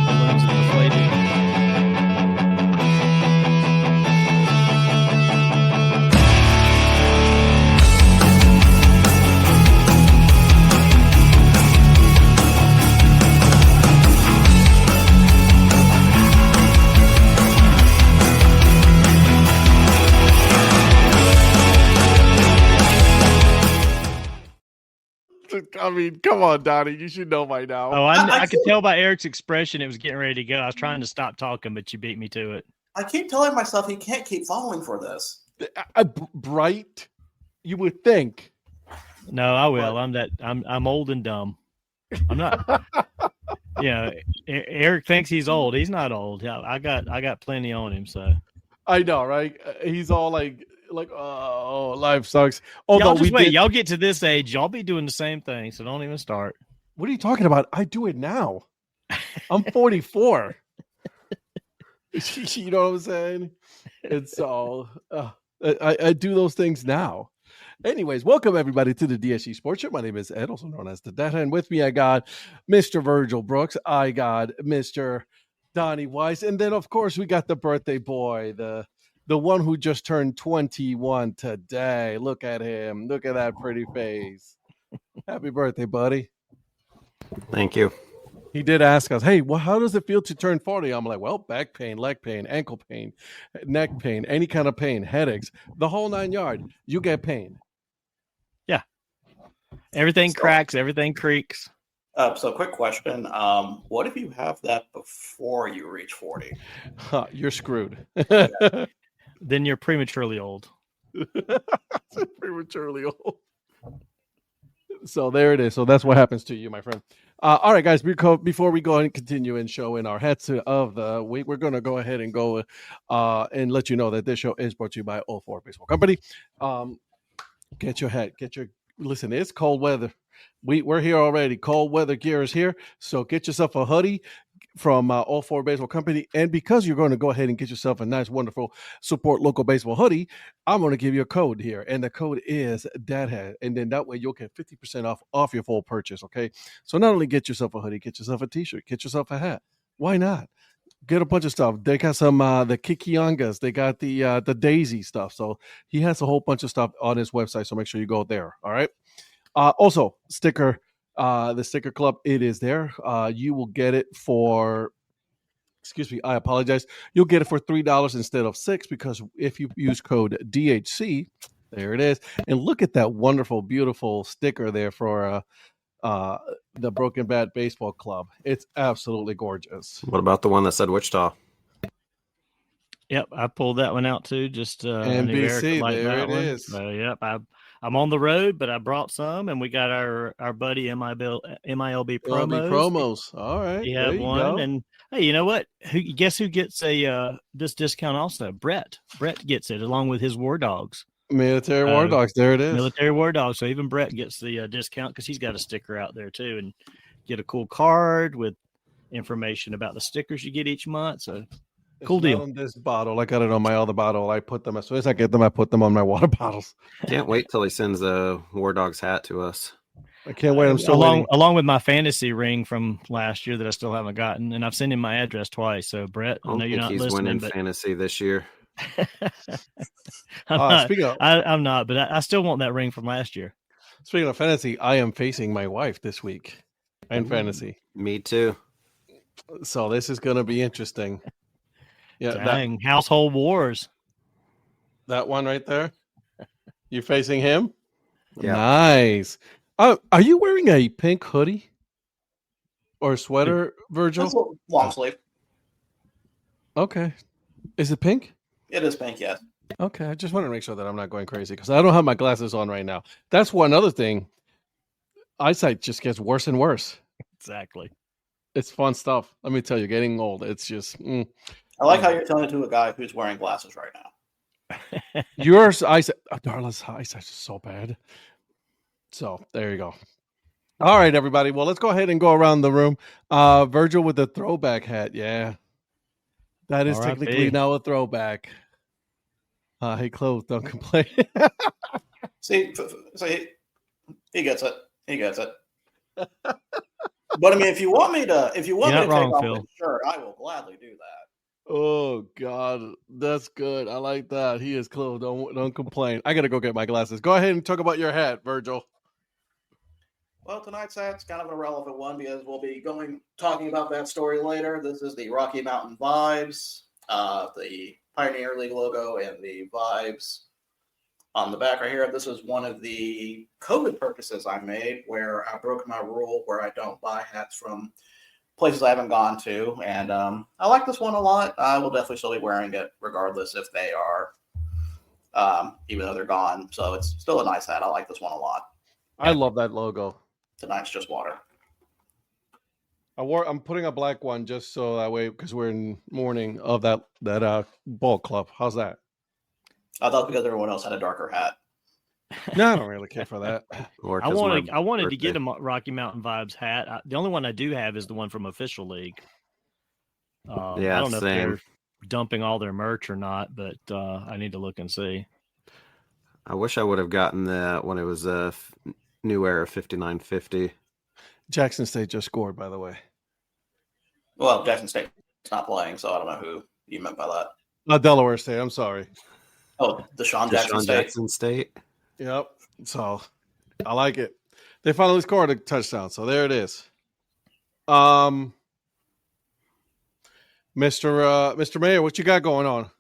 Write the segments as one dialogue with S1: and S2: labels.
S1: balloons and deflating.
S2: I mean, come on, Donnie. You should know by now.
S1: Oh, I could tell by Eric's expression it was getting ready to go. I was trying to stop talking, but you beat me to it.
S3: I keep telling myself he can't keep falling for this.
S2: Bright, you would think.
S1: No, I will. I'm old and dumb. I'm not. Eric thinks he's old. He's not old. Yeah, I got plenty on him. So
S2: I know, right? He's all like, oh, life sucks. Although
S1: y'all just wait. Y'all get to this age, y'all be doing the same thing. So don't even start.
S2: What are you talking about? I do it now. I'm 44. You know what I'm saying? And so I do those things now. Anyways, welcome everybody to the DSG Sports Show. My name is Ed, also known as the Dad, and with me I got Mr. Virgil Brooks. I got Mr. Donnie Weiss, and then of course we got the birthday boy, the one who just turned 21 today. Look at him. Look at that pretty face. Happy birthday, buddy.
S4: Thank you.
S2: He did ask us, hey, well, how does it feel to turn 40? I'm like, well, back pain, leg pain, ankle pain, neck pain, any kind of pain, headaches, the whole 9 yards. You get pain.
S1: Yeah. Everything cracks, everything creaks.
S3: So quick question. What if you have that before you reach 40?
S2: You're screwed.
S1: Then you're prematurely old.
S2: Prematurely old. So there it is. So that's what happens to you, my friend. All right, guys, before we go and continue and show in our hats of the week, we're going to go ahead and go and let you know that this show is brought to you by 04 Baseball Company. Get your hat. Listen, it's cold weather. We're here already. Cold weather gear is here. So get yourself a hoodie from 04 Baseball Company. And because you're going to go ahead and get yourself a nice, wonderful support local baseball hoodie, I'm going to give you a code here. And the code is DADHAT. And then that way you'll get 50% off your full purchase. Okay. So not only get yourself a hoodie, get yourself a t-shirt, get yourself a hat. Why not? Get a bunch of stuff. They got some the Kikiangas. They got the Daisy stuff. So he has a whole bunch of stuff on his website. So make sure you go there. All right. Also, sticker. The sticker club, it is there. You will get it for, I apologize. You'll get it for $3 instead of $6 because if you use code DHC, there it is. And look at that wonderful, beautiful sticker there for the Broken Bat Baseball Club. It's absolutely gorgeous.
S4: What about the one that said Wichita?
S1: Yep, I pulled that one out too. Just
S2: NBC, there it is.
S1: So, yep, I'm on the road, but I brought some, and we got our buddy MILB
S2: promos. All right,
S1: we have one, go. And hey, you know what? Guess who gets this discount also? Brett gets it along with his War Dogs.
S2: Military War Dogs. There it is.
S1: Military War Dogs. So even Brett gets the discount because he's got a sticker out there too, and get a cool card with information about the stickers you get each month. So. Cool deal.
S2: On this bottle, I got it on my other bottle. I put them as soon as I get them. I put them on my water bottles.
S4: Can't wait till he sends a War Dogs hat to us.
S2: I can't wait. I'm still
S1: along with my fantasy ring from last year that I still haven't gotten, and I've sent him my address twice. So Brett, I know you're not listening. He's winning
S4: fantasy this year.
S1: I'm not, but I still want that ring from last year.
S2: Speaking of fantasy, I am facing my wife this week in fantasy.
S4: Me too.
S2: So this is going to be interesting. Yeah,
S1: dang, household wars.
S2: That one right there. You facing him?
S4: Yeah.
S2: Nice. Are you wearing a pink hoodie or sweater, Virgil?
S3: Long sleeve.
S2: Okay. Is it pink?
S3: It is pink, yes.
S2: Okay, I just want to make sure that I'm not going crazy because I don't have my glasses on right now. That's one other thing. Eyesight just gets worse and worse.
S1: Exactly.
S2: It's fun stuff. Let me tell you, getting old, it's just...
S3: I like how you're telling it to a guy who's wearing glasses right now.
S2: Yours eyesight, Darla's eyesight is so bad. So there you go. All right, everybody. Well, let's go ahead and go around the room. Virgil with the throwback hat. Yeah, that is technically now a throwback. Hey, clothes, don't complain.
S3: See, he gets it. He gets it. But I mean, if you want me to take
S1: wrong,
S3: off
S1: Phil.
S3: the shirt, I will gladly do that.
S2: Oh God, that's good. I like that. He is close. Don't complain. I gotta go get my glasses. Go ahead and talk about your hat, Virgil.
S3: Well, tonight's hat's kind of an irrelevant one because we'll be talking about that story later. This is the Rocky Mountain Vibes, the Pioneer League logo, and the Vibes on the back right here. This is one of the COVID purchases I made where I broke my rule where I don't buy hats from places I haven't gone to. And I like this one a lot. I will definitely still be wearing it regardless if they are, even though they're gone. So it's still a nice hat. I like this one a lot.
S2: I love that logo.
S3: Tonight's just water.
S2: I'm putting a black one just so that way because we're in mourning of that ball club. How's that?
S3: I thought because everyone else had a darker hat.
S2: No, I don't really care for that.
S4: Or
S1: I
S4: 'cause my
S1: wanted to get
S4: birthday.
S1: a Rocky Mountain Vibes hat. The only one I do have is the one from Official League. I
S4: Yeah,
S1: don't know
S4: same.
S1: if they're dumping all their merch or not, but I need to look and see.
S4: I wish I would have gotten that when it was a New Era 5950.
S2: Jackson State just scored, by the way.
S3: Well, Jackson State's not playing, so I don't know who you meant by that.
S2: Delaware State. I'm sorry.
S3: Oh, Deshaun Jackson State.
S4: Jackson State.
S2: Yep. So I like it. They finally scored a touchdown. So there it is. Mr. Mayor, what you got going on?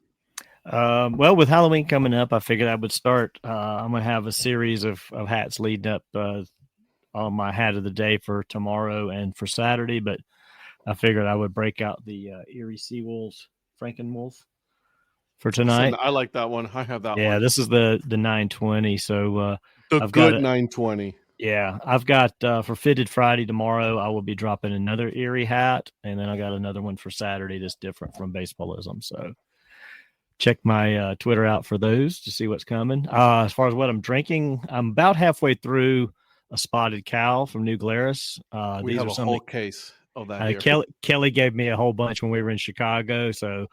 S1: Well, with Halloween coming up, I figured I would start. I'm going to have a series of hats leading up on my hat of the day for tomorrow and for Saturday, but I figured I would break out the Erie Seawolves Frankenwolf for tonight.
S2: I like that one. I have that one.
S1: Yeah, this is the 920. So
S2: I've got 920.
S1: Yeah, I've got for Fitted Friday tomorrow, I will be dropping another Erie hat, and then I got another one for Saturday that's different from Baseballism. So check my Twitter out for those to see what's coming. As far as what I'm drinking, I'm about halfway through a Spotted Cow from New Glarus.
S2: We
S1: These
S2: have
S1: are
S2: a
S1: some
S2: whole case of that here.
S1: Kelly gave me a whole bunch when we were in Chicago, so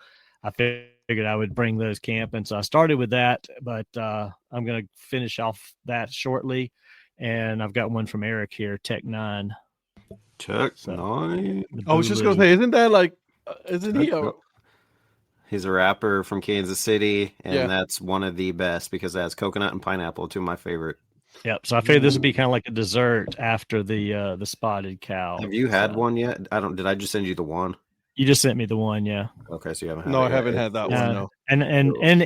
S1: I figured I would bring those camping. So I started with that, but I'm going to finish off that shortly. And I've got one from Eric here, Tech 9.
S4: Tech 9.
S2: I was just going to say, isn't that like, isn't he?
S4: He's a rapper from Kansas City, and
S2: Yeah.
S4: that's one of the best because it has coconut and pineapple, two of my favorite.
S1: Yep. So I figured this would be kind of like a dessert after the Spotted Cow.
S4: Have you had one yet? Did I just send you the one?
S1: You just sent me the one, yeah.
S4: Okay, so you haven't had
S2: No,
S4: it
S2: I
S4: yet.
S2: haven't had that one. No.
S1: And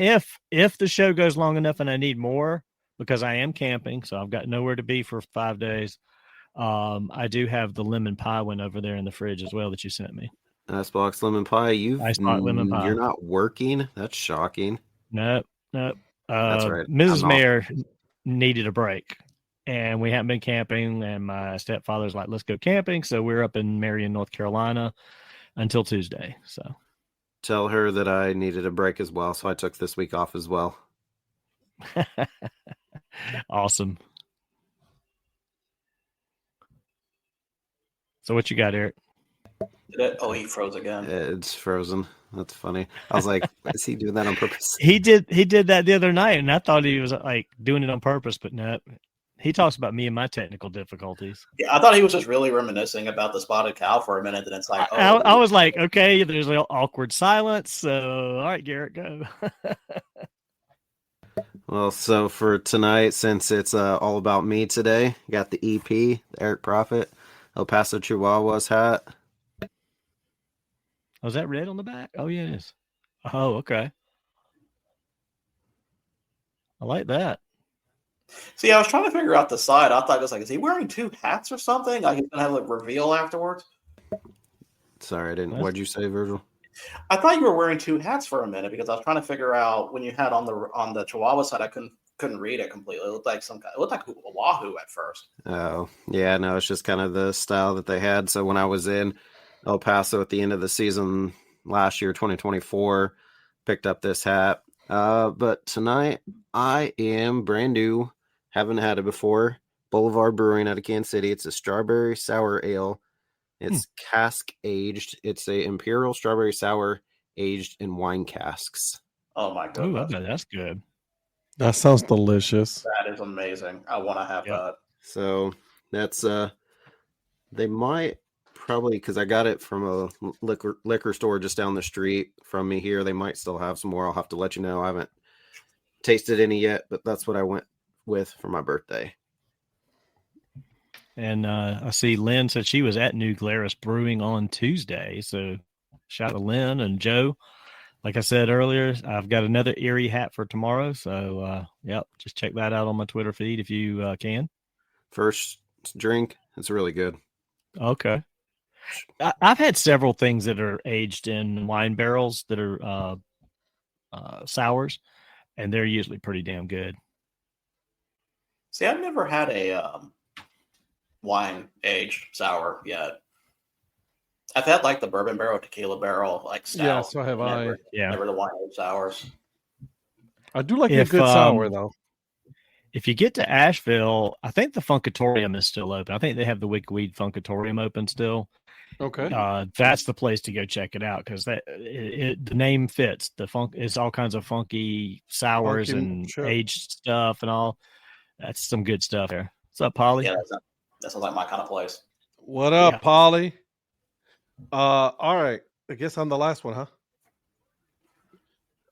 S1: if the show goes long enough and I need more, because I am camping, so I've got nowhere to be for 5 days. I do have the lemon pie one over there in the fridge as well that you sent me.
S4: Icebox lemon pie.
S1: Icebox lemon pie.
S4: You're not working. That's shocking.
S1: Nope.
S4: That's right.
S1: Mrs.
S4: I'm
S1: Mayor needed a break, and we haven't been camping. And my stepfather's like, "Let's go camping." So we're up in Marion, North Carolina, until Tuesday. So
S4: Tell her that I needed a break as well, so I took this week off as well.
S1: Awesome. So what you got, Eric?
S3: Oh, he froze again.
S4: It's frozen. That's funny. I was like, is he doing that on purpose?
S1: He did that the other night, and I thought he was like doing it on purpose, but no. He talks about me and my technical difficulties.
S3: Yeah, I thought he was just really reminiscing about the Spotted Cow for a minute, and it's like,
S1: I was like, okay, there's an awkward silence. So, all right, Garrett, go.
S4: Well, so for tonight, since it's all about me today, got the EP, the Eric Prophet, El Paso Chihuahuas hat.
S1: Was that red on the back? Oh, yeah, it is. Oh, okay. I like that.
S3: See, I was trying to figure out the side. I thought it was like, is he wearing two hats or something? Like he's gonna have a reveal afterwards.
S4: Sorry, I didn't. What'd you say, Virgil?
S3: I thought you were wearing two hats for a minute because I was trying to figure out when you had on the Chihuahua side. I couldn't read it completely. It looked like it looked like Oahu at first.
S4: Oh, yeah, no, it's just kind of the style that they had. So when I was in El Paso at the end of the season last year, 2024, picked up this hat. But tonight I am brand new. Haven't had it before. Boulevard Brewing out of Kansas City. It's a strawberry sour ale. It's cask aged. It's a imperial strawberry sour aged in wine casks.
S3: Oh my
S1: Oh,
S3: goodness,
S1: that's good.
S2: That sounds delicious.
S3: that is amazing. I want to have that.
S4: So that's They might probably, because I got it from a liquor store just down the street from me here. They might still have some more. I'll have to let you know. I haven't tasted any yet, but that's what I went with for my birthday.
S1: And I see Lynn said she was at New Glarus Brewing on Tuesday. So shout out to Lynn and Joe. Like I said earlier, I've got another Erie hat for tomorrow. So, just check that out on my Twitter feed if you can.
S4: First drink, it's really good.
S1: Okay. I've had several things that are aged in wine barrels that are sours, and they're usually pretty damn good.
S3: See, I've never had a wine aged sour yet. I've had like the bourbon barrel, tequila barrel, like stout.
S2: Yeah, so have I.
S1: Yeah.
S3: Never the wine aged sours.
S2: I do like a good sour, though.
S1: If you get to Asheville, I think the Funkatorium is still open. I think they have the Wicked Weed Funkatorium open still.
S2: Okay.
S1: That's the place to go check it out because the name fits. The funk is all kinds of funky sours and aged stuff and all. That's some good stuff there. What's up, Polly?
S3: Yeah, that sounds like my kind of place.
S2: What up, Polly? All right. I guess I'm the last one, huh?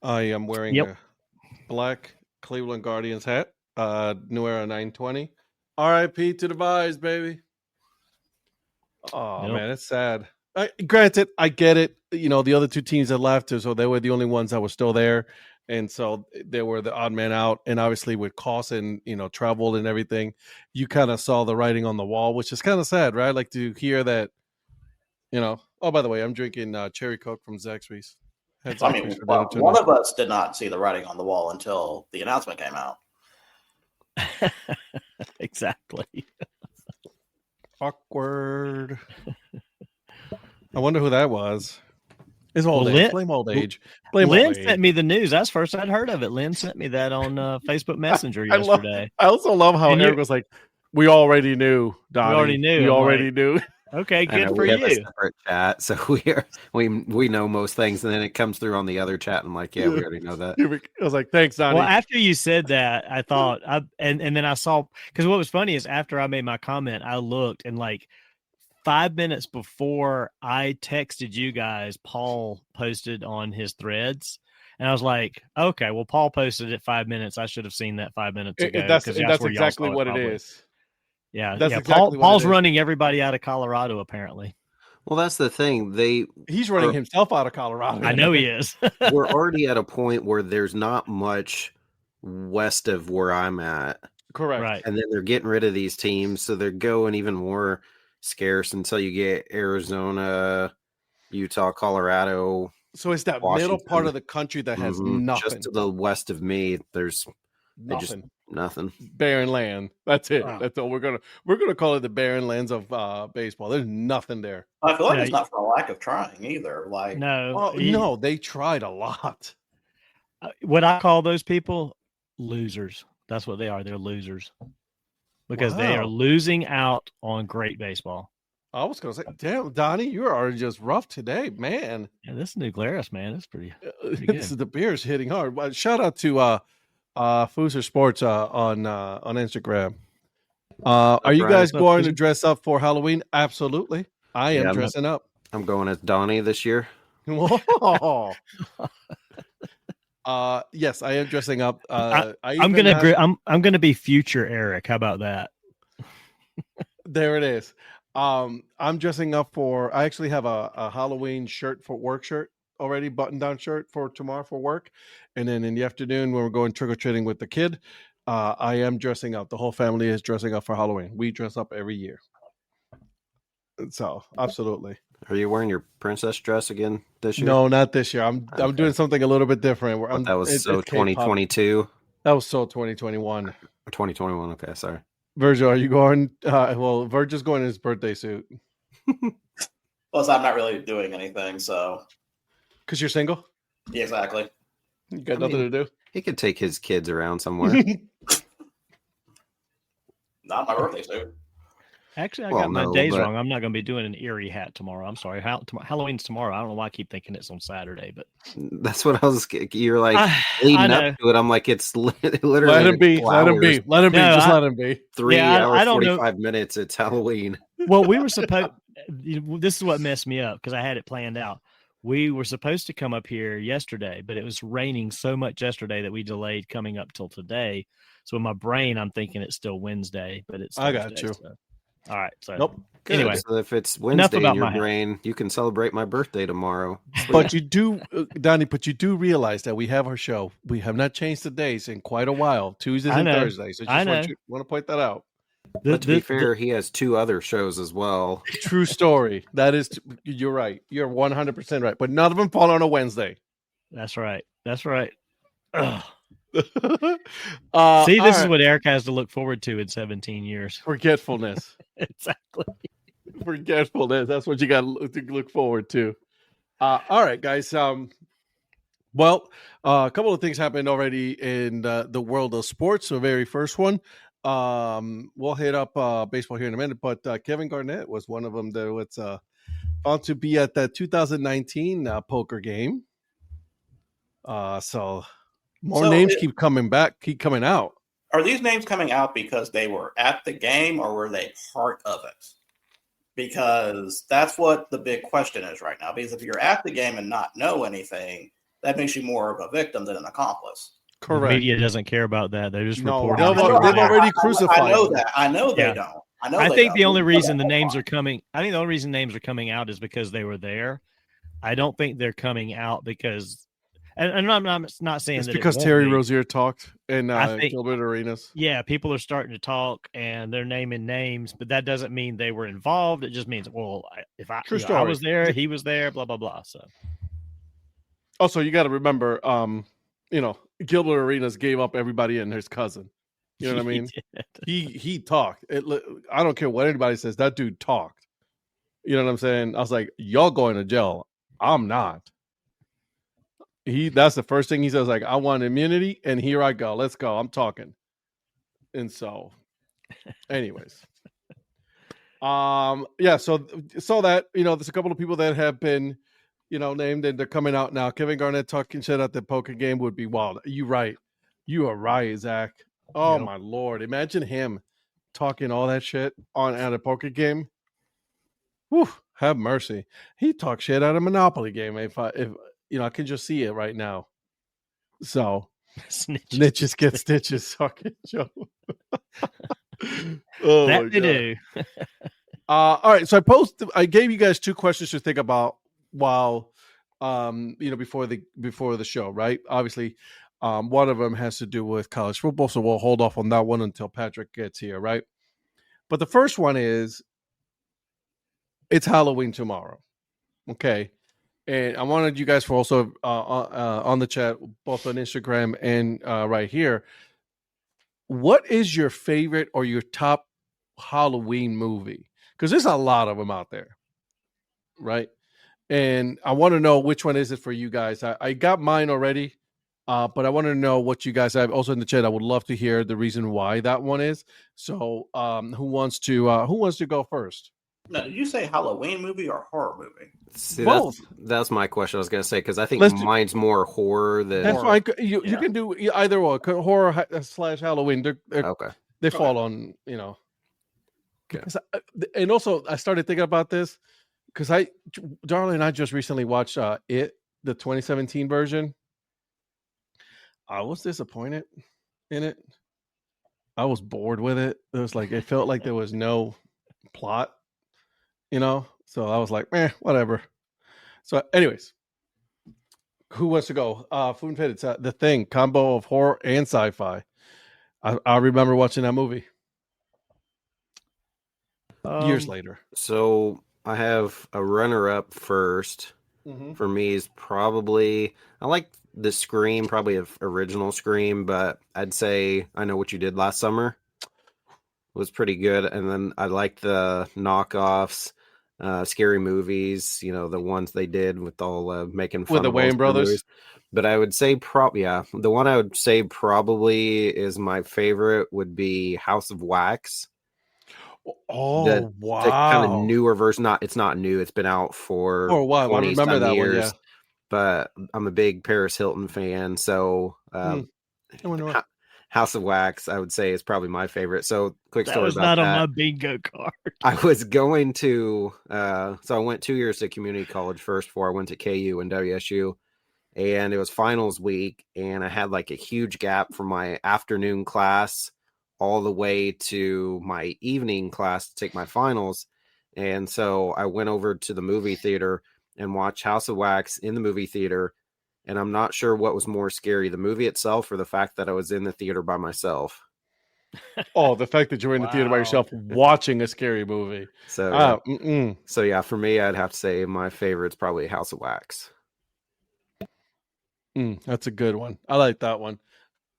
S2: I am wearing a black Cleveland Guardians hat. New Era 920. RIP to the Vibes, baby. Oh, man, it's sad. Granted, I get it. You know, the other two teams had left, so they were the only ones that were still there. And so they were the odd man out. And obviously with costs and, travel and everything, you kind of saw the writing on the wall, which is kind of sad, right? Like to hear that, oh, by the way, I'm drinking Cherry Coke from Zaxby's.
S3: One of us did not see the writing on the wall until the announcement came out.
S1: Exactly.
S2: Awkward. I wonder who that was. It's old age. Blame old age.
S1: Lynn sent me the news. That's the first I'd heard of it. Lynn sent me that on Facebook Messenger yesterday.
S2: I also love how Eric was like, "We already knew, Donnie. We already knew."
S1: Okay, good for you.
S4: We have a separate chat, so we know most things, and then it comes through on the other chat. And I'm like, yeah, we already know that.
S2: I was like, thanks, Donnie.
S1: Well, after you said that, I thought, and then I saw, because what was funny is after I made my comment, I looked and like 5 minutes before I texted you guys, Paul posted on his threads. And I was like, okay, well, Paul posted it 5 minutes. I should have seen that 5 minutes ago.
S2: That's exactly what it is.
S1: Yeah, Paul's running everybody out of Colorado, apparently.
S4: Well, that's the thing.
S2: He's running himself out of Colorado.
S1: I know he is.
S4: We're already at a point where there's not much west of where I'm at.
S2: Correct.
S1: Right.
S4: And then they're getting rid of these teams, so they're going even more scarce until you get Arizona, Utah, Colorado.
S2: So it's that Washington. Middle part of the country that has nothing.
S4: Just to the west of me, there's
S2: nothing.
S4: Nothing.
S2: Barren land. That's it.
S3: Wow.
S2: That's all we're gonna call it. The barren lands of baseball. There's nothing there.
S3: I feel like it's not for a lack of trying either. Like
S2: no, they tried a lot.
S1: What I call those people losers. That's what they are. They're losers because they are losing out on great baseball.
S2: I was gonna say, damn, Donnie, you are just rough today, man.
S1: Yeah, this New Glarus, man, it's pretty good.
S2: This is the beer's hitting hard. Well, shout out to Fooser Sports on Instagram. Are you guys going to dress up for Halloween? Absolutely. I am dressing up.
S4: I'm going as Donnie this year.
S2: Whoa. Yes, I am dressing up.
S1: I'm gonna be future Eric. How about that?
S2: There it is. I'm dressing up for. I actually have a Halloween shirt already, button-down shirt for tomorrow for work, and then in the afternoon when we're going trick-or-treating with the kid, I am dressing up. The whole family is dressing up for Halloween. We dress up every year, so absolutely.
S4: Are you wearing your princess dress again this year?
S2: No, not this year. I'm doing something a little bit different.
S4: That was so 2022.
S2: That was so 2021.
S4: 2021. Okay, sorry.
S2: Virgil, are you going? Well, Virgil's going in his birthday suit.
S3: Plus, I'm not really doing anything, so.
S2: Because you're single?
S3: Yeah, exactly.
S2: You got nothing to do?
S4: He could take his kids around somewhere.
S3: Not my birthday suit.
S1: Actually, I
S4: Well,
S1: got my
S4: no,
S1: days
S4: but-
S1: wrong. I'm not going to be doing an Erie hat tomorrow. I'm sorry. Halloween's tomorrow. I don't know why I keep thinking it's on Saturday, but
S4: That's what I was. You're like
S1: I
S4: leading
S1: know.
S4: up to it. I'm like, it's literally
S2: Let him be.
S4: 2
S2: Let him be.
S4: hours,
S2: Let him be.
S1: No,
S2: Just let him be.
S4: 3
S1: Yeah, I
S4: hours,
S1: don't know.
S4: 45 minutes. It's Halloween.
S1: Well, we were supposed. This is what messed me up because I had it planned out. We were supposed to come up here yesterday, but it was raining so much yesterday that we delayed coming up till today. So in my brain, I'm thinking it's still Wednesday, but it's
S2: I
S1: Thursday,
S2: got you.
S1: so. All right. So
S2: Nope.
S4: Good.
S1: Anyway,
S4: So if it's
S1: enough
S4: Wednesday
S1: about
S4: in your
S1: my hat.
S4: brain, you can celebrate my birthday tomorrow.
S2: But you do, Donnie. But you do realize that we have our show. We have not changed the days in quite a while. Tuesdays
S1: I
S2: and
S1: know.
S2: Thursdays. So
S1: I
S2: just
S1: know.
S2: want to point that out.
S4: But to be fair, he has 2 other shows as well.
S2: True story. That is. You're right. You're 100% right. But none of them fall on a Wednesday.
S1: That's right. That's right. Ugh. See,
S2: All
S1: this is
S2: right.
S1: what Eric has to look forward to in 17 years.
S2: Forgetfulness.
S1: Exactly.
S2: Forgetfulness. That's what you got to look forward to. All right, guys. Well, a couple of things happened already in the world of sports. The very first one, we'll hit up baseball here in a minute, but Kevin Garnett was one of them that was found to be at that 2019 poker game. So more names keep coming out.
S3: Are these names coming out because they were at the game or were they part of it? Because that's what the big question is right now. Because if you're at the game and not know anything, that makes you more of a victim than an accomplice.
S2: Correct.
S1: The media doesn't care about that. They're just
S2: No,
S1: reporting.
S2: they've already crucified.
S3: I know
S2: them.
S3: that. I know they
S1: Yeah.
S3: don't.
S1: I think the only reason the names are coming. I think the only reason names are coming out is because they were there. I don't think they're coming out because, and I'm not saying
S2: It's
S1: that
S2: because
S1: it won't
S2: Terry
S1: be.
S2: Rozier talked and
S1: I think-
S2: Gilbert Arenas.
S1: Yeah, people are starting to talk and they're naming names, but that doesn't mean they were involved. It just means, well, if I,
S2: True
S1: you know, I
S2: story.
S1: was there, he was there, blah blah blah. So
S2: Also, you got to remember, Gilbert Arenas gave up everybody and his cousin. You know what I mean? He talked. I don't care what anybody says. That dude talked. You know what I'm saying? I was like, y'all going to jail. I'm not. That's the first thing he says. Like, I want immunity, and here I go. Let's go. I'm talking. And so, anyways, yeah. So that there's a couple of people that have been, named and they're coming out now. Kevin Garnett talking shit at the poker game would be wild. You right. You are right, Zach. Oh my Lord! Imagine him talking all that shit at a poker game. Whew, have mercy. He talked shit at a Monopoly game. If I can just see it right now. So snitches get stitches. Fucking Joe. Oh,
S1: that they do.
S2: All right. So I gave you guys 2 questions to think about while before the show, right? Obviously, one of them has to do with college football, so we'll hold off on that one until Patrick gets here, right? But the first one is, it's Halloween tomorrow, okay? And I wanted you guys for also on the chat, both on Instagram and right here. What is your favorite or your top Halloween movie? Because there's a lot of them out there, right? And I want to know which one is it for you guys. I got mine already, but I want to know what you guys have. Also in the chat, I would love to hear the reason why that one is. So, who wants to go first?
S3: No, did you say Halloween movie or horror movie?
S4: See,
S2: Both.
S4: That's my question. I was going to say, because I think
S2: Let's do-
S4: mine's more horror than.
S2: That's fine. You can do either one, horror / Halloween.
S4: Okay.
S2: They fall on, Because and also I started thinking about this because Darla and I just recently watched the 2017 version. I was disappointed in it. I was bored with it. It felt like there was no plot, So I was like, whatever. So, anyways, who wants to go? Food Fit. It's The Thing, combo of horror and sci-fi. I remember watching that movie years later.
S4: So I have a runner-up first. For me is probably, I like the Scream, probably original Scream, but I'd say I Know What You Did Last Summer was pretty good. And then I like the knockoffs, scary movies, the ones they did with all making fun
S2: with the
S4: of
S2: Wayans brothers.
S4: Movies. But I would say the one I would say probably is my favorite would be House of Wax.
S2: Oh,
S4: the kind of
S2: wow.
S4: newer version. It's not new. It's been out for
S2: For a while. I
S4: 20
S2: remember
S4: some
S2: that one,
S4: years.
S2: yeah.
S4: But I'm a big Paris Hilton fan, so
S2: I wonder what.
S4: House of Wax, I would say, is probably my favorite. So, quick
S1: That
S4: story
S1: was
S4: about
S1: not on
S4: that.
S1: my bingo card.
S4: I was going to, so I went 2 years to community college first before I went to KU and WSU, and it was finals week, and I had like a huge gap from my afternoon class all the way to my evening class to take my finals. And so I went over to the movie theater and watched House of Wax in the movie theater. And I'm not sure what was more scary, the movie itself or the fact that I was in the theater by myself.
S2: Oh, the fact that you're in the theater by
S1: Wow.
S2: yourself watching a scary movie.
S4: So yeah, for me, I'd have to say my favorite's probably House of Wax.
S2: That's a good one. I like that one.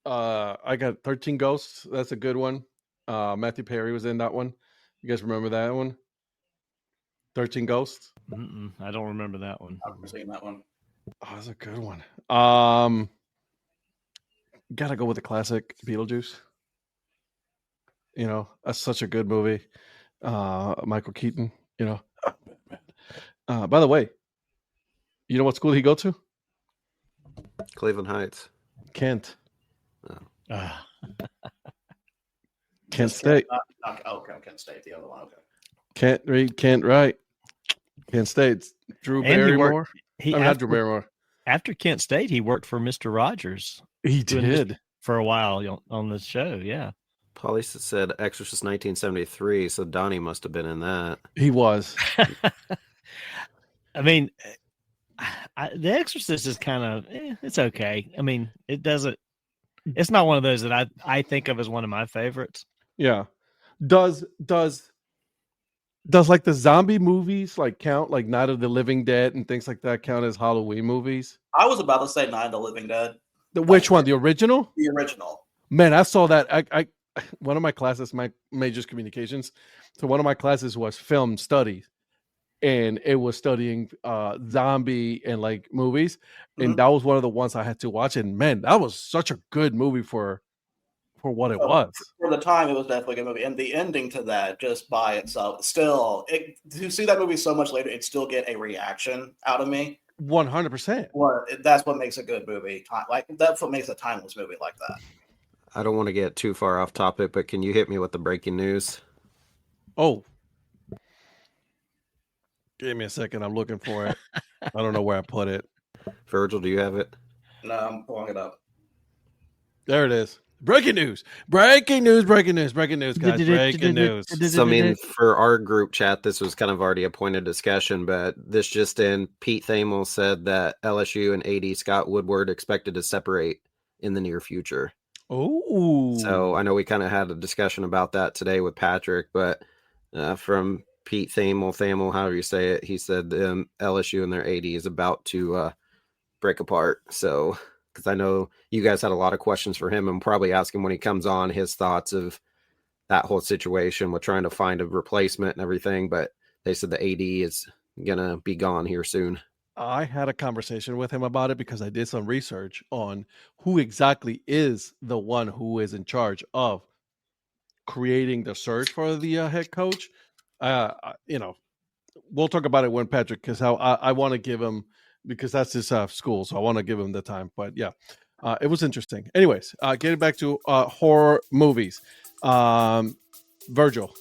S2: I got 13 Ghosts. That's a good one. Matthew Perry was in that one. You guys remember that one? 13 Ghosts.
S1: I don't remember that one.
S3: I've never seen that one.
S2: Oh, that's a good one. Gotta go with the classic Beetlejuice. You know, that's such a good movie. Michael Keaton, you know. By the way, you know what school he go to?
S4: Cleveland Heights.
S2: Kent.
S1: Ah,
S2: Kent State.
S3: Okay, Kent State, the other one. Okay.
S2: Kent read, Kent write. Kent State. Drew
S1: And he
S2: Barrymore.
S1: worked-
S2: Not
S1: after,
S2: Drew Barrymore.
S1: after Kent State, he worked for Mr. Rogers
S2: He
S1: doing
S2: did.
S1: for a while on the show. Yeah.
S4: Paulista said Exorcist 1973, so Donnie must have been in that.
S2: He was.
S1: I mean, The Exorcist is kind of, it's okay. I mean, it's not one of those that I think of as one of my favorites.
S2: Yeah. Does like the zombie movies like count, like Night of the Living Dead and things like that count as Halloween movies?
S3: I was about to say Night of the Living Dead.
S2: Which one? The original?
S3: The original.
S2: Man, I saw that. I one of my classes, my major's communications. So one of my classes was film studies, and it was studying zombie and like movies, and that was one of the ones I had to watch. And man, that was such a good movie for what it was.
S3: For the time, it was definitely a good movie, and the ending to that, just by itself, still, to see that movie so much later, it still get a reaction out of me.
S2: 100%.
S3: Well, that's what makes a good movie. Like that's what makes a timeless movie like that.
S4: I don't want to get too far off topic, but can you hit me with the breaking news?
S2: Oh, give me a second. I'm looking for it. I don't know where I put it.
S4: Virgil, do you have it?
S3: No, I'm pulling it up.
S2: There it is. Breaking news, guys. Breaking news.
S4: So, I mean, for our group chat, this was kind of already a point of discussion, but this just in, Pete Thamel said that LSU and AD Scott Woodward expected to separate in the near future.
S2: Oh,
S4: So I know we kind of had a discussion about that today with Patrick, but from Pete Thamel, however you say it, he said LSU and their AD is about to break apart. So, because I know you guys had a lot of questions for him and probably ask him when he comes on his thoughts of that whole situation with trying to find a replacement and everything. But they said the AD is going to be gone here soon.
S2: I had a conversation with him about it because I did some research on who exactly is the one who is in charge of creating the search for the head coach. We'll talk about it when Patrick, because how I want to give him, because that's his school, so I want to give him the time. But yeah, it was interesting. Anyways, getting back to horror movies. Virgil.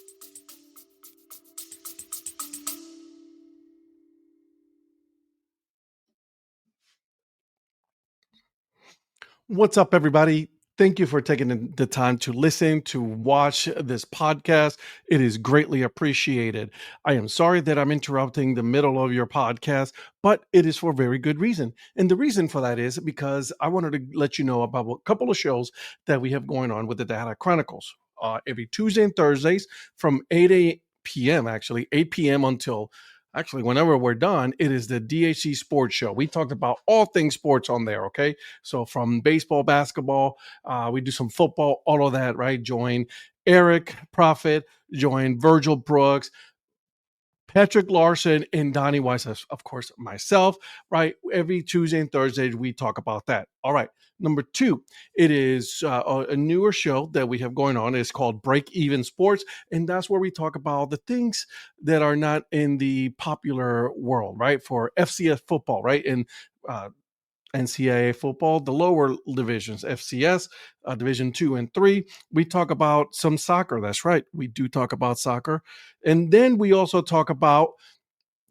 S2: What's up, everybody? Thank you for taking the time to listen, to watch this podcast. It is greatly appreciated. I am sorry that I'm interrupting the middle of your podcast, but it is for a very good reason. And the reason for that is because I wanted to let you know about a couple of shows that we have going on with the Data Chronicles. Every Tuesday and Thursdays from 8 p.m., 8 p.m. until whenever we're done, it is the DHC Sports Show. We talked about all things sports on there, okay? So from baseball, basketball, we do some football, all of that, right? Join Eric Prophet, join Virgil Brooks, Patrick Larson and Donnie Weiss, of course, myself, right? Every Tuesday and Thursday, we talk about that. All right. Number 2, it is a newer show that we have going on. It's called Break Even Sports. And that's where we talk about the things that are not in the popular world, right? For FCS football, right? And NCAA football, the lower divisions, FCS, Division 2 and 3. We talk about some soccer. That's right. We do talk about soccer. And then we also talk about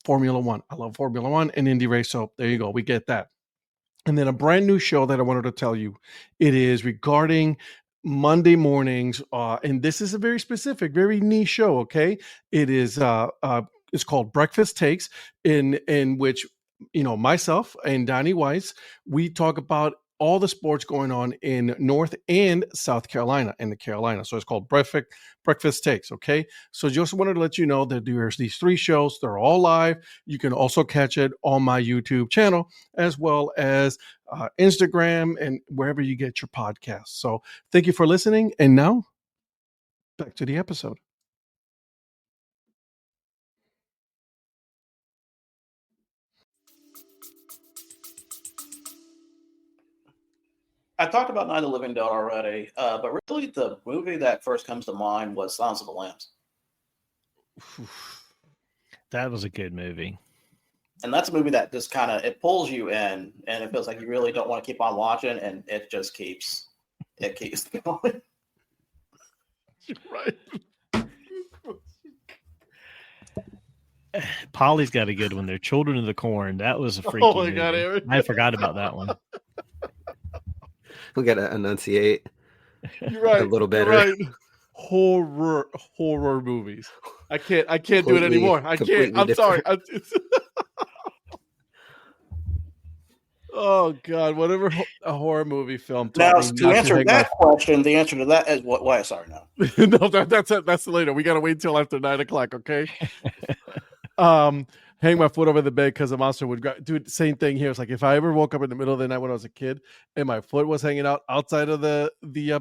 S2: Formula One. I love Formula One and Indy race. So there you go. We get that. And then a brand new show that I wanted to tell you. It is regarding Monday mornings. And this is a very specific, very niche show. Okay. It is, it's called Breakfast Takes, in which, myself and Donnie Weiss, we talk about all the sports going on in North and South Carolina and the Carolina. So it's called Breakfast Takes. Okay. So just wanted to let you know that there's these 3 shows. They're all live. You can also catch it on my YouTube channel, as well as Instagram and wherever you get your podcasts. So thank you for listening. And now back to the episode.
S3: I talked about Night of the Living Dead already, but really the movie that first comes to mind was Silence of the Lambs.
S1: That was a good movie.
S3: And that's a movie that just kind of, it pulls you in, and it feels like you really don't want to keep on watching, and it just keeps going.
S2: Right.
S1: Polly's got a good one there. Children of the Corn. That was a freaky
S2: Oh my
S1: movie.
S2: God, Eric.
S1: I forgot about that one.
S4: We got to enunciate
S2: You're right.
S4: a little better.
S2: Right. Horror movies. I can't do it anymore. I can't. I'm sorry. Oh God! Whatever a horror movie film.
S3: Now, to answer that question, the answer to that is what? Why? Sorry, no.
S2: No, that's later. We gotta wait until after 9:00. Okay. Hang my foot over the bed because the monster would do the same thing here. It's like if I ever woke up in the middle of the night when I was a kid and my foot was hanging out outside of the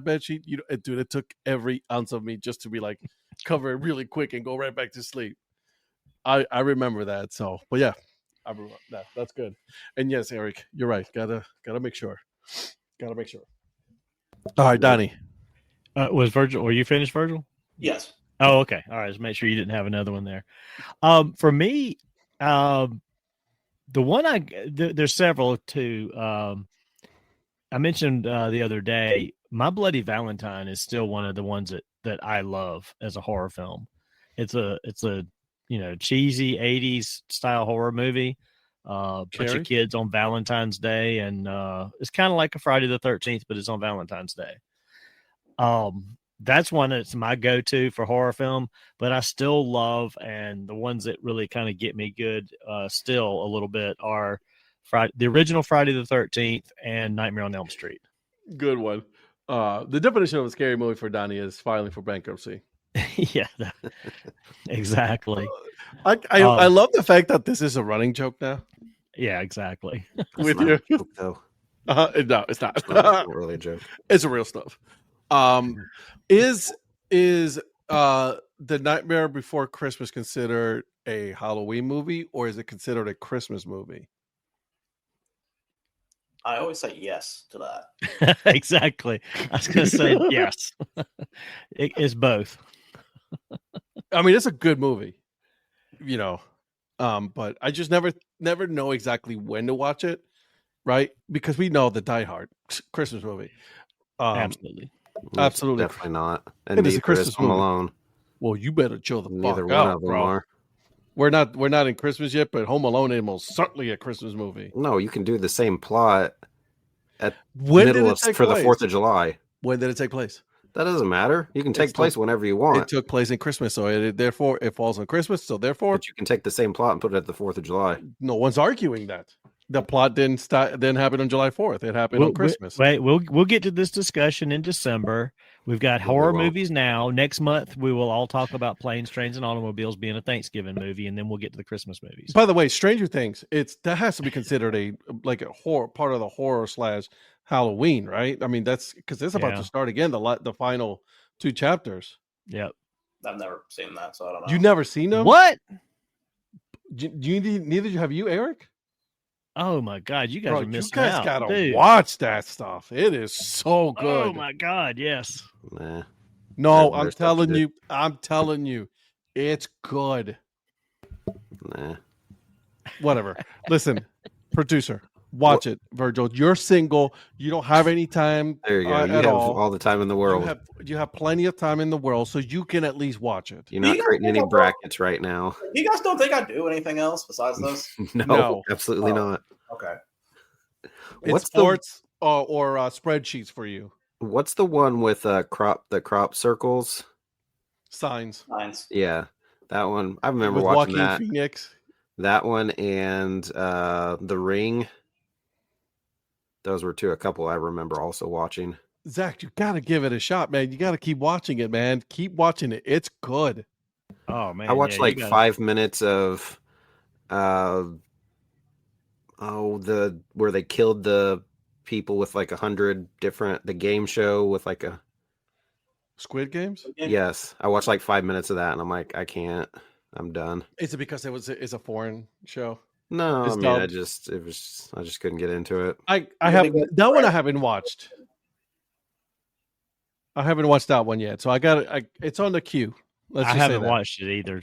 S2: bed sheet, dude, it took every ounce of me just to be like cover it really quick and go right back to sleep. I remember that. So, but yeah, I remember that. That's good. And yes, Eric, you're right. Gotta make sure. Gotta make sure. All right, Donnie.
S1: Was Virgil? Were you finished, Virgil?
S3: Yes.
S1: Oh, okay. All right. Just make sure you didn't have another one there. For me, the one there's several too. I mentioned the other day, My Bloody Valentine is still one of the ones that I love as a horror film. It's a cheesy 80s style horror movie. Bunch of kids on Valentine's Day, and it's kind of like a Friday the 13th, but it's on Valentine's Day. That's one that's my go-to for horror film, but I still love, and the ones that really kind of get me good still a little bit are the original Friday the 13th and Nightmare on Elm Street.
S2: Good one. The definition of a scary movie for Donnie is filing for bankruptcy.
S1: Yeah, exactly.
S2: I love the fact that this is a running joke now.
S1: Yeah, exactly.
S2: With you,
S4: though.
S2: No, it's not.
S4: It's not really a joke.
S2: It's a real stuff. Is The Nightmare Before Christmas considered a Halloween movie, or is it considered a Christmas movie?
S3: I always say yes to that.
S1: Exactly. I was going to say yes. It is both.
S2: I mean, it's a good movie, but I just never know exactly when to watch it, right? Because we know the Die Hard Christmas movie.
S1: Absolutely.
S2: Absolutely.
S4: Definitely not. And
S2: it is a Christmas
S4: Home
S2: movie.
S4: Alone.
S2: Well, you better chill the
S4: Neither
S2: fuck
S4: one
S2: out,
S4: of them
S2: bro.
S4: are.
S2: We're not in Christmas yet, but Home Alone is most certainly a Christmas movie.
S4: No, you can do the same plot at
S2: When did
S4: middle
S2: it
S4: of
S2: take
S4: for the
S2: place?
S4: 4th of July.
S2: When did it take place?
S4: That doesn't matter. You can take place whenever you
S2: It
S4: want.
S2: took place in Christmas, so therefore it falls on Christmas. So therefore,
S4: But you can take the same plot and put it at the 4th of July.
S2: no one's arguing that the plot didn't happen on July 4th. It happened on Christmas.
S1: We'll get to this discussion in December. We've got horror movies now. Next month, we will all talk about Planes, Trains, and Automobiles being a Thanksgiving movie, and then we'll get to the Christmas movies.
S2: By the way, Stranger Things, that has to be considered a horror part of the horror / Halloween, right? I mean, that's because it's about to start again. The final 2 chapters.
S1: Yep.
S3: I've never seen that, so I don't know.
S2: You never seen them?
S1: What?
S2: Neither have you, Eric?
S1: Oh my God, you guys
S2: Bro,
S1: are
S2: you
S1: missing
S2: guys
S1: out,
S2: gotta
S1: dude.
S2: watch that stuff. It is so good.
S1: Oh my God, yes.
S4: Nah.
S2: No,
S4: There's
S2: I'm
S4: stuff to
S2: telling
S4: do.
S2: you, it's good.
S4: Nah.
S2: Whatever. Listen, producer, watch it, Virgil. You're single. You don't have any time
S4: There you go. You
S2: at
S4: have
S2: all.
S4: the time in the
S2: You
S4: world.
S2: have plenty of time in the world, so you can at least watch it.
S4: You're not
S3: You
S4: creating
S3: guys
S4: any
S3: don't-
S4: brackets right now.
S3: You guys don't think I do anything else besides this?
S4: No,
S2: No.
S4: absolutely
S3: Oh.
S4: not.
S3: Okay.
S2: It's sports or spreadsheets for you.
S4: What's the one with the crop circles?
S2: Signs.
S3: Nice.
S4: Yeah, that one. I remember
S2: With
S4: watching
S2: Joaquin
S4: that.
S2: Phoenix.
S4: That one and The Ring. Those were a couple I remember also watching.
S2: Zach, you got to give it a shot, man. You got to keep watching it, man. Keep watching it. It's good.
S1: Oh man,
S4: I watched
S1: yeah,
S4: like
S1: you guys-
S4: 5 minutes of where they killed the people with like 100 different the game show with like a
S2: Squid Games?
S4: yes. I watched like 5 minutes of that and I'm like, I can't. I'm done.
S2: Is it because it's a foreign show?
S4: No,
S2: It's
S4: I mean,
S2: dubbed.
S4: I just couldn't get into it.
S2: I have that one I haven't watched. I haven't watched that one yet, so I got it. It's on the queue. Let's
S1: I
S2: just say
S1: haven't
S2: that.
S1: watched it either.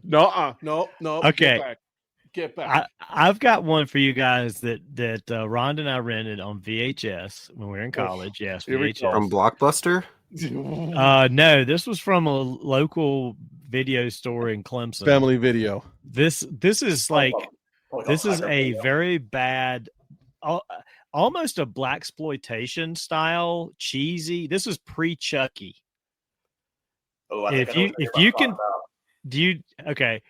S2: No.
S1: Okay.
S2: Get back.
S1: I've got one for you guys that Rhonda and I rented on VHS when we were in college. Yes,
S2: Here we go.
S4: From
S1: VHS.
S4: Blockbuster?
S1: No, this was from a local video store in Clemson.
S2: Family Video.
S1: This is like this is a very bad, almost a black exploitation style cheesy. This is pre-Chucky.
S3: Oh, I
S1: If
S3: think I know
S1: you-
S3: what
S1: if
S3: you're
S1: you
S3: talking
S1: can- okay?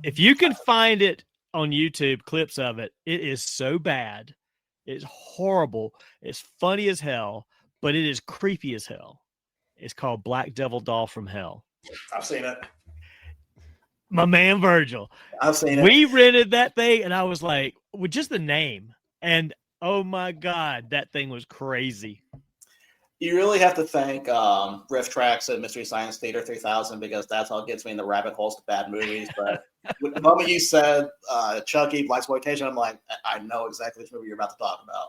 S1: If you can find it on YouTube, clips of it, it is so bad. It's horrible. It's funny as hell, but it is creepy as hell. It's called Black Devil Doll from Hell.
S3: I've seen it.
S1: My man Virgil.
S3: I've seen it.
S1: We rented that thing, and I was like, with just the name, and oh my God, that thing was crazy.
S3: You really have to thank Riff Tracks and Mystery Science Theater 3000 because that's how it gets me in the rabbit holes to bad movies. But the moment you said Chucky, blaxploitation, I'm like, I know exactly which movie you're about to talk about.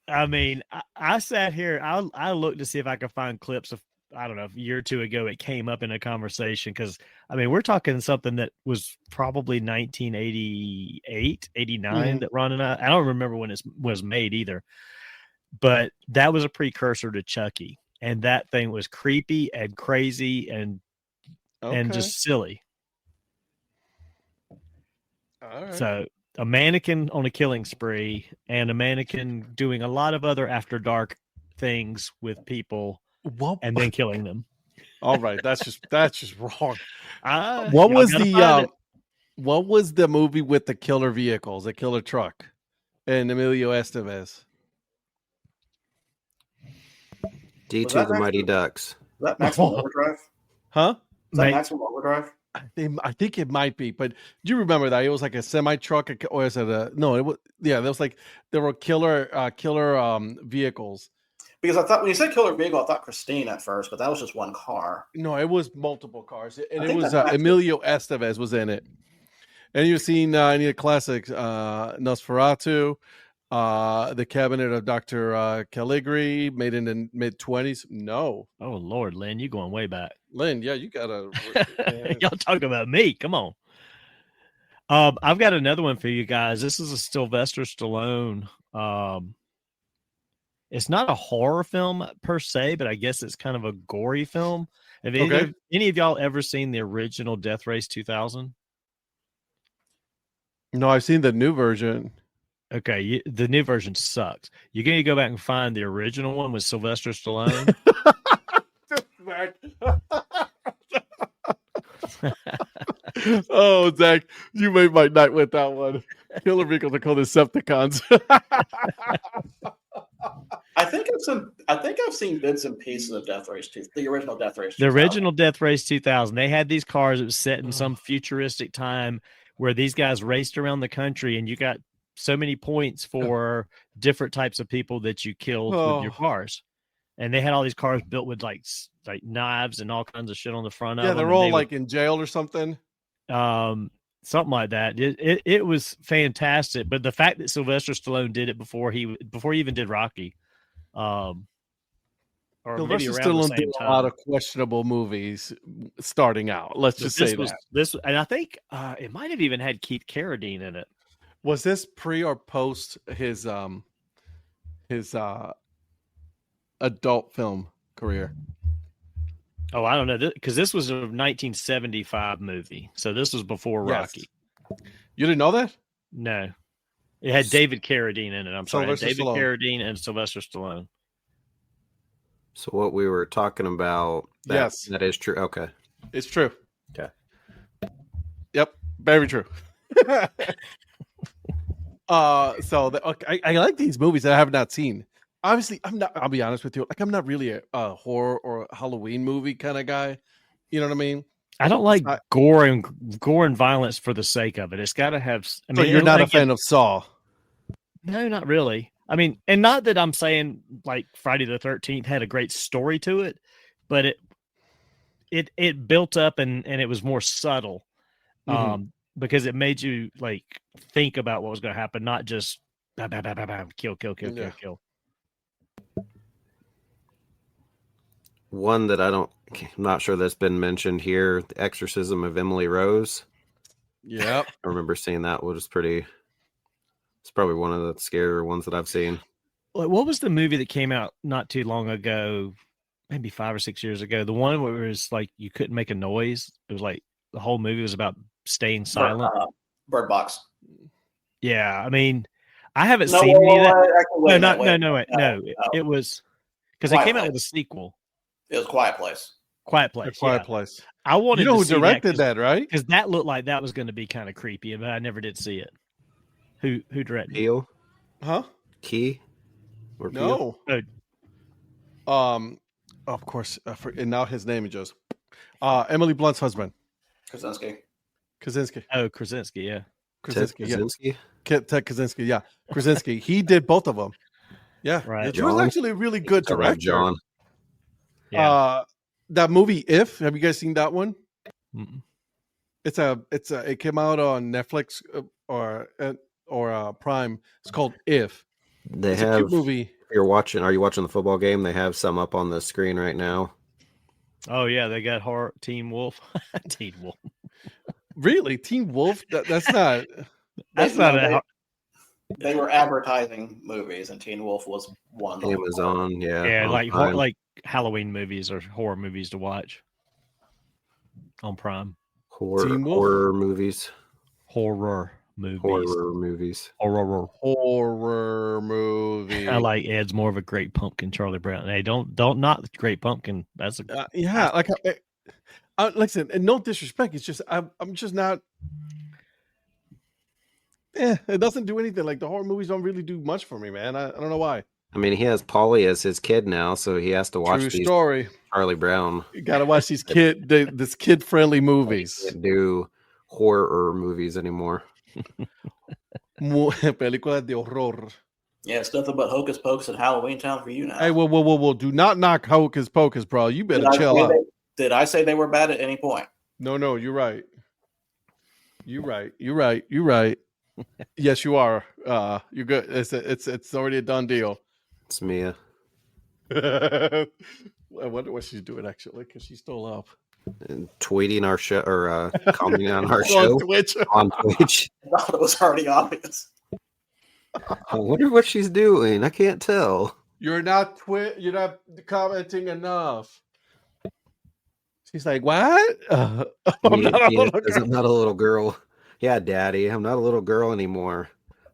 S1: I mean, I sat here, I looked to see if I could find clips of, I don't know, a year or two ago, it came up in a conversation because, I mean, we're talking something that was probably 1988, 89 that Ron and I don't remember when it was made either, but that was a precursor to Chucky. And that thing was creepy and crazy and just silly.
S2: All right.
S1: So a mannequin on a killing spree and a mannequin doing a lot of other after dark things with people and then killing them.
S2: All right, that's just wrong.
S1: What
S2: What was the movie with the killer vehicles, the killer truck, and Emilio Estevez?
S4: D2 the Mighty Ducks.
S3: Is that Maximum Overdrive?
S2: Huh?
S3: Is that Maximum Overdrive?
S2: I think it might be, but do you remember that it was like a semi truck, or is it a no? It was there was like there were killer vehicles.
S3: Because I thought when you said killer vehicle, I thought Christine at first, but that was just one car.
S2: No, it was multiple cars, and
S3: I
S2: it
S3: think
S2: was
S3: that's
S2: Emilio Estevez was in it. And you've seen any of the classics, Nosferatu, The Cabinet of Dr. Caligari, made in the mid-20s. No.
S1: Oh, Lord, Lynn, you going way back.
S2: Lynn, yeah, you got to.
S1: Y'all talk about me. Come on. I've got another one for you guys. This is a Sylvester Stallone. It's not a horror film per se, but I guess it's kind of a gory film. Have any of y'all ever seen the original Death Race 2000?
S2: No, I've seen the new version.
S1: Okay, the new version sucks. You're going to go back and find the original one with Sylvester Stallone.
S2: Oh, Zach, you made my night with that one. Killer vehicles are called Decepticons.
S3: I think I've seen bits and pieces of Death Race 2, the original Death Race.
S1: The original Death Race 2000. They had these cars that was set in some futuristic time where these guys raced around the country, and you got so many points for different types of people that you killed with your cars. and they had all these cars built with like knives and all kinds of shit on the front of them.
S2: Yeah, they're all like in jail or something.
S1: Something like that. It was fantastic. But the fact that Sylvester Stallone did it before he even did Rocky, or
S2: Sylvester
S1: maybe around the
S2: Stallone
S1: same
S2: did
S1: time.
S2: a lot of questionable movies starting out. Let's just say that.
S1: This, and I think it might have even had Keith Carradine in it.
S2: Was this pre or post his adult film career?
S1: Oh, I don't know, because this was a 1975 movie, so this was before Rocky.
S2: You didn't know that?
S1: No, it had David Carradine in it. I'm sorry, David
S2: Stallone.
S1: Carradine and Sylvester Stallone.
S4: So what we were talking about, that is true. Okay.
S2: It's true.
S4: Okay.
S2: Yep, very true. I like these movies that I have not seen. Obviously, I'll be honest with you. Like, I'm not really a horror or Halloween movie kind of guy. You know what I mean?
S1: I don't like gore and violence for the sake of it. It's got to have. I mean,
S2: so you're not a fan of Saw?
S1: No, not really. I mean, and not that I'm saying like Friday the 13th had a great story to it, but it built up and it was more subtle, because it made you like think about what was going to happen, not just bam, bam, bam, bam, bam, kill.
S4: One that I'm not sure that's been mentioned here, The Exorcism of Emily Rose.
S2: Yep.
S4: I remember seeing that was pretty. It's probably one of the scarier ones that I've seen.
S1: What was the movie that came out not too long ago, maybe 5 or 6 years ago? The one where it was like you couldn't make a noise. It was like the whole movie was about staying silent.
S3: Bird Box.
S1: Yeah, I mean, I haven't seen any of that. No. It was because they came out with a sequel.
S3: It was Quiet Place.
S1: Quiet Place.
S2: Place.
S1: I wanted.
S2: You know
S1: to
S2: who
S1: see
S2: directed that, right?
S1: Because that looked like that was going to be kind of creepy, but I never did see it. Who directed?
S4: Peel?
S2: Huh?
S4: Key? Or
S2: no.
S1: Peel?
S2: Of course. And now his name is just Emily Blunt's husband.
S3: Krasinski.
S1: Oh, Krasinski. Yeah.
S4: Krasinski.
S2: Ted Kaczynski. Yeah. Krasinski. He did both of them. Yeah.
S1: Right.
S2: He was actually a really good director.
S4: Right, John.
S1: Yeah.
S2: That movie If, have you guys seen that one?
S1: Mm-mm.
S2: It came out on Netflix or Prime. It's called If.
S4: It's a cute movie. Are you watching the football game? They have some up on the screen right now.
S1: Oh yeah, they got Teen Wolf. Teen Wolf.
S2: Really? Teen Wolf? That's not.
S3: They were advertising movies, and Teen Wolf was one.
S4: Amazon, yeah.
S1: Yeah, like Halloween movies or horror movies to watch on Prime.
S4: Horror movies.
S1: Horror movies. I like Ed's more of a Great Pumpkin, Charlie Brown. Hey, don't knock the Great Pumpkin. That's a
S2: listen, and no disrespect. It's just I'm just not. It doesn't do anything. Like the horror movies don't really do much for me, man. I don't know why.
S4: I mean, he has Polly as his kid now, so he has to watch these
S2: story.
S4: Charlie Brown.
S2: You got to watch these kid-friendly movies.
S4: He can't do horror movies anymore.
S2: Películas de horror.
S3: Yeah, it's nothing but Hocus Pocus and Halloween Town for you now.
S2: Hey, whoa. Do not knock Hocus Pocus, bro. You better chill out.
S3: Did I say they were bad at any point?
S2: No, you're right. You're right. Yes, you are. You're good. It's already a done deal.
S4: It's Mia.
S2: I wonder what she's doing actually, because she's still up.
S4: And tweeting our show or commenting on our show
S2: on Twitch.
S4: On Twitch.
S3: I thought it was already obvious.
S4: I wonder what she's doing. I can't tell.
S2: You're not commenting enough. She's like, what? I'm
S4: not a little girl. Yeah, Daddy, I'm not a little girl anymore.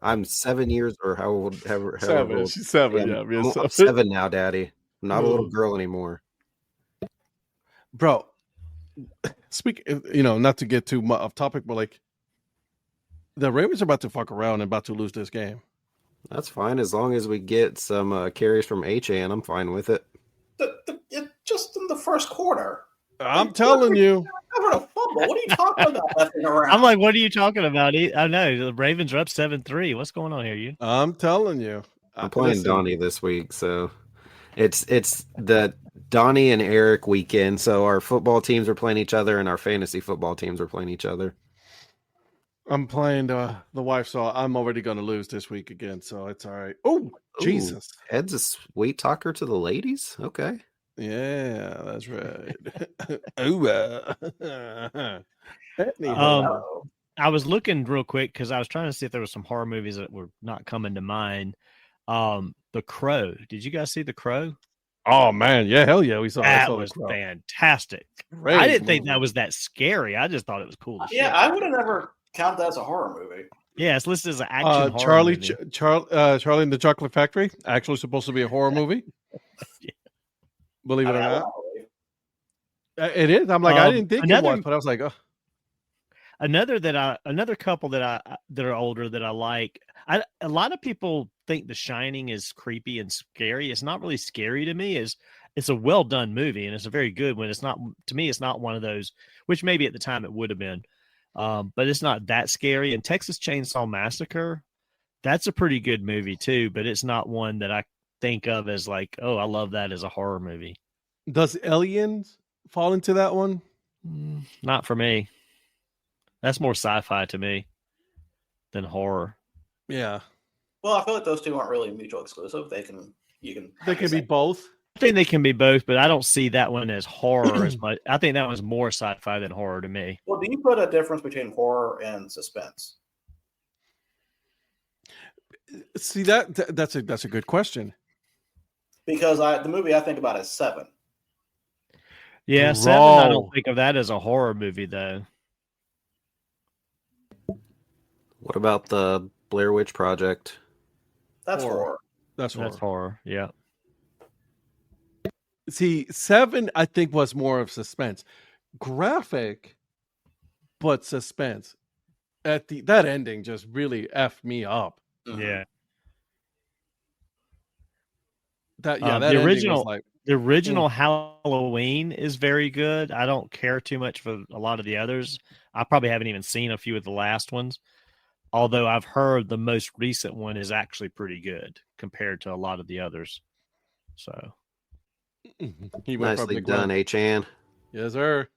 S4: I'm 7 years or how old?
S2: Seven. She's 7. Yeah,
S4: I'm 7 now, Daddy. I'm not a little girl anymore.
S2: Bro, not to get too much off topic, but like, the Ravens are about to fuck around and about to lose this game.
S4: That's fine as long as we get some carries from HAN. I'm fine with it.
S3: Just in the first quarter.
S2: I'm telling you.
S3: Having a fumble. What are you talking about? Leffing around?
S1: I'm like, what are you talking about? I know the Ravens are up 7-3. What's going on here?
S2: I'm telling you.
S4: I'm playing Donnie this week, so It's the Donnie and Eric weekend, so our football teams are playing each other and our fantasy football teams are playing each other.
S2: I'm playing the wife, so I'm already going to lose this week again, so it's all right. Oh, Jesus.
S4: Ooh, Ed's a sweet talker to the ladies? Okay.
S2: Yeah, that's right. Oh,
S3: Oh,
S1: I was looking real quick because I was trying to see if there were some horror movies that were not coming to mind. The Crow. Did you guys see The Crow?
S2: oh man, yeah, hell yeah, I
S1: That
S2: saw
S1: was
S2: the Crow.
S1: fantastic.
S2: Great
S1: I didn't think
S2: movie.
S1: that was that scary. I just thought it was cool as shit.
S3: yeah, I would have never counted that as a horror movie.
S1: Yeah, it's listed as an action horror
S2: Charlie,
S1: movie.
S2: Charlie and the Chocolate Factory, actually supposed to be a horror movie.
S1: Yeah.
S2: Believe it or
S3: I
S2: not,
S3: don't know.
S2: it is. I'm like, I didn't think it was, but I was like, oh.
S1: Another couple that are older that I like. A lot of people think The Shining is creepy and scary. It's not really scary to me. It's a well done movie and it's a very good one. It's not, to me, it's not one of those, which maybe at the time it would have been, but it's not that scary. And Texas Chainsaw Massacre, that's a pretty good movie too, but it's not one that I think of as like, oh, I love that as a horror movie.
S2: Does Aliens fall into that one?
S1: Not for me. That's more sci-fi to me than horror.
S2: Yeah,
S3: Well, I feel like those two aren't really mutual exclusive. They can
S2: they can be both.
S1: I think they can be both, but I don't see that one as horror as much. I think that one's more sci-fi than horror to me.
S3: Well, do you put a difference between horror and suspense?
S2: See that's a good question.
S3: Because the movie I think about is Seven.
S1: Yeah,
S2: Bro.
S1: Seven. I don't think of that as a horror movie though.
S4: What about the Blair Witch Project?
S3: That's
S2: Horror.
S3: horror.
S2: That's horror.
S1: That's horror. Yeah.
S2: See, Seven, I think was more of suspense, graphic, but suspense. That ending just really effed me up.
S3: Mhm.
S1: Yeah.
S2: That
S1: The
S2: ending was
S1: original-
S2: like,
S1: The original Halloween is very good. I don't care too much for a lot of the others. I probably haven't even seen a few of the last ones. Although I've heard the most recent one is actually pretty good compared to a lot of the others. So
S2: he went for a
S4: Nicely
S2: big
S4: done,
S2: one.
S4: H-An.
S2: Yes, sir.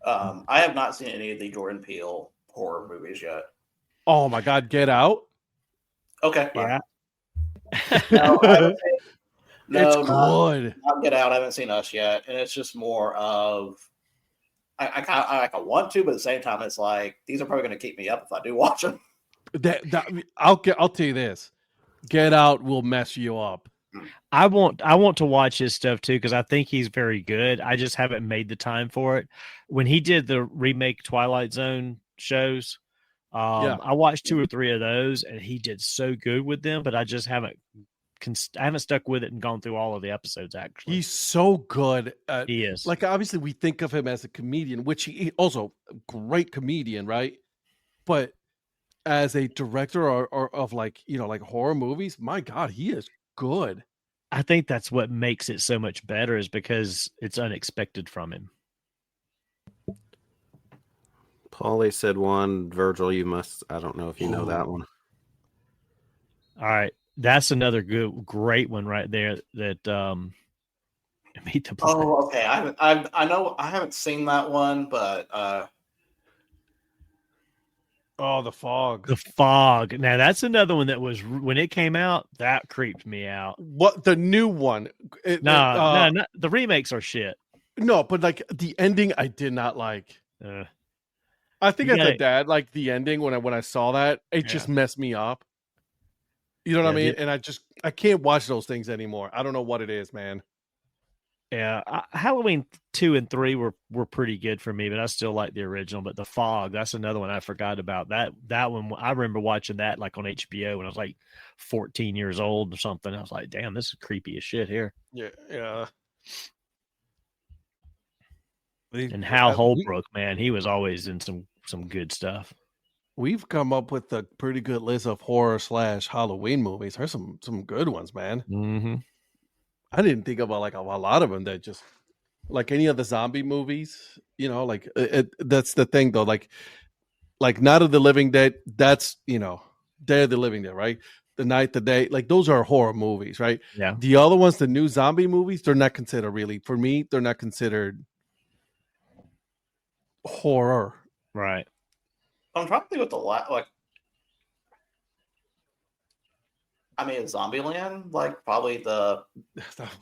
S3: I have not seen any of the Jordan Peele horror movies yet.
S2: Oh my God, Get Out.
S3: Okay, fine.
S1: yeah.
S3: No, I haven't seen,
S2: It's
S3: no, not,
S2: good.
S3: not Get Out. I haven't seen Us yet, and it's just more of I want to, but at the same time, it's like these are probably going to keep me up if I do watch them.
S2: I'll tell you this. Get Out will mess you up.
S1: I want to watch his stuff too because I think he's very good. I just haven't made the time for it. When he did the remake Twilight Zone shows, I watched 2 or 3 of those, and he did so good with them. But I just haven't stuck with it and gone through all of the episodes. Actually,
S2: He's so good.
S1: he is.
S2: Like obviously we think of him as a comedian, which he also a great comedian, right? But as a director or of like like horror movies, my God, he is good.
S1: I think that's what makes it so much better is because it's unexpected from him.
S4: Paulie said one. Virgil, you must. I don't know if you know that one.
S1: All right, that's another great one right there. That Meet the Blood.
S3: Oh, okay. I know I haven't seen that one, but
S2: Oh, The Fog.
S1: The Fog. Now that's another one that was when it came out that creeped me out.
S2: What the new one?
S1: No, the remakes are shit.
S2: No, but like the ending, I did not like. I think
S1: You
S2: as a
S1: gotta-
S2: dad, like the ending when I saw that, it just messed me up. You know what I
S1: Yeah,
S2: mean? And I can't watch those things anymore. I don't know what it is, man.
S1: Yeah, Halloween 2 and 3 were pretty good for me, but I still like the original. But The Fog, that's another one I forgot about. That one, I remember watching that like on HBO when I was like 14 years old or something. I was like, damn, this is creepy as shit here.
S2: Yeah.
S1: And Hal Holbrook, man, he was always in some good stuff.
S2: We've come up with a pretty good list of horror / Halloween movies. There's some good ones, man.
S1: Mm-hmm.
S2: I didn't think about like a lot of them that just like any of the zombie movies, like that's the thing though. Like Night of the Living Dead, that's Day of the Living Dead, right? The Night, the Day, like those are horror movies, right?
S1: Yeah.
S2: The other ones, the new zombie movies, they're not considered really. For me, they're not considered horror.
S1: Right.
S3: I'm trying to think what the like. I mean, is Zombieland like probably the?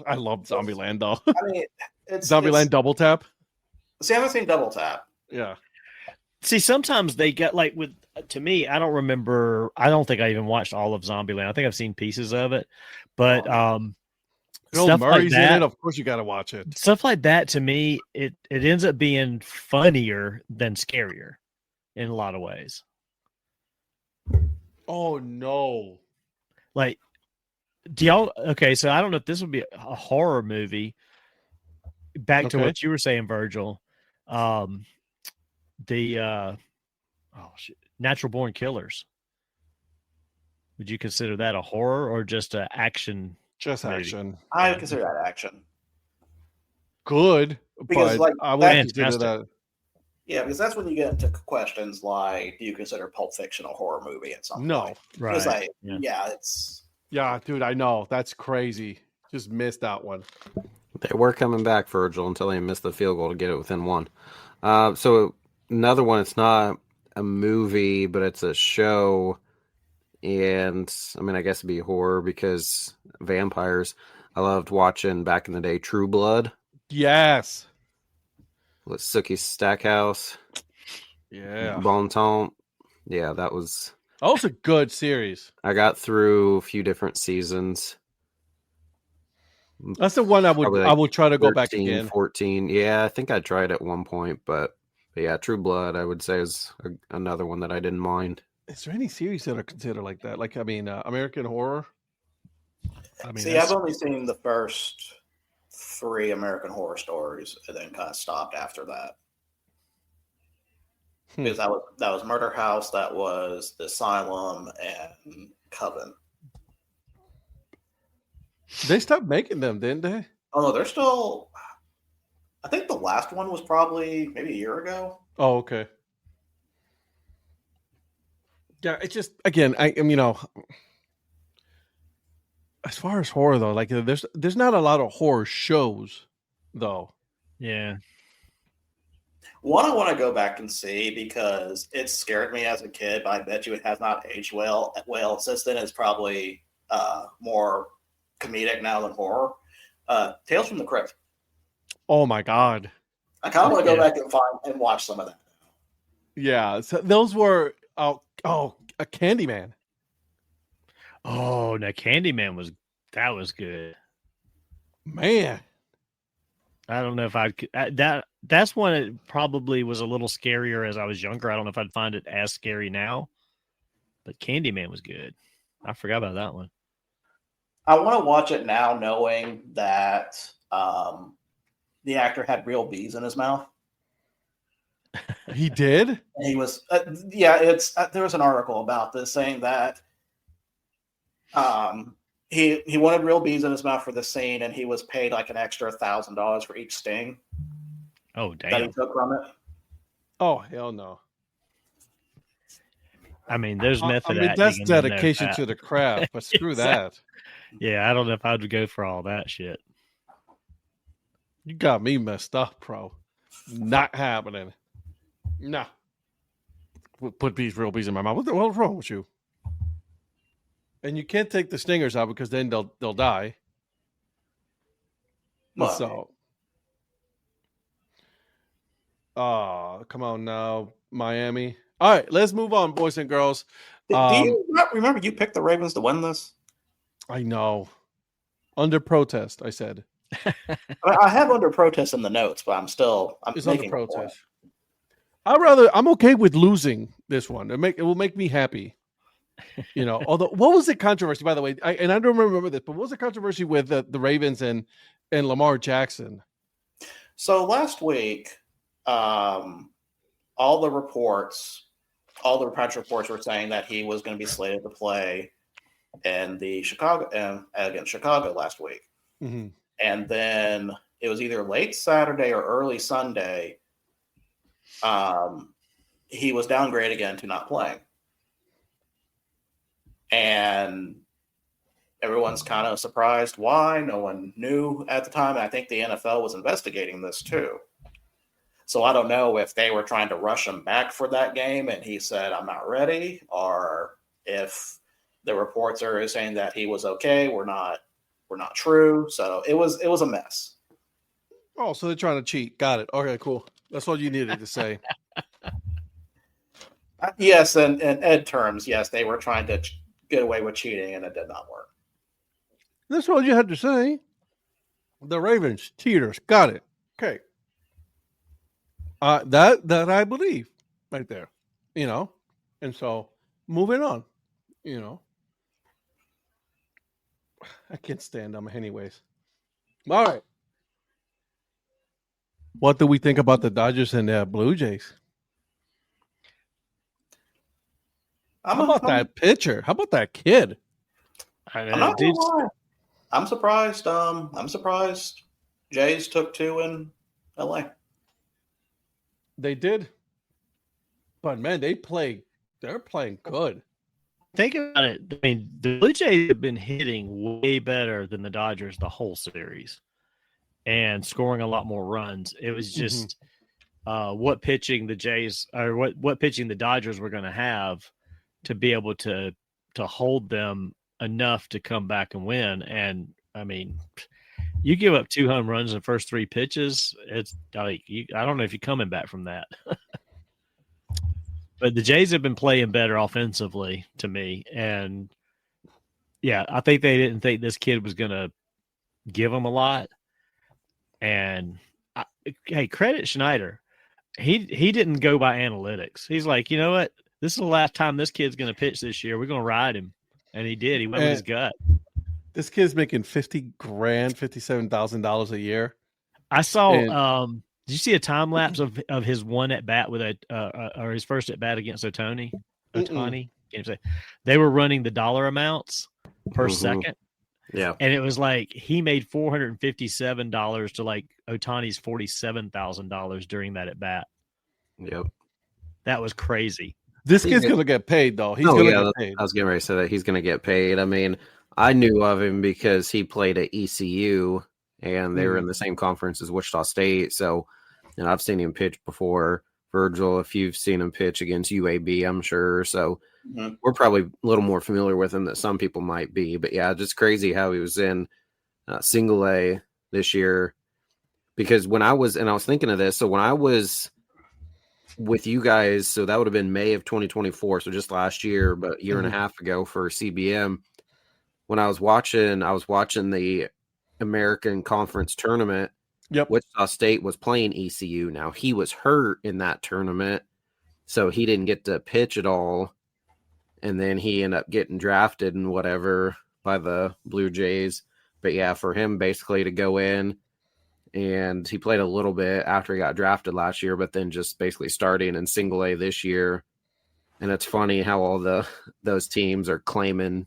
S2: I love Zombieland though.
S3: I mean, it's
S2: Zombieland Double Tap.
S3: See, I haven't seen Double Tap.
S2: Yeah.
S1: See, sometimes they get like with to me, I don't remember. I don't think I even watched all of Zombieland. I think I've seen pieces of it, but
S2: Bill
S1: stuff
S2: Murray's
S1: like that,
S2: in it. Of course, you got to watch it.
S1: stuff like that to me, it ends up being funnier than scarier in a lot of ways.
S2: Oh no!
S1: Like, do y'all? Okay, so I don't know if this would be a horror movie. Back to
S2: Okay.
S1: what you were saying, Virgil. Natural Born Killers. Would you consider that a horror or just an action?
S2: Just
S1: movie?
S2: action.
S3: I would consider that action.
S2: Good,
S3: Because,
S2: but
S3: like,
S2: I would
S3: that's
S2: consider
S1: fantastic.
S2: that.
S3: Yeah, because that's when you get into questions like, do you consider Pulp Fiction a horror movie at some
S2: No.
S3: point?
S1: Right.
S3: Because
S1: Yeah.
S3: it's
S2: Yeah, dude, I know. That's crazy. Just missed that one.
S4: They were coming back, Virgil, until they missed the field goal to get it within one. So another one, it's not a movie, but it's a show. And I mean, I guess it'd be horror because vampires. I loved watching back in the day True Blood
S2: Yes.
S4: with Sookie Stackhouse,
S2: Yeah.
S4: Bon Ton. Yeah, that was.
S2: That was a good series.
S4: I got through a few different seasons.
S2: That's the one I would
S4: Probably
S2: I would try to go back
S4: 13,
S2: again.
S4: 14. Yeah, I think I tried at one point, but yeah, True Blood, I would say, is another one that I didn't mind.
S2: Is there any series that are considered like that? Like, I mean, American Horror. I mean,
S3: see, I've only seen the first 3 American Horror Stories, and then kind of stopped after that. Because that was Murder House, that was The Asylum, and Coven.
S2: they stopped making them, didn't they?
S3: Oh no, they're still. I think the last one was probably maybe a year ago.
S2: Oh, okay. Yeah, it's just again, I am, as far as horror though, like there's not a lot of horror shows though.
S1: Yeah.
S3: One I want to go back and see because it scared me as a kid, but I bet you it has not aged well. Since then, it's probably more comedic now than horror. Tales from the Crypt.
S2: Oh my god.
S3: I kind of want to go
S1: Yeah.
S3: back and find and watch some of that.
S2: Yeah, so those were a Candyman.
S1: Oh, now Candyman was good.
S2: Man.
S1: I don't know if that's one it probably was a little scarier as I was younger. I don't know if I'd find it as scary now, but Candyman was good. I forgot about that one.
S3: I want to watch it now, knowing that the actor had real bees in his mouth.
S2: He did?
S3: And he was, it's there was an article about this saying that he wanted real bees in his mouth for the scene, and he was paid like an extra $1,000 for each sting
S1: Oh,
S3: that he
S1: damn.
S3: took from it.
S2: Oh, hell no.
S1: I mean, there's method
S2: I mean,
S1: acting.
S2: that's
S1: and then there's
S2: dedication
S1: that.
S2: to the craft, but screw that.
S1: Yeah, I don't know if I would go for all that shit.
S2: You got me messed up, bro. Not happening. Nah. Put real bees in my mouth. What's wrong with you? And you can't take the stingers out because then they'll die.
S3: Well,
S2: So, come on now, Miami. All right, let's move on, boys and girls.
S3: do you not remember you picked the Ravens to win this?
S2: I know. Under protest, I said.
S3: I have under protest in the notes, but I'm
S2: It's under
S3: making a point.
S2: protest. I'm okay with losing this one. It will make me happy. Although what was the controversy, by the way? I don't remember this, but what was the controversy with the Ravens and Lamar Jackson?
S3: So last week, all the press reports were saying that he was going to be slated to play in the against Chicago last week.
S2: Mm-hmm.
S3: And then it was either late Saturday or early Sunday. He was downgraded again to not playing. And everyone's kind of surprised why. No one knew at the time. And I think the NFL was investigating this too. So I don't know if they were trying to rush him back for that game and he said, I'm not ready, or if the reports are saying that he was okay. We're not true. So it was a mess.
S2: Oh, so they're trying to cheat. Got it. Okay, cool. That's all you needed to say.
S3: Yes, and in Ed terms, yes, they were trying to get away with cheating, and it did not work.
S2: That's all you had to say. The Ravens, cheaters. Got it. Okay. That I believe right there. And so moving on. I can't stand them anyways. All right. What do we think about the Dodgers and the Blue Jays? How about that pitcher? How about that kid?
S3: I'm surprised. I'm surprised. Jays took 2 in LA.
S2: They did, but man, they're playing good.
S1: Think about it. I mean, the Blue Jays have been hitting way better than the Dodgers the whole series, and scoring a lot more runs. It was just what pitching the Jays or what pitching the Dodgers were going to have to be able to hold them enough to come back and win. And I mean, you give up 2 home runs in the first 3 pitches. It's like I don't know if you're coming back from that. But the Jays have been playing better offensively to me, and yeah, I think they didn't think this kid was going to give them a lot. And hey, credit Schneider. He didn't go by analytics. He's like, you know what? This is the last time this kid's going to pitch this year. We're going to ride him. And he did. He went with his gut.
S2: This kid's making $50,000, $57,000 a year.
S1: I saw. Did you see a time lapse of his one at bat with or his first at bat against Ohtani? They were running the dollar amounts per second.
S4: Yeah,
S1: and it was like he made $457 to like Ohtani's $47,000 during that at bat.
S4: Yep,
S1: that was crazy.
S2: This kid's gonna get paid though. He's gonna get paid.
S4: I was getting ready to say that he's gonna get paid. I mean, I knew of him because he played at ECU and they were in the same conference as Wichita State. So, and I've seen him pitch before. Virgil, if you've seen him pitch against UAB, I'm sure. So we're probably a little more familiar with him than some people might be. But yeah, just crazy how he was in single A this year. Because when I was thinking of this, so when I was with you guys, so that would have been May of 2024, so just last year, but a year and a half ago for CBM. When I was watching the American Conference tournament.
S2: Yep.
S4: Wichita State was playing ECU. Now he was hurt in that tournament, so he didn't get to pitch at all. And then he ended up getting drafted and whatever by the Blue Jays. But yeah, for him basically to go in, and he played a little bit after he got drafted last year, but then just basically starting in single A this year. And it's funny how all those teams are claiming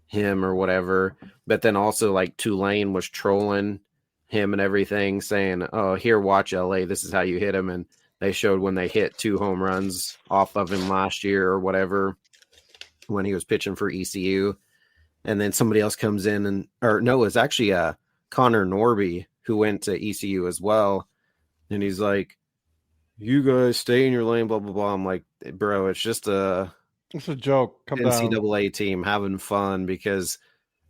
S4: him or whatever. But then also like Tulane was trolling him and everything, saying, oh, here, watch LA, this is how you hit him. And they showed when they hit 2 home runs off of him last year or whatever when he was pitching for ECU. And then somebody else comes in it's actually Connor Norby who went to ECU as well. And he's like, you guys stay in your lane, blah, blah, blah. I'm like, bro, it's just
S2: it's a joke. Come
S4: NCAA
S2: down.
S4: Team having fun because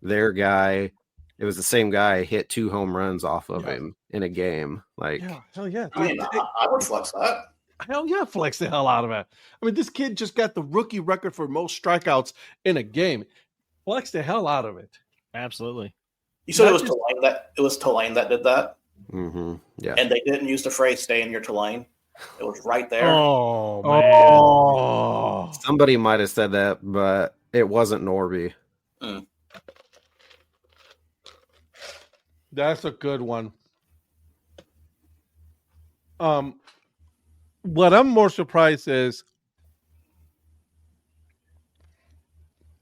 S4: their guy, it was the same guy, hit 2 home runs off of him in a game. Like,
S2: yeah, hell yeah.
S3: I mean, I would flex that.
S2: Hell yeah, flex the hell out of it. I mean, this kid just got the rookie record for most strikeouts in a game. Flex the hell out of it.
S1: Absolutely.
S3: You said it was Tulane that did that?
S4: Mm-hmm. Yeah.
S3: And they didn't use the phrase stay in your Tulane. It was right there.
S1: Oh, man.
S2: Oh.
S4: Somebody might have said that, but it wasn't Norby.
S2: That's a good one. What I'm more surprised is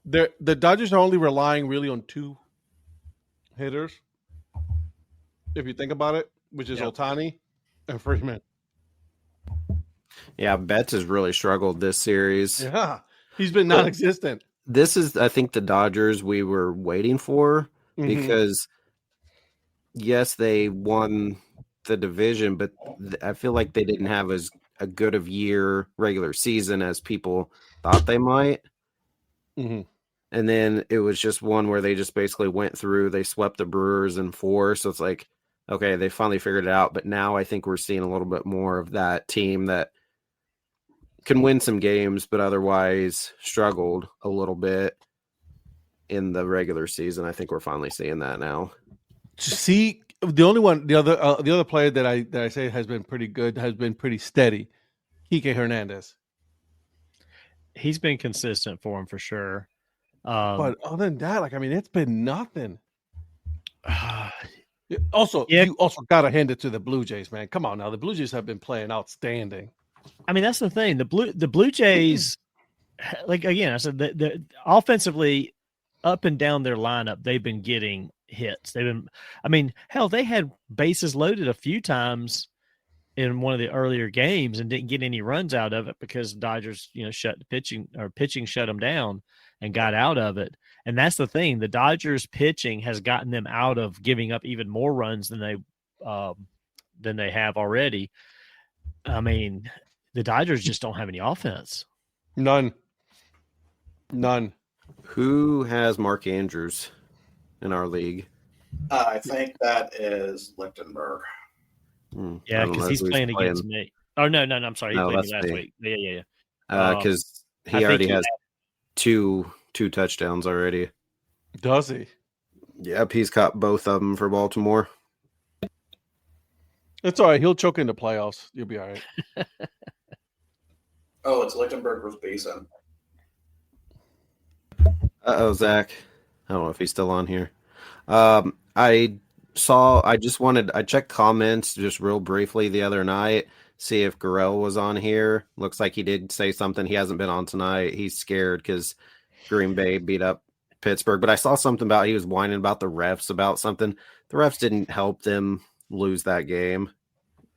S2: the Dodgers are only relying really on 2 hitters, if you think about it, which is Ohtani and Freeman.
S4: Yeah, Betts has really struggled this series.
S2: Yeah, he's been non-existent.
S4: this is, I think, the Dodgers we were waiting for
S2: Mhm.
S4: because, yes, they won the division, but I feel like they didn't have as a good of year regular season as people thought they might.
S2: Mhm.
S4: And then it was just one where they just basically went through, they swept the Brewers in 4. So it's like, okay, they finally figured it out. But now I think we're seeing a little bit more of that team that can win some games, but otherwise struggled a little bit in the regular season. I think we're finally seeing that now.
S2: See, the other player that I say has been pretty good, has been pretty steady, Kike Hernandez.
S1: He's been consistent for him for sure.
S2: But other than that, like, I mean, it's been nothing.
S1: Yeah.
S2: Also, you also got to hand it to the Blue Jays, man. Come on now, the Blue Jays have been playing outstanding.
S1: I mean, that's the thing. The Blue Jays, like again, I said the offensively, up and down their lineup, they've been getting hits. They've been, I mean, hell, they had bases loaded a few times in one of the earlier games and didn't get any runs out of it because the Dodgers, shut the pitching shut them down and got out of it. And that's the thing. The Dodgers pitching has gotten them out of giving up even more runs than they have already. I mean, the Dodgers just don't have any offense.
S2: None.
S4: Who has Mark Andrews in our league?
S3: I think that is Lichtenberg.
S1: Yeah, because he's playing against me. Oh, no, I'm sorry. He played me last week. Yeah.
S4: Because he already has two touchdowns already.
S2: Does he?
S4: Yep, he's caught both of them for Baltimore.
S2: It's all right. He'll choke in the playoffs. You'll be all right.
S3: Oh, it's Lichtenberg versus Beeson.
S4: Zach. I don't know if he's still on here. I checked comments just real briefly the other night, see if Gurrell was on here. Looks like he did say something. He hasn't been on tonight. He's scared because Green Bay beat up Pittsburgh. But I saw something about he was whining about the refs about something. The refs didn't help them lose that game.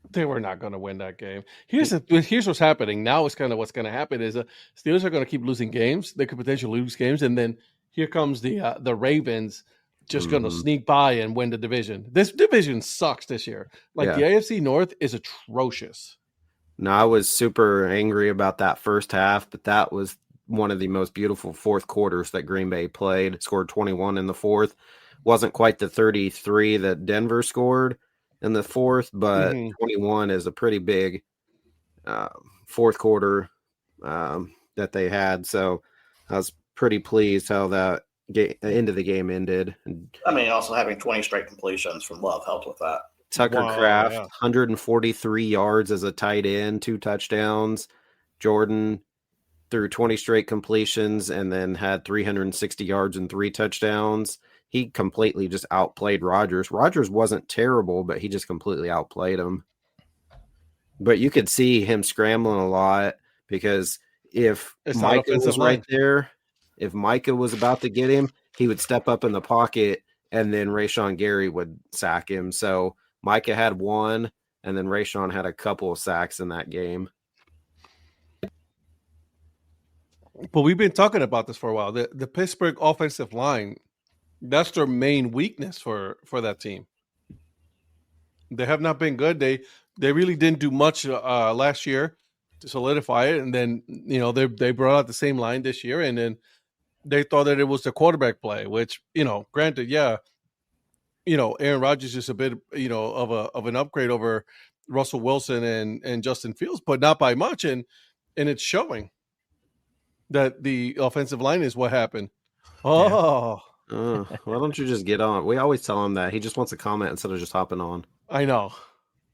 S2: They were not going to win that game. Here's what's happening now. Is kind of what's going to happen is Steelers are going to keep losing games. They could potentially lose games, and then here comes the Ravens just going to sneak by and win the division. This division sucks this year. The AFC North is atrocious.
S4: No, I was super angry about that first half, but that was one of the most beautiful fourth quarters that Green Bay played. Scored 21 in the fourth. Wasn't quite the 33 that Denver scored in the fourth, but 21 is a pretty big fourth quarter that they had. So I was pretty pleased how that end of the game ended.
S3: I mean, also having 20 straight completions from Love helped with that.
S4: Tucker Kraft, 143 yards as a tight end, 2 touchdowns. Jordan threw 20 straight completions and then had 360 yards and 3 touchdowns. He completely just outplayed Rodgers. Rodgers wasn't terrible, but he just completely outplayed him. But you could see him scrambling a lot because if Micah was right there, if Micah was about to get him, he would step up in the pocket and then Rashawn Gary would sack him. So Micah had 1, and then Rashawn had a couple of sacks in that game.
S2: But we've been talking about this for a while. The Pittsburgh offensive line, that's their main weakness for that team. They have not been good. They really didn't do much last year to solidify it, and then they brought out the same line this year, and then they thought that it was the quarterback play, which granted, Aaron Rodgers is a bit of an upgrade over Russell Wilson and Justin Fields, but not by much, and it's showing that the offensive line is what happened. Oh.
S4: Why don't you just get on? We always tell him that. He just wants to comment instead of just hopping on.
S2: I know.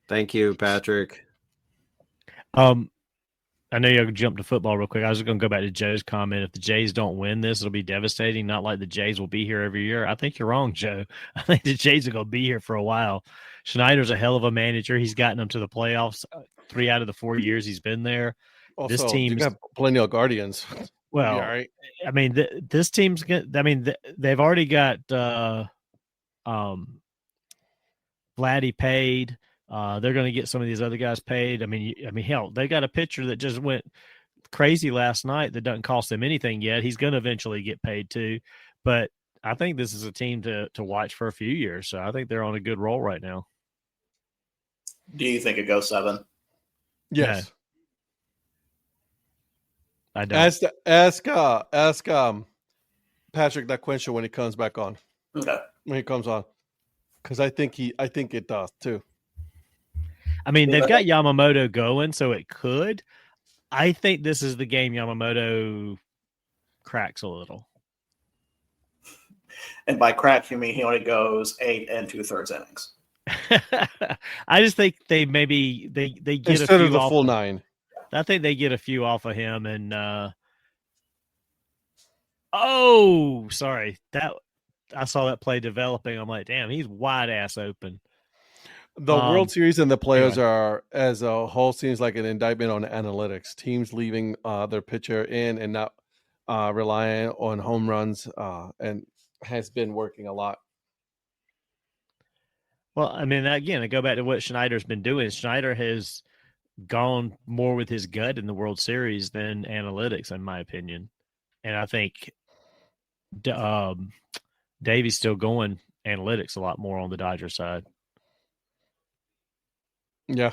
S4: Thank you, Patrick.
S1: I know you'll jump to football real quick. I was just going to go back to Joe's comment. If the Jays don't win this, it'll be devastating. Not like the Jays will be here every year. I think you're wrong, Joe. I think the Jays are going to be here for a while. Schneider's a hell of a manager. He's gotten them to the playoffs 3 out of the 4 years he's been there.
S2: Also,
S1: this team's
S2: got plenty of Guardians.
S1: Well,
S2: right.
S1: I mean, this team's good. I mean, they've already got Vladdy paid. They're going to get some of these other guys paid. I mean, hell, they got a pitcher that just went crazy last night that doesn't cost him anything yet. He's going to eventually get paid too. But I think this is a team to watch for a few years. So I think they're on a good roll right now.
S3: Do you think it goes 7?
S2: Yes.
S1: No, I don't.
S2: Ask Patrick that question when he comes back on.
S3: Okay.
S2: When he comes on. Because I think it does too.
S1: I mean, they've got Yamamoto going, so it could. I think this is the game Yamamoto cracks a little.
S3: And by crack, you mean he only goes 8 2/3 innings.
S1: I just think they maybe they get
S2: instead
S1: a few
S2: of the
S1: off
S2: full 9.
S1: I think they get a few off of him, and oh, sorry, that I saw that play developing. I'm like, damn, he's wide ass open.
S2: The World Series and the players are, as a whole, seems like an indictment on analytics. Teams leaving their pitcher in and not relying on home runs, and has been working a lot.
S1: Well, I mean, again, I go back to what Schneider's been doing. Schneider has gone more with his gut in the World Series than analytics, in my opinion. And I think Davey's still going analytics a lot more on the Dodger side.
S2: Yeah.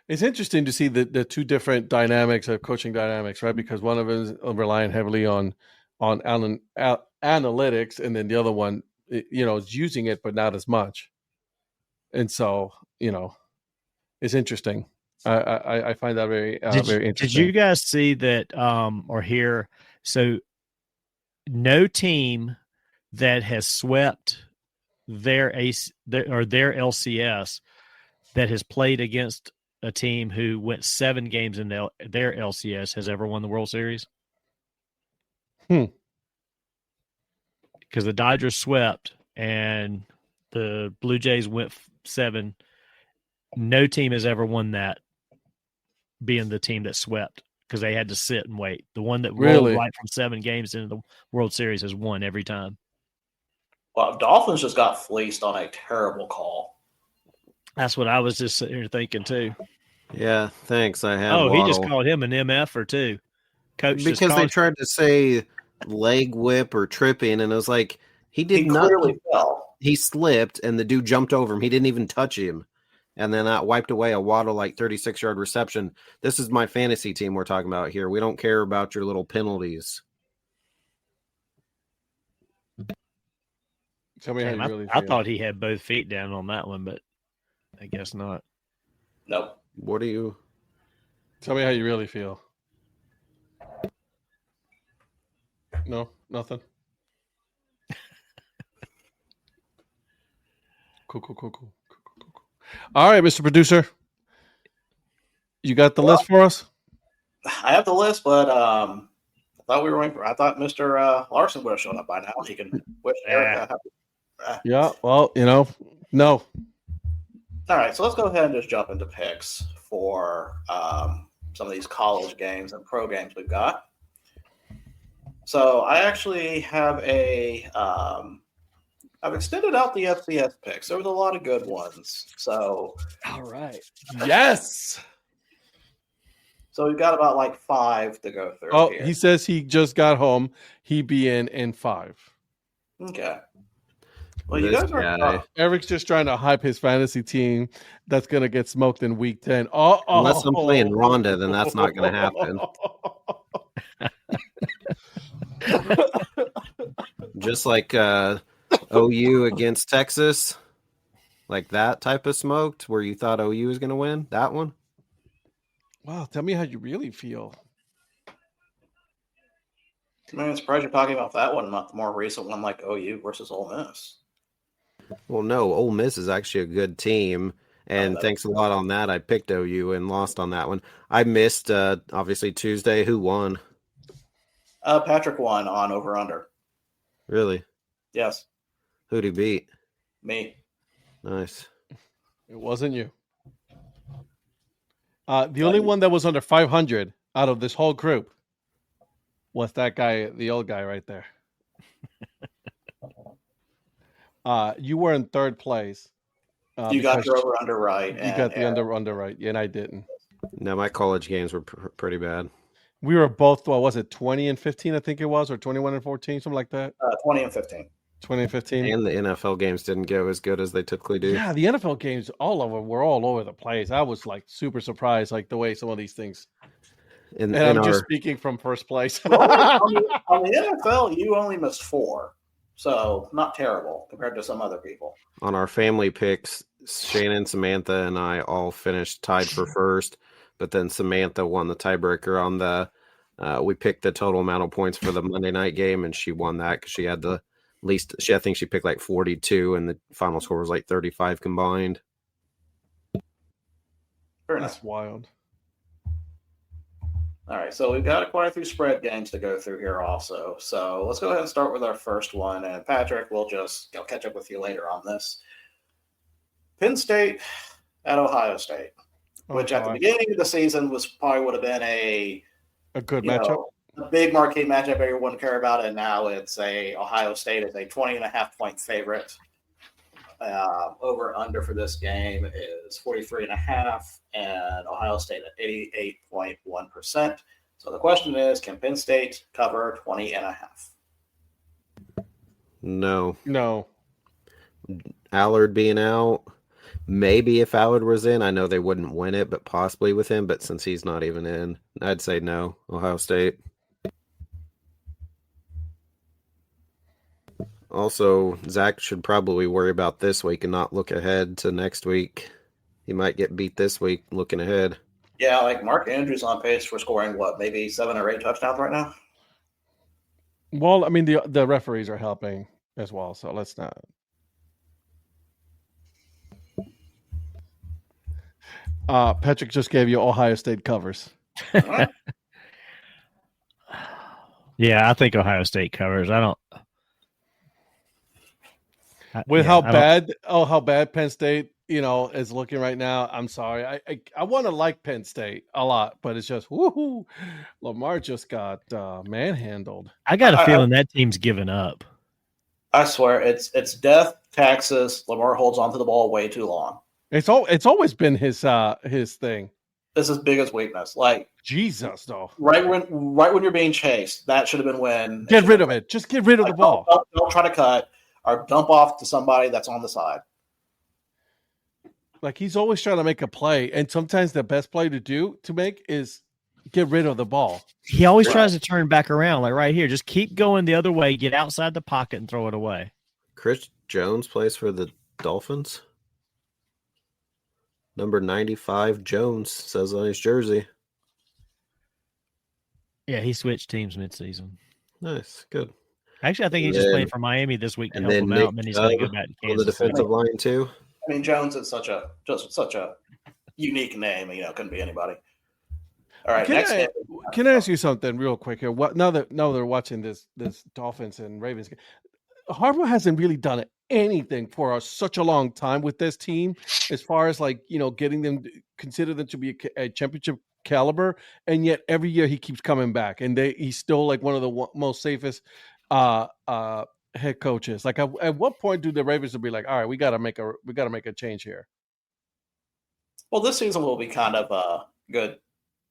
S2: It's interesting to see the two different dynamics of coaching dynamics, right? Because one of them is relying heavily on analytics, and then the other one, is using it, but not as much. And so, it's interesting. I find that very interesting.
S1: Did you guys see that or hear? So no team that has swept their LCS that has played against a team who went 7 games in their LCS has ever won the World Series. Because the Dodgers swept and the Blue Jays went 7. No team has ever won that, being the team that swept, because they had to sit and wait. The one that rolled right from 7 games into the World Series has won every time.
S3: Well, Dolphins just got fleeced on a terrible call.
S1: That's what I was just sitting here thinking too.
S4: Yeah, thanks. I have.
S1: Oh, he just called him an MF or 2. Coach,
S4: because they tried to say leg whip or tripping, and it was like he
S3: clearly fell.
S4: He slipped, and the dude jumped over him. He didn't even touch him, and then that wiped away a Waddle 36-yard reception. This is my fantasy team we're talking about here. We don't care about your little penalties.
S2: Tell me how you really feel.
S1: I thought he had both feet down on that one, but I guess not.
S3: Nope.
S4: What do you?
S2: Tell me how you really feel. No, nothing. Cool. All right, Mr. Producer. You got the list for us?
S3: I have the list, but I thought Mr. Larson would have shown up by now. He can wish Eric happy.
S2: Yeah, well, no.
S3: All right, so let's go ahead and just jump into picks for some of these college games and pro games we've got. So I actually have I've extended out the FCS picks. There was a lot of good ones. So,
S1: all right.
S2: Yes.
S3: So we've got about 5 to go through.
S2: Oh,
S3: here.
S2: He says he just got home. He'd be in 5.
S3: Okay. Well, you guys are.
S2: Eric's just trying to hype his fantasy team that's going to get smoked in week 10. Unless
S4: I'm playing Rhonda, then that's not going to happen. Just like OU against Texas, like that type of smoked, where you thought OU was going to win that one.
S2: Wow, tell me how you really feel.
S3: I'm surprised you're talking about that one, not the more recent one like OU versus Ole Miss.
S4: Well, no, Ole Miss is actually a good team, and thanks a lot on that. I picked OU and lost on that one. I missed, obviously, Tuesday. Who won?
S3: Patrick won on over-under.
S4: Really?
S3: Yes.
S4: Who'd he beat?
S3: Me.
S2: Nice. It wasn't you. The only one that was under 500 out of this whole group was that guy, the old guy right there. You were in third place.
S3: You got your over-under right.
S2: You got the under right, and I didn't.
S4: No, my college games were pretty bad.
S2: We were both, what was it, 20 and 15, I think it was, or 21 and 14, something like that?
S3: 20 and 15.
S2: 20 and 15.
S4: And the NFL games didn't go as good as they typically do.
S2: Yeah, the NFL games were all over the place. I was like super surprised, like the way some of these things. And I'm just speaking from first place.
S3: On the NFL, you only missed 4. So not terrible compared to some other people.
S4: On our family picks, Shannon, Samantha, and I all finished tied for first. But then Samantha won the tiebreaker on the we picked the total amount of points for the Monday night game, and she won that because she had the least. I think she picked like 42, and the final score was like 35 combined.
S2: That's wild.
S3: All right, so we've got quite a few spread games to go through here also. So let's go ahead and start with our first one. And Patrick, we'll catch up with you later on this. Penn State at Ohio State, which at the beginning of the season would have been a
S2: good matchup,
S3: a big marquee matchup everyone would care about, and now it's Ohio State is a 20.5-point favorite. Over under for this game is 43.5, and Ohio State at 88.1%. So the question is, can Penn State cover 20.5?
S4: No. Allard being out. Maybe if Allard was in, I know they wouldn't win it, but possibly with him. But since he's not even in, I'd say no, Ohio State. Also, Zach should probably worry about this week and not look ahead to next week. He might get beat this week looking ahead.
S3: Yeah, like Mark Andrews on pace for scoring, maybe 7 or 8 touchdowns right now?
S2: Well, I mean, the referees are helping as well, so let's not. Patrick just gave you Ohio State covers.
S1: Yeah, I think Ohio State covers.
S2: How bad Penn State, is looking right now. I'm sorry. I want to like Penn State a lot, but it's just Lamar just got manhandled.
S1: I got a feeling that team's given up.
S3: I swear it's death, taxes. Lamar holds onto the ball way too long.
S2: It's always been his thing.
S3: This is his biggest weakness. Like
S2: Jesus, though.
S3: Right when you're being chased, that should have been when.
S2: Get rid of it. Just get rid of the ball.
S3: Don't try to cut or dump off to somebody that's on the side.
S2: Like he's always trying to make a play, and sometimes the best play to make is get rid of the ball.
S1: He always tries to turn back around, like right here. Just keep going the other way, get outside the pocket, and throw it away.
S4: Chris Jones plays for the Dolphins. Number 95, Jones, says on his jersey.
S1: Yeah, he switched teams midseason.
S4: Nice, good.
S1: Actually, I think he's just playing for Miami this week to help him out, and then he's going to go back to Kansas.
S4: On the defensive line too.
S3: I mean, Jones is such a unique name. Couldn't be anybody. All right,
S2: can I ask you something real quick here? Now they're watching this Dolphins and Ravens game, Harbaugh hasn't really done anything for such a long time with this team, as far as getting them, consider them to be a championship caliber, and yet every year he keeps coming back, and he's still like one of the most safest head coaches. Like at what point do the Ravens be like, all right, we gotta make a change here?
S3: Well, this season will be kind of a good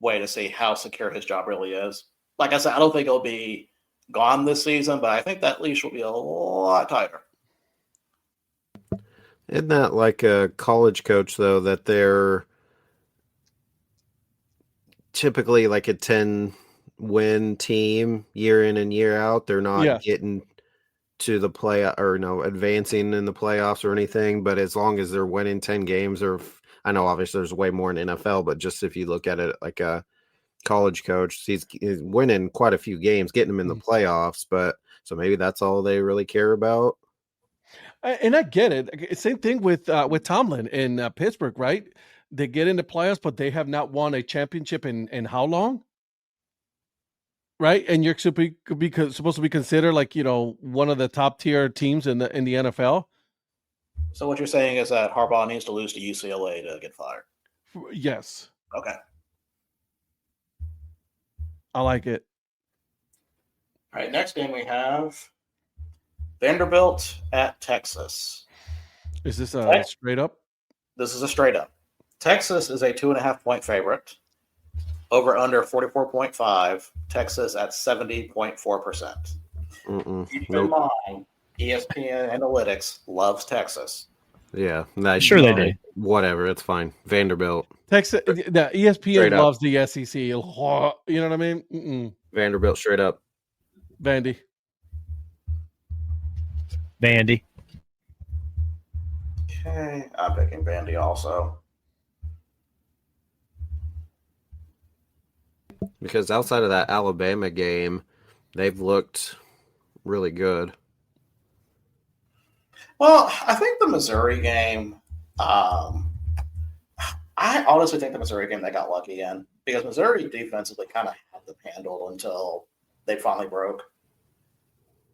S3: way to see how secure his job really is. Like I said, I don't think he'll be gone this season, but I think that leash will be a lot tighter.
S4: Isn't that like a college coach, though, that they're typically like a 10-win team year in and year out? They're not getting to the play or advancing in the playoffs or anything, but as long as they're winning 10 games, or I know obviously there's way more in NFL, but just if you look at it like a college coach, he's winning quite a few games, getting them in the playoffs, but so maybe that's all they really care about.
S2: And I get it. Same thing with Tomlin in Pittsburgh, right? They get into playoffs, but they have not won a championship in how long? Right, and you're supposed to be considered like one of the top tier teams in the NFL.
S3: So what you're saying is that Harbaugh needs to lose to UCLA to get fired?
S2: Yes.
S3: Okay.
S2: I like it.
S3: All right, next game we have Vanderbilt at Texas.
S2: Is this a straight up?
S3: This is a straight up. Texas is a 2.5-point favorite. Over under 44.5. Texas at 70.4%. Keep in mind, ESPN Analytics loves Texas.
S4: Yeah,
S1: Sure they do.
S4: Whatever, it's fine. Vanderbilt.
S2: Texas, the ESPN loves the SEC. You know what I mean?
S4: Vanderbilt straight up.
S2: Vandy.
S1: Vandy.
S3: Okay, I'm picking Vandy also.
S4: Because outside of that Alabama game, they've looked really good.
S3: Well, I think the Missouri game, I honestly think the Missouri game they got lucky in because Missouri defensively kind of had them handled until they finally broke.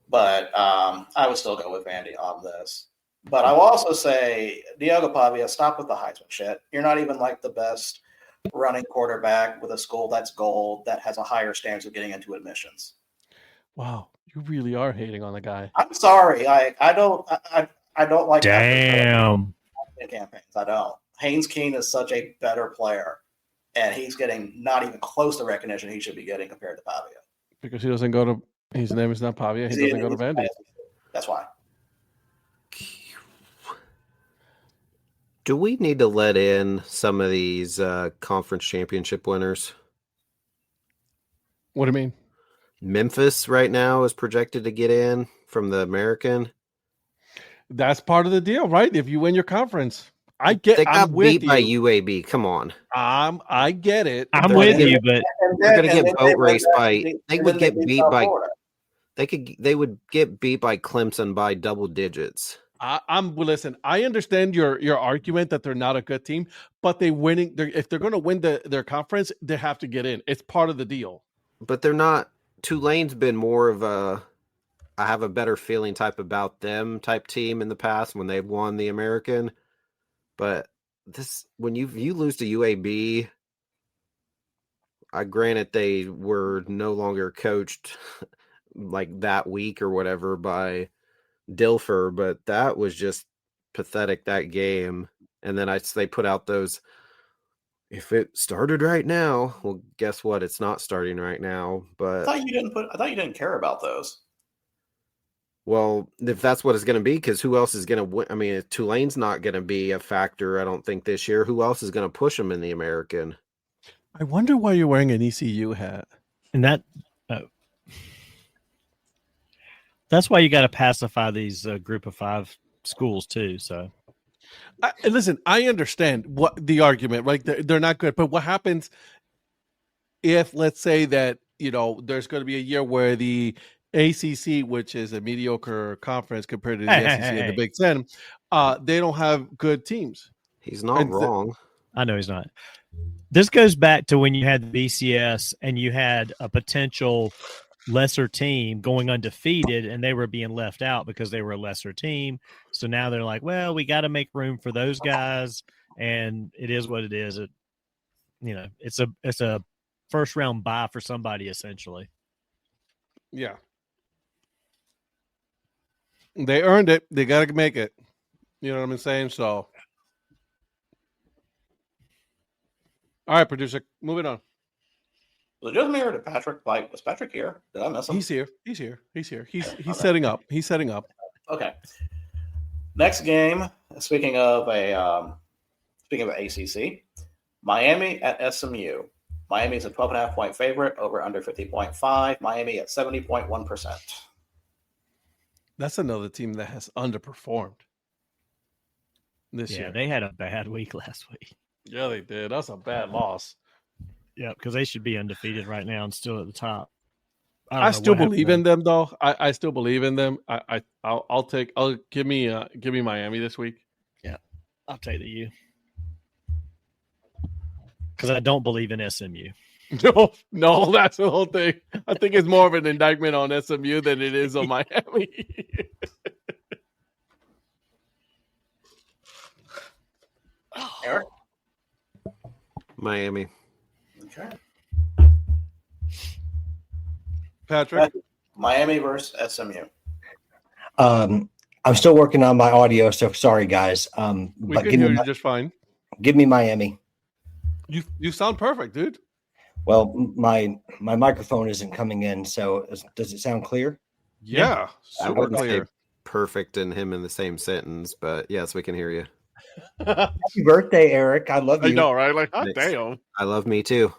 S3: But I would still go with Vandy on this. But I will also say, Diogo Pavia, stop with the Heisman shit. You're not even like the best running quarterback with a school that's gold that has a higher standard of getting into admissions.
S2: Wow, you really are hating on the guy.
S3: I'm sorry. I don't like
S1: Damn
S3: campaigns. I don't. Haynes King is such a better player, and he's getting not even close to recognition he should be getting compared to Pavia.
S2: Because he doesn't go to his name is not Pavia. He doesn't go to Vandy.
S3: That's why.
S4: Do we need to let in some of these conference championship winners?
S2: What do you mean?
S4: Memphis right now is projected to get in from the American.
S2: That's part of the deal, right? If you win your conference,
S4: They got beat by UAB. Come on.
S2: I get it.
S1: I'm with you, but
S4: they're going to get boat raced by. They would get beat by. They would get beat by Clemson by double digits.
S2: Listen. I understand your argument that they're not a good team, but if they're going to win their conference, they have to get in. It's part of the deal.
S4: But they're not. Tulane's been more of a. I have a better feeling type about them type team in the past when they've won the American. But when you lose to UAB, granted they were no longer coached like that week or whatever by Dilfer, but that was just pathetic, that game. And then they put out those, if it started right now, well, guess what? It's not starting right now. But
S3: I thought you didn't care about those.
S4: Well, if that's what it's going to be, because who else is going to win? I mean, Tulane's not going to be a factor, I don't think, this year. Who else is going to push them in the American?
S2: I wonder why you're wearing an ECU hat.
S1: And that's why you got to pacify these group of five schools too. So,
S2: listen, I understand what the argument, right? They're not good, but what happens if, let's say that there's going to be a year where the ACC, which is a mediocre conference compared to the SEC and the Big Ten, they don't have good teams.
S4: He's not wrong.
S1: I know he's not. This goes back to when you had the BCS and you had a potential lesser team going undefeated and they were being left out because they were a lesser team. So now they're like, well, we got to make room for those guys. And it is what it is. It's a first round bye for somebody essentially.
S2: Yeah. They earned it. They got to make it. You know what I'm saying? So, all right, producer, moving on.
S3: Was it just me or did Patrick was Patrick here? Did I miss him?
S2: He's here. He's setting up. He's setting up.
S3: Okay. Next game. Speaking of ACC, Miami at SMU. Miami is a 12.5 point favorite, over under 50.5. Miami at 70.1%.
S2: That's another team that has underperformed this year.
S1: Yeah, they had a bad week last week.
S2: Yeah, they did. That's a bad loss.
S1: Yeah, because they should be undefeated right now and still at the top.
S2: I still believe in them, though. I still believe in them. I'll give me Miami this week.
S1: Yeah, I'll take the U because I don't believe in SMU.
S2: No, that's the whole thing. I think it's more of an indictment on SMU than it is on Miami.
S3: Eric?
S4: Miami.
S3: Okay.
S2: Patrick?
S3: Miami versus SMU.
S5: I'm still working on my audio, so sorry, guys.
S2: We can hear you just fine.
S5: Give me Miami.
S2: You sound perfect, dude.
S5: Well, my microphone isn't coming in, so does it sound clear?
S2: Yeah,
S4: I
S2: super
S4: wouldn't say
S2: clear.
S4: perfect and him in the same sentence, but yes, we can hear you.
S5: Happy birthday, Eric! I love
S2: I
S5: you.
S2: know, right? Like, hot
S4: Thanks.
S2: damn.
S4: I love me too.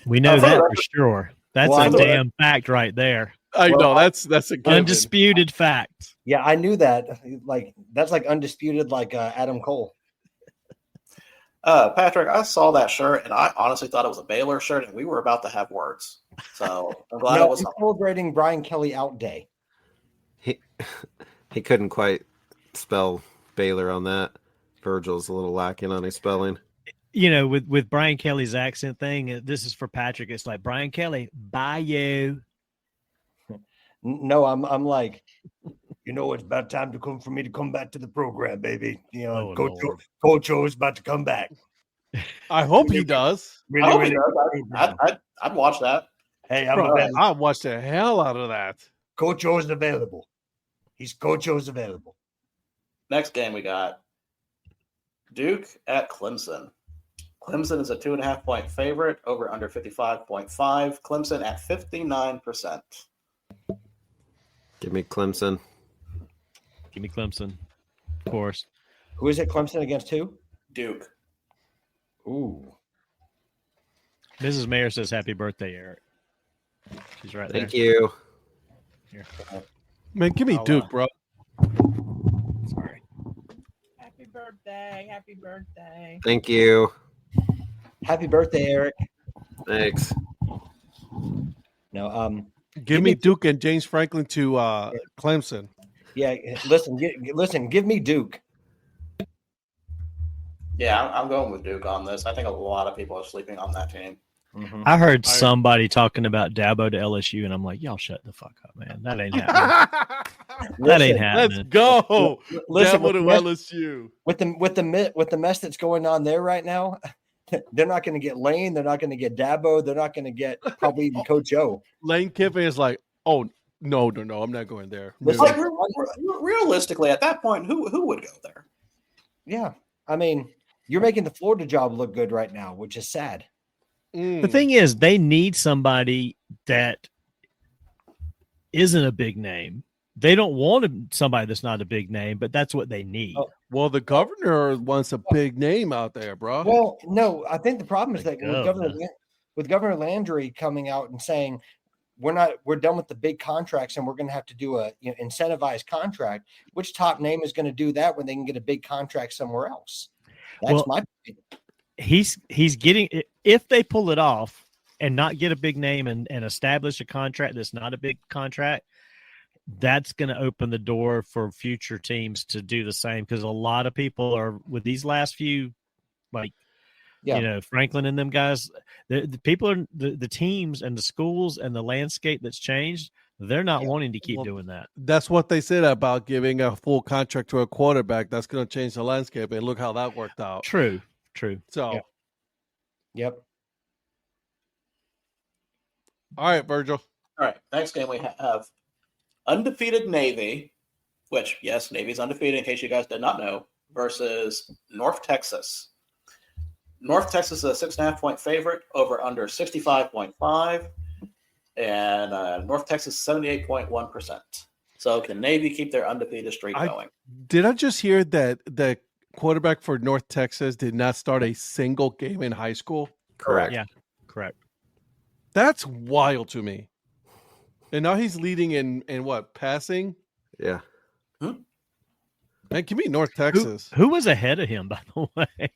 S1: We know
S3: for
S1: that
S3: the
S1: for
S3: record-
S1: sure. That's
S5: Well, I
S1: a
S5: know
S1: damn fact right there.
S2: I
S5: Well,
S2: know that's a given.
S1: Undisputed fact.
S5: Yeah, I knew that. Like that's like undisputed, like Adam Cole.
S3: Patrick, I saw that shirt and I honestly thought it was a Baylor shirt, and we were about to have words. So I'm glad
S5: No,
S3: it was.
S5: I'm celebrating Brian Kelly out day.
S4: He couldn't quite spell Baylor on that. Virgil's a little lacking on his spelling.
S1: You know, with Brian Kelly's accent thing, this is for Patrick. It's like, Brian Kelly, bye you.
S5: No, I'm like, it's about time for me to come back to the program, baby.
S1: Oh,
S5: Coach O is about to come back.
S2: I hope he does.
S5: Really,
S3: I hope he
S5: really.
S3: does. I'd watch that.
S5: Hey, I'm
S2: Bro,
S5: available.
S2: I watched the hell out of that.
S5: Coach O is available. Coach O is available.
S3: Next game we got Duke at Clemson. Clemson is a 2.5-point favorite, over under 55.5. Clemson at 59%.
S4: Give me Clemson.
S1: Give me Clemson, of course.
S5: Who is it? Clemson against who?
S3: Duke.
S5: Ooh.
S1: Mrs. Mayer says, happy birthday, Eric. She's right
S4: Thank
S1: there.
S4: you.
S1: Here.
S2: Man, give me
S1: I'll,
S2: Duke, bro.
S1: Sorry.
S6: Happy birthday. Happy birthday.
S4: Thank you.
S5: Happy birthday, Eric.
S4: Thanks.
S5: No,
S2: Give me Duke and James Franklin to Clemson.
S5: yeah, listen, give me Duke.
S3: Yeah, I'm going with Duke on this. I think a lot of people are sleeping on that team.
S5: Mm-hmm.
S1: I heard somebody talking about Dabo to LSU, and I'm like, y'all shut the fuck up, man. That ain't happening. That ain't happening.
S2: Let's go.
S5: Listen,
S2: Dabo to LSU.
S5: with the mess that's going on there right now, they're not going to get Lane. They're not going to get Dabo. They're not going to get probably even Coach O.
S2: Lane Kiffin is like, oh no, I'm not going there.
S5: It's
S3: Like,
S2: No.
S3: realistically, at that point, who would go there?
S5: Yeah, I mean, you're making the Florida job look good right now, which is sad.
S1: The thing is, they need somebody that isn't a big name. They don't want somebody that's not a big name, but that's what they need.
S5: Oh.
S2: Well, the governor wants a big name out there, bro.
S5: Well, no, I think the problem is that
S1: Like,
S5: with Governor Landry coming out and saying we're done with the big contracts and we're going to have to do a incentivized contract. Which top name is going to do that when they can get a big contract somewhere else? That's my point.
S1: He's getting, if they pull it off and not get a big name and establish a contract that's not a big contract, that's going to open the door for future teams to do the same, because a lot of people are with these last few, like, Franklin and them guys, the people are the teams and the schools and the landscape that's changed. They're not wanting to keep doing that.
S2: That's what they said about giving a full contract to a quarterback. That's going to change the landscape, and look how that worked out.
S1: True.
S2: So,
S5: Yep.
S2: all right, Virgil.
S3: All right, next game we have undefeated Navy, which, yes, Navy's undefeated in case you guys did not know, versus North Texas. North Texas is a 6.5-point favorite, over under 65.5, and North Texas 78.1%. So can Navy keep their undefeated streak going?
S2: Did I just hear that the quarterback for North Texas did not start a single game in high school?
S4: Correct.
S1: Yeah, correct.
S2: That's wild to me. And now he's leading in what, passing?
S4: Yeah.
S2: Man, give me North Texas.
S1: Who was ahead of him, by the way?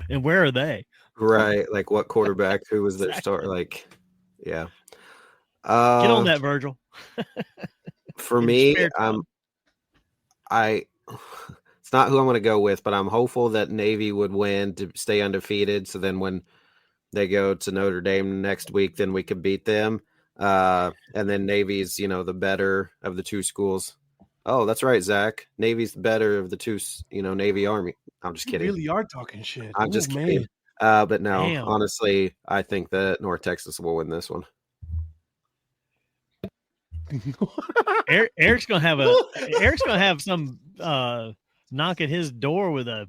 S1: And where are they?
S4: Right. Like what quarterback? Who was their start? Like, yeah.
S1: Get on that, Virgil.
S4: For me, it's not who I'm going to go with, but I'm hopeful that Navy would win to stay undefeated. So then when they go to Notre Dame next week, then we could beat them. And then Navy's, the better of the two schools. Oh, that's right, Zach. Navy's the better of the two, Navy Army. I'm just kidding.
S2: You really are talking shit.
S4: I'm just kidding. But no,
S1: Damn.
S4: honestly, I think that North Texas will win this one.
S1: Eric's gonna have some knock at his door with a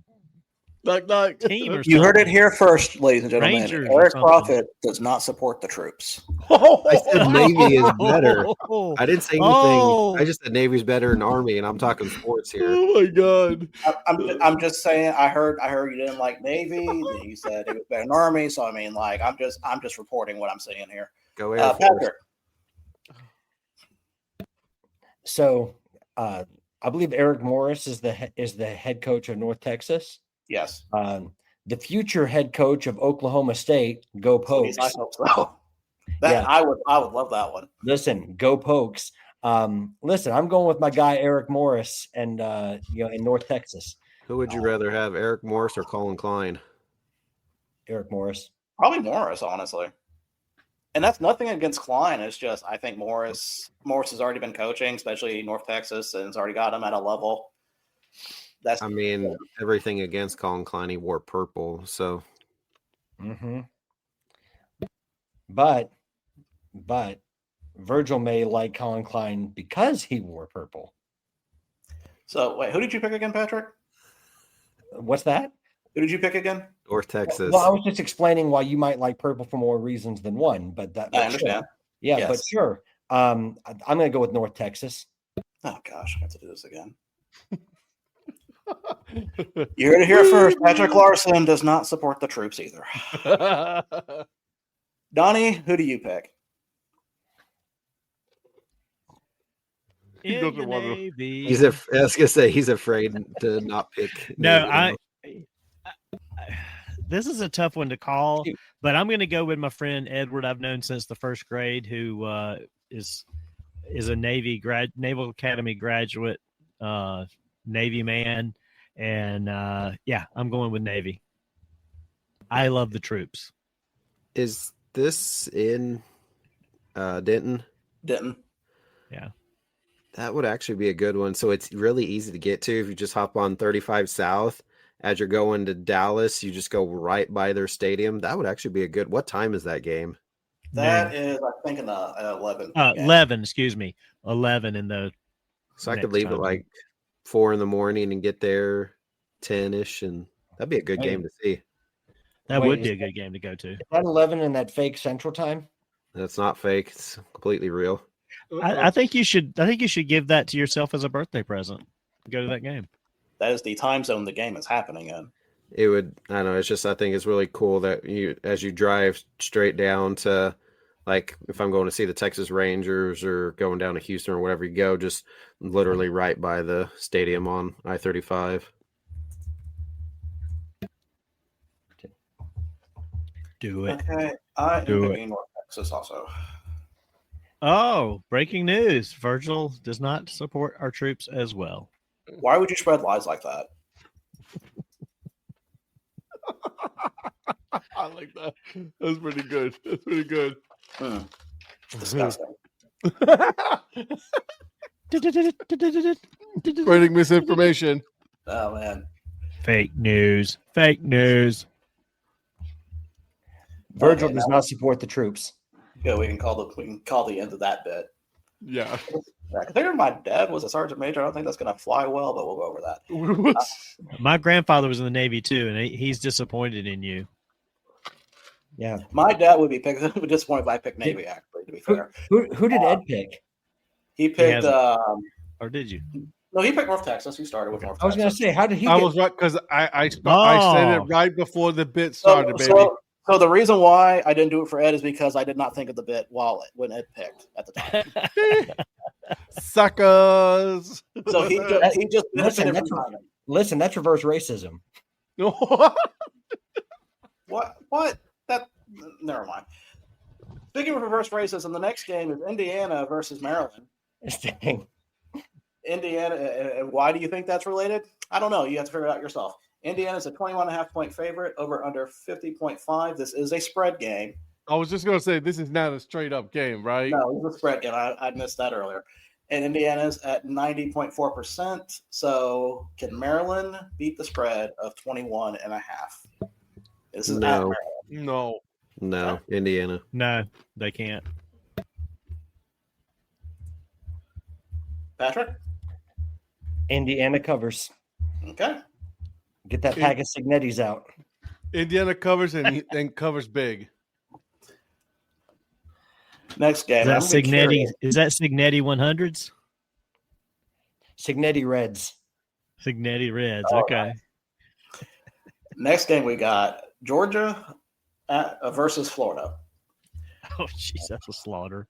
S2: Knock, knock.
S1: Team or
S3: You heard it
S1: something.
S3: here first, ladies and gentlemen.
S1: Rangers or
S3: Eric
S1: something.
S3: Profit does not support the troops.
S4: I said Navy is better.
S1: Oh,
S4: I didn't say anything. I just said Navy's better than Army, and I'm talking sports here.
S2: Oh my god!
S3: I'm just saying. I heard you didn't like Navy. You said it was better than Army. So I mean, like, I'm just reporting what I'm seeing here.
S4: Go Air Force.
S3: Patrick.
S5: So I believe Eric Morris is the head coach of North Texas.
S3: Yes.
S5: The future head coach of Oklahoma State, go Pokes.
S3: I hope so. I would love that one.
S5: Listen, go Pokes. Listen, I'm going with my guy Eric Morris, and in North Texas.
S4: Who would you rather have, Eric Morris or Colin Klein?
S5: Eric Morris.
S3: Probably Morris, honestly. And that's nothing against Klein. It's just I think Morris has already been coaching, especially North Texas, and it's already got him at a level.
S4: Everything against Colin Klein, he wore purple, so.
S5: Mm-hmm. But Virgil may like Colin Klein because he wore purple.
S3: So wait, who did you pick again, Patrick?
S5: What's that?
S3: Who did you pick again?
S4: North Texas.
S5: Well, I was just explaining why you might like purple for more reasons than one, but I
S3: understand.
S5: Sure. Yeah,
S3: yes.
S5: But sure. I'm going to go with North Texas.
S3: Oh gosh, I have to do this again. You heard it here first. Patrick Larson does not support the troops either. Donnie, who do you pick?
S1: in the Navy.
S4: I was gonna say he's afraid to not pick.
S1: No, this is a tough one to call, but I'm going to go with my friend Edward. I've known since the first grade, who is a Naval Academy graduate, Navy man, and I'm going with Navy. I love the troops.
S4: Is this in Denton?
S3: Denton.
S1: Yeah.
S4: That would actually be a good one. So it's really easy to get to if you just hop on 35 South. As you're going to Dallas, you just go right by their stadium. That would actually be a good. What time is that game?
S3: That is, I think, an 11.
S1: 11, excuse me. 11 in the.
S4: So I could leave at like 4 in the morning and get there 10-ish, and that'd be a good game to see.
S1: That would be a good game to go to.
S5: Is that 11 in that fake Central Time?
S4: That's not fake. It's completely real.
S1: I think you should give that to yourself as a birthday present. Go to that game.
S3: That is the time zone the game is happening in.
S4: It would, I don't know, it's just, I think it's really cool that as you drive straight down to, like, if I'm going to see the Texas Rangers or going down to Houston or whatever you go, just literally right by the stadium on I-35.
S1: Do it.
S3: Okay, I am picking North Texas also.
S1: Oh, breaking news. Virgil does not support our troops as well.
S3: Why would you spread lies like that?
S2: I like that. That's pretty good. That's pretty good.
S3: Disgusting.
S2: Spreading misinformation.
S3: Oh, man.
S1: Fake news. Fake news.
S5: Virgil does not support the troops.
S3: Good. We can call the end of that bit.
S2: Yeah.
S3: Considering my dad was a sergeant major, I don't think that's going to fly well, but we'll go over that.
S1: My grandfather was in the Navy too, and he's disappointed in you.
S5: Yeah.
S3: My dad would be disappointed if I picked Navy, actually, to be fair.
S5: Who did Ed pick?
S3: He picked
S1: or did you?
S3: No, he picked North Texas. He started with North Texas.
S5: I was going to say, how did he
S2: I was right because I said it right before the bit started, baby.
S3: So the reason why I didn't do it for Ed is because I did not think of the bit when Ed picked at the time.
S2: Suckers.
S3: So he just
S5: listen, that's reverse racism.
S3: What? That never mind. Speaking of reverse racism, the next game is Indiana versus Maryland.
S5: Dang.
S3: Indiana, and why do you think that's related? I don't know. You have to figure it out yourself. Indiana's a 21.5 point favorite over under 50.5. This is a spread game.
S2: I was just going to say, this is not a straight up game, right?
S3: No, it's a spread game. I missed that earlier. And Indiana's at 90.4%. So can Maryland beat the spread of 21.5? This is at Maryland.
S4: No, Indiana.
S1: No, they can't.
S3: Patrick?
S5: Indiana covers.
S3: Okay.
S5: Get that pack of Signettis out.
S2: Indiana covers and covers big.
S3: Next game.
S1: Is that
S3: I'm gonna be
S1: Signetti?
S3: curious.
S1: Is that Signetti 100s?
S5: Signetti Reds.
S1: Signetti Reds.
S3: All
S1: Okay.
S3: right. Next game we got Georgia versus Florida.
S1: Oh, jeez, that's a slaughter.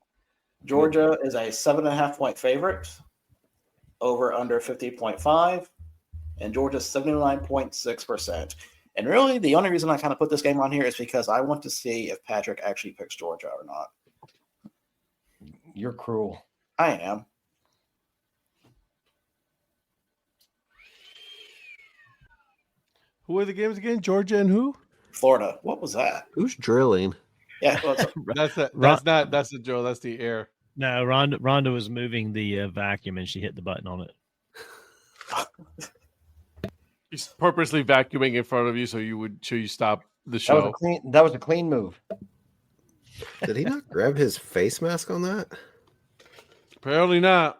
S3: Georgia is a 7.5-point favorite, over under 50.5, and Georgia's 79.6%. And really, the only reason I kind of put this game on here is because I want to see if Patrick actually picks Georgia or not.
S5: You're cruel.
S3: I am.
S2: Who are the games again? Georgia and who?
S3: Florida. What was that?
S4: Who's drilling?
S3: Yeah, well, it's-
S2: That's the Joe. That's the air.
S1: No, Rhonda was moving the vacuum and she hit the button on it.
S2: He's purposely vacuuming in front of you so you stop the show.
S5: That was a clean move.
S4: Did he not grab his face mask on that?
S2: Apparently not.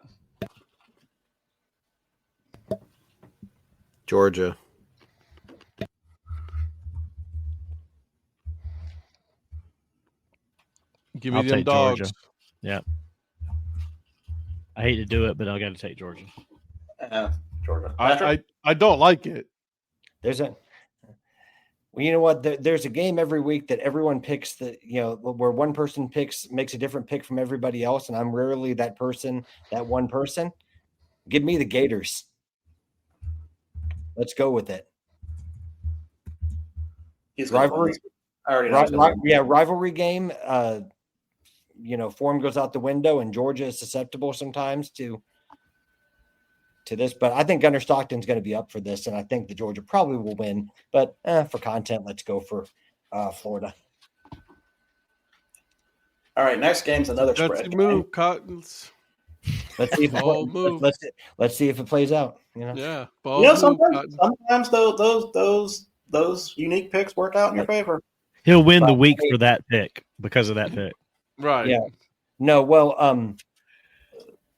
S4: Georgia.
S2: Give me
S1: I'll
S2: them
S1: take
S2: dogs.
S1: Georgia. Yeah. I hate to do it, but I got to take Georgia.
S3: Georgia. Patrick?
S2: I don't like it.
S5: Well, you know what? There's a game every week that everyone picks where one person makes a different pick from everybody else, and I'm rarely that one person. Give me the Gators. Let's go with it.
S3: He's gonna
S5: Rivalry.
S3: I already know. he's gonna-
S5: Rivalry game. Form goes out the window, and Georgia is susceptible sometimes to this. But I think Gunnar Stockton's going to be up for this, and I think the Georgia probably will win. But for content, let's go for Florida.
S3: All right, next game's another
S2: That's
S3: spread.
S2: the move, Cottons.
S5: Let's see if
S2: Bold move.
S5: let's see if it plays out.
S2: Yeah.
S3: You
S2: Bold
S3: know,
S2: move, Cottons.
S3: sometimes those unique picks work out in your favor.
S1: He'll win the
S5: But-
S1: week for that pick because of that pick.
S2: Right.
S5: Yeah. No, well,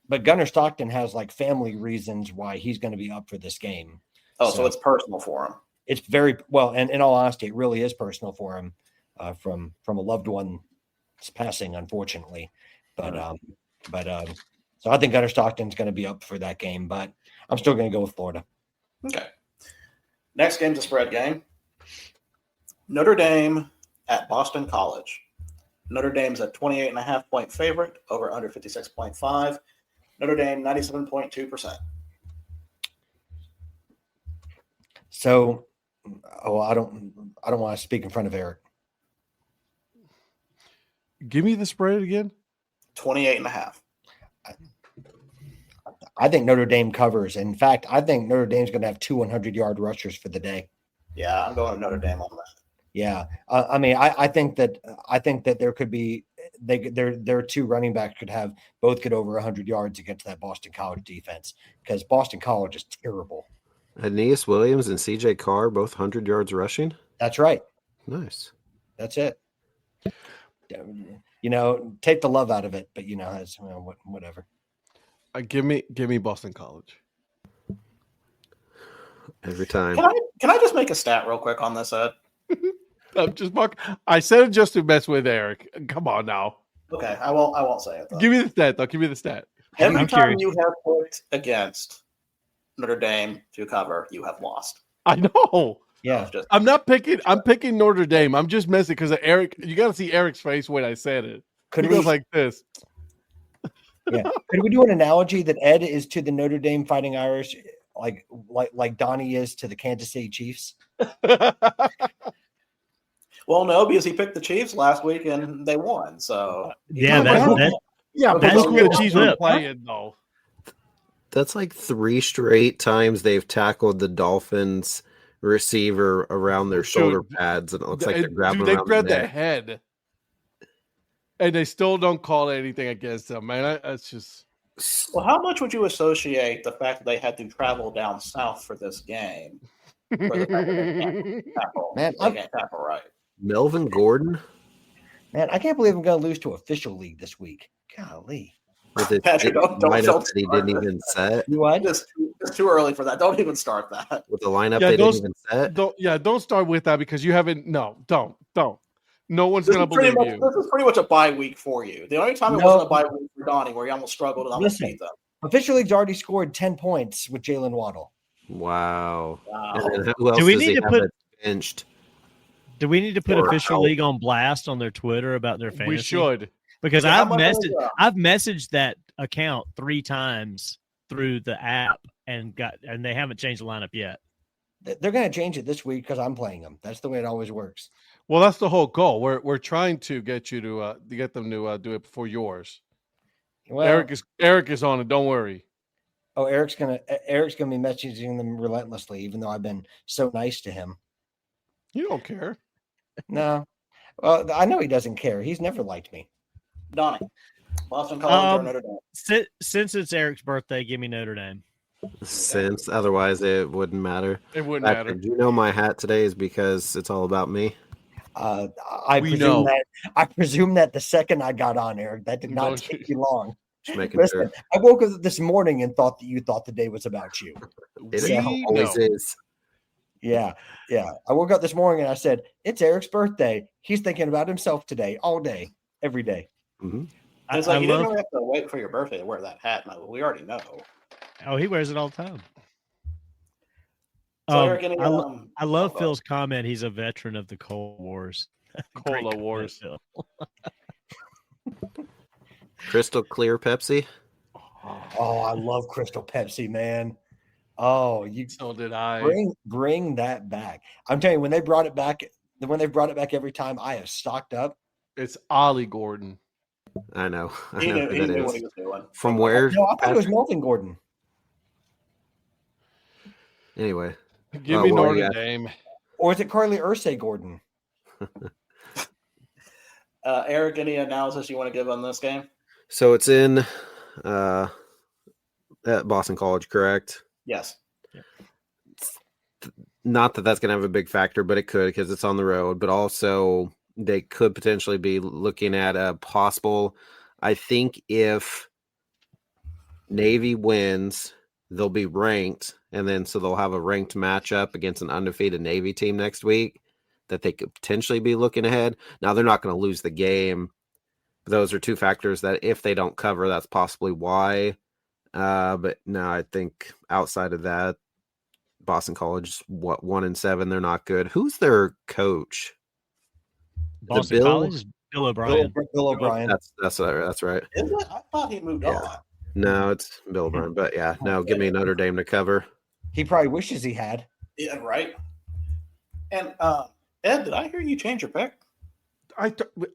S5: but Gunnar Stockton has like family reasons why he's going to be up for this game.
S3: Oh, so it's personal for him.
S5: It's very well, and in all honesty, it really is personal for him from a loved one's passing, unfortunately. But so I think Gunnar Stockton's going to be up for that game, but I'm still going to go with Florida.
S3: Okay. Next game's a spread game. Notre Dame at Boston College. Notre Dame's a 28.5-point favorite, over under 56.5. Notre Dame 97.2%.
S5: So, I don't want to speak in front of Eric.
S2: Give me the spread again.
S3: 28.5.
S5: I think Notre Dame covers. In fact, I think Notre Dame's going to have 2 100-yard rushers for the day.
S3: Yeah, I'm going to Notre Dame on that.
S5: Yeah, I think that there could be their two running backs both get over 100 yards against that Boston College defense, because Boston College is terrible.
S4: Aeneas Williams and CJ Carr, both 100 yards rushing.
S5: That's right.
S4: Nice.
S5: That's it. Take the love out of it, but whatever.
S2: Give me Boston College.
S4: Every time.
S3: Can I just make a stat real quick on this, Ed?
S2: I said it just to mess with Eric. Come on now.
S3: Okay, I won't say it though.
S2: Give me the stat, though. Give me the stat.
S3: Every
S1: I'm
S3: time
S1: curious.
S3: you have picked against Notre Dame to cover, you have lost.
S2: I know.
S5: Yeah.
S3: Just
S2: I'm not picking. I'm picking Notre Dame. I'm just messing because of Eric. You got to see Eric's face when I said it.
S5: Could
S2: He
S5: we
S2: goes like this.
S5: could we do an analogy that Ed is to the Notre Dame Fighting Irish, like Donnie is to the Kansas City Chiefs?
S3: well, no, because he picked the Chiefs last week and they won. So
S1: Yeah,
S5: that-
S2: Yeah, but
S1: That's
S2: look where the
S1: cool.
S2: Chiefs were
S1: Yeah.
S2: playing, though.
S4: That's like 3 straight times they've tackled the Dolphins receiver around their shoulder pads, and it looks like they're grabbing
S2: They
S4: around
S2: grabbed
S4: the
S2: the
S4: neck.
S2: head, and they still don't call anything against them, man. That's just
S3: well, how much would you associate the fact that they had to travel down south for this game? For the fact that they can't tackle,
S5: Man,
S3: they can't tackle right.
S4: Melvin Gordon
S5: Man, I can't believe I'm going to lose to official league this week. Golly.
S4: with his
S3: Patrick, don't
S4: lineup
S3: feel
S4: that he
S3: smart.
S4: didn't even set.
S5: You what?
S3: Just It's too early for that. Don't even start that.
S4: with the lineup
S2: Yeah,
S4: they
S2: those-
S4: didn't even set.
S2: Don't start with that because you haven't. No, don't. No one's
S3: This
S2: gonna
S3: is, pretty
S2: believe
S3: much,
S2: you.
S3: this is pretty much a bye week for you. The only time it
S5: No.
S3: wasn't a bye week for Donnie, where he almost struggled and almost
S5: Listen.
S3: beat them.
S5: Official League's already scored 10 points with Jalen Waddle.
S4: Wow.
S3: Wow.
S4: And then who else
S1: Do we
S4: does
S1: need
S4: he
S1: to
S4: have
S1: put-
S4: that's benched?
S1: Do we need to put
S4: Or
S1: official
S4: out.
S1: league on blast on their Twitter about their fantasy?
S2: We should.
S1: Because
S3: Yeah, how
S1: I've
S3: much is,
S1: messaged that account 3 times through the app and they haven't changed the lineup yet.
S5: They're going to change it this week because I'm playing them. That's the way it always works.
S2: Well, that's the whole goal. We're trying to get you to get them to do it before yours.
S5: Well,
S2: Eric is on it. Don't worry.
S5: oh, Eric's gonna be messaging them relentlessly, even though I've been so nice to him.
S2: You don't care.
S5: No, well, I know he doesn't care. He's never liked me.
S3: Donnie, Boston College or Notre Dame?
S1: Since it's Eric's birthday, give me Notre Dame.
S4: Since otherwise it wouldn't matter.
S2: It wouldn't
S4: In fact,
S2: matter.
S4: did you know my hat today is because it's all about me?
S5: I
S2: We
S5: presume
S2: know.
S5: that the second I got on, Eric, that did not
S2: Don't
S5: take you long.
S4: Just making
S5: Listen,
S4: sure.
S5: I woke up this morning and thought that you thought the day was about you.
S4: It
S5: We
S4: always
S2: know.
S4: is.
S5: Yeah. I woke up this morning and I said, "It's Eric's birthday. He's thinking about himself today, all day, every day."
S4: Mhm.
S3: It's like you didn't really have to wait for your birthday to wear that hat. No, we already know.
S1: Oh, he wears it all the time.
S3: So Eric, any,
S1: I love
S3: oh,
S1: Phil's comment. He's a veteran of the Cold Wars. Great
S2: Cola
S1: comment,
S2: Wars.
S1: Phil.
S4: Crystal clear Pepsi.
S5: Oh, I love Crystal Pepsi, man. Oh, you
S2: So did I.
S5: bring that back. I'm telling you, when they brought it back every time, I have stocked up.
S2: It's Ollie Gordon.
S4: I know. I
S3: he
S4: know
S3: knew,
S4: who
S3: he
S4: that
S3: knew what
S4: is.
S3: he was doing.
S4: From where?
S5: No, I thought it was
S4: Patrick?
S5: Melvin Gordon.
S4: Anyway,
S2: Give me
S4: what
S2: Notre
S4: do you got?
S2: Dame.
S5: Or is it Carly Ursay Gordon?
S3: Eric, any analysis you want to give on this game?
S4: So it's in at Boston College, correct?
S3: Yes.
S4: Not that that's going to have a big factor, but it could because it's on the road. But also, they could potentially be looking at a possible. I think if Navy wins, they'll be ranked, and then so they'll have a ranked matchup against an undefeated Navy team next week that they could potentially be looking ahead. Now, they're not going to lose the game. Those are two factors that if they don't cover, that's possibly why. But no, I think outside of that, Boston College, 1-7, they're not good. Who's their coach?
S1: Boston
S4: Bill-
S1: College is Bill O'Brien.
S5: Bill O'Brien.
S4: That's right.
S3: Is it? I thought he moved
S4: Yeah.
S3: on.
S4: No, it's Bill O'Brien. But yeah, no, give me Notre Dame to cover.
S5: He probably wishes he had.
S3: Yeah, right. And Ed, did I hear you change your pick?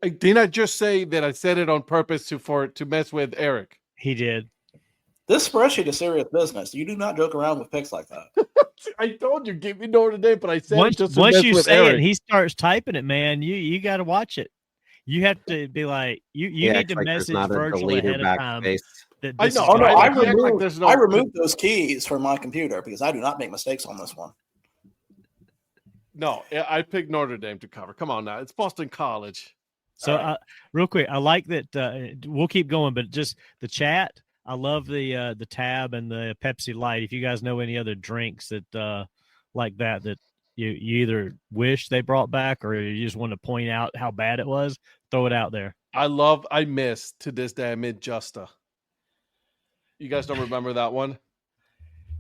S2: Didn't I just say that I said it on purpose to mess with Eric?
S1: He did.
S3: This spreadsheet is serious business. You do not joke around with picks like that.
S2: I told you, give me Notre Dame, but I said
S1: Once
S2: it just to mess
S1: you
S2: with
S1: say
S2: Eric.
S1: it, he starts typing it, man. You got to watch it. You have to be like you need to message Virgil ahead of time. That
S2: I
S1: this
S2: know.
S1: is
S3: Oh no,
S1: gonna
S3: I
S2: act like
S3: removed,
S2: there's no-
S3: I removed those keys from my computer because I do not make mistakes on this one.
S2: No, I picked Notre Dame to cover. Come on now, it's Boston College.
S1: So,
S3: All right.
S1: real quick, I like that. We'll keep going, but just the chat. I love the tab and the Pepsi Light. If you guys know any other drinks that like that you either wish they brought back or you just want to point out how bad it was, throw it out there.
S2: I miss to this day. I mid Justa. You guys don't remember that one?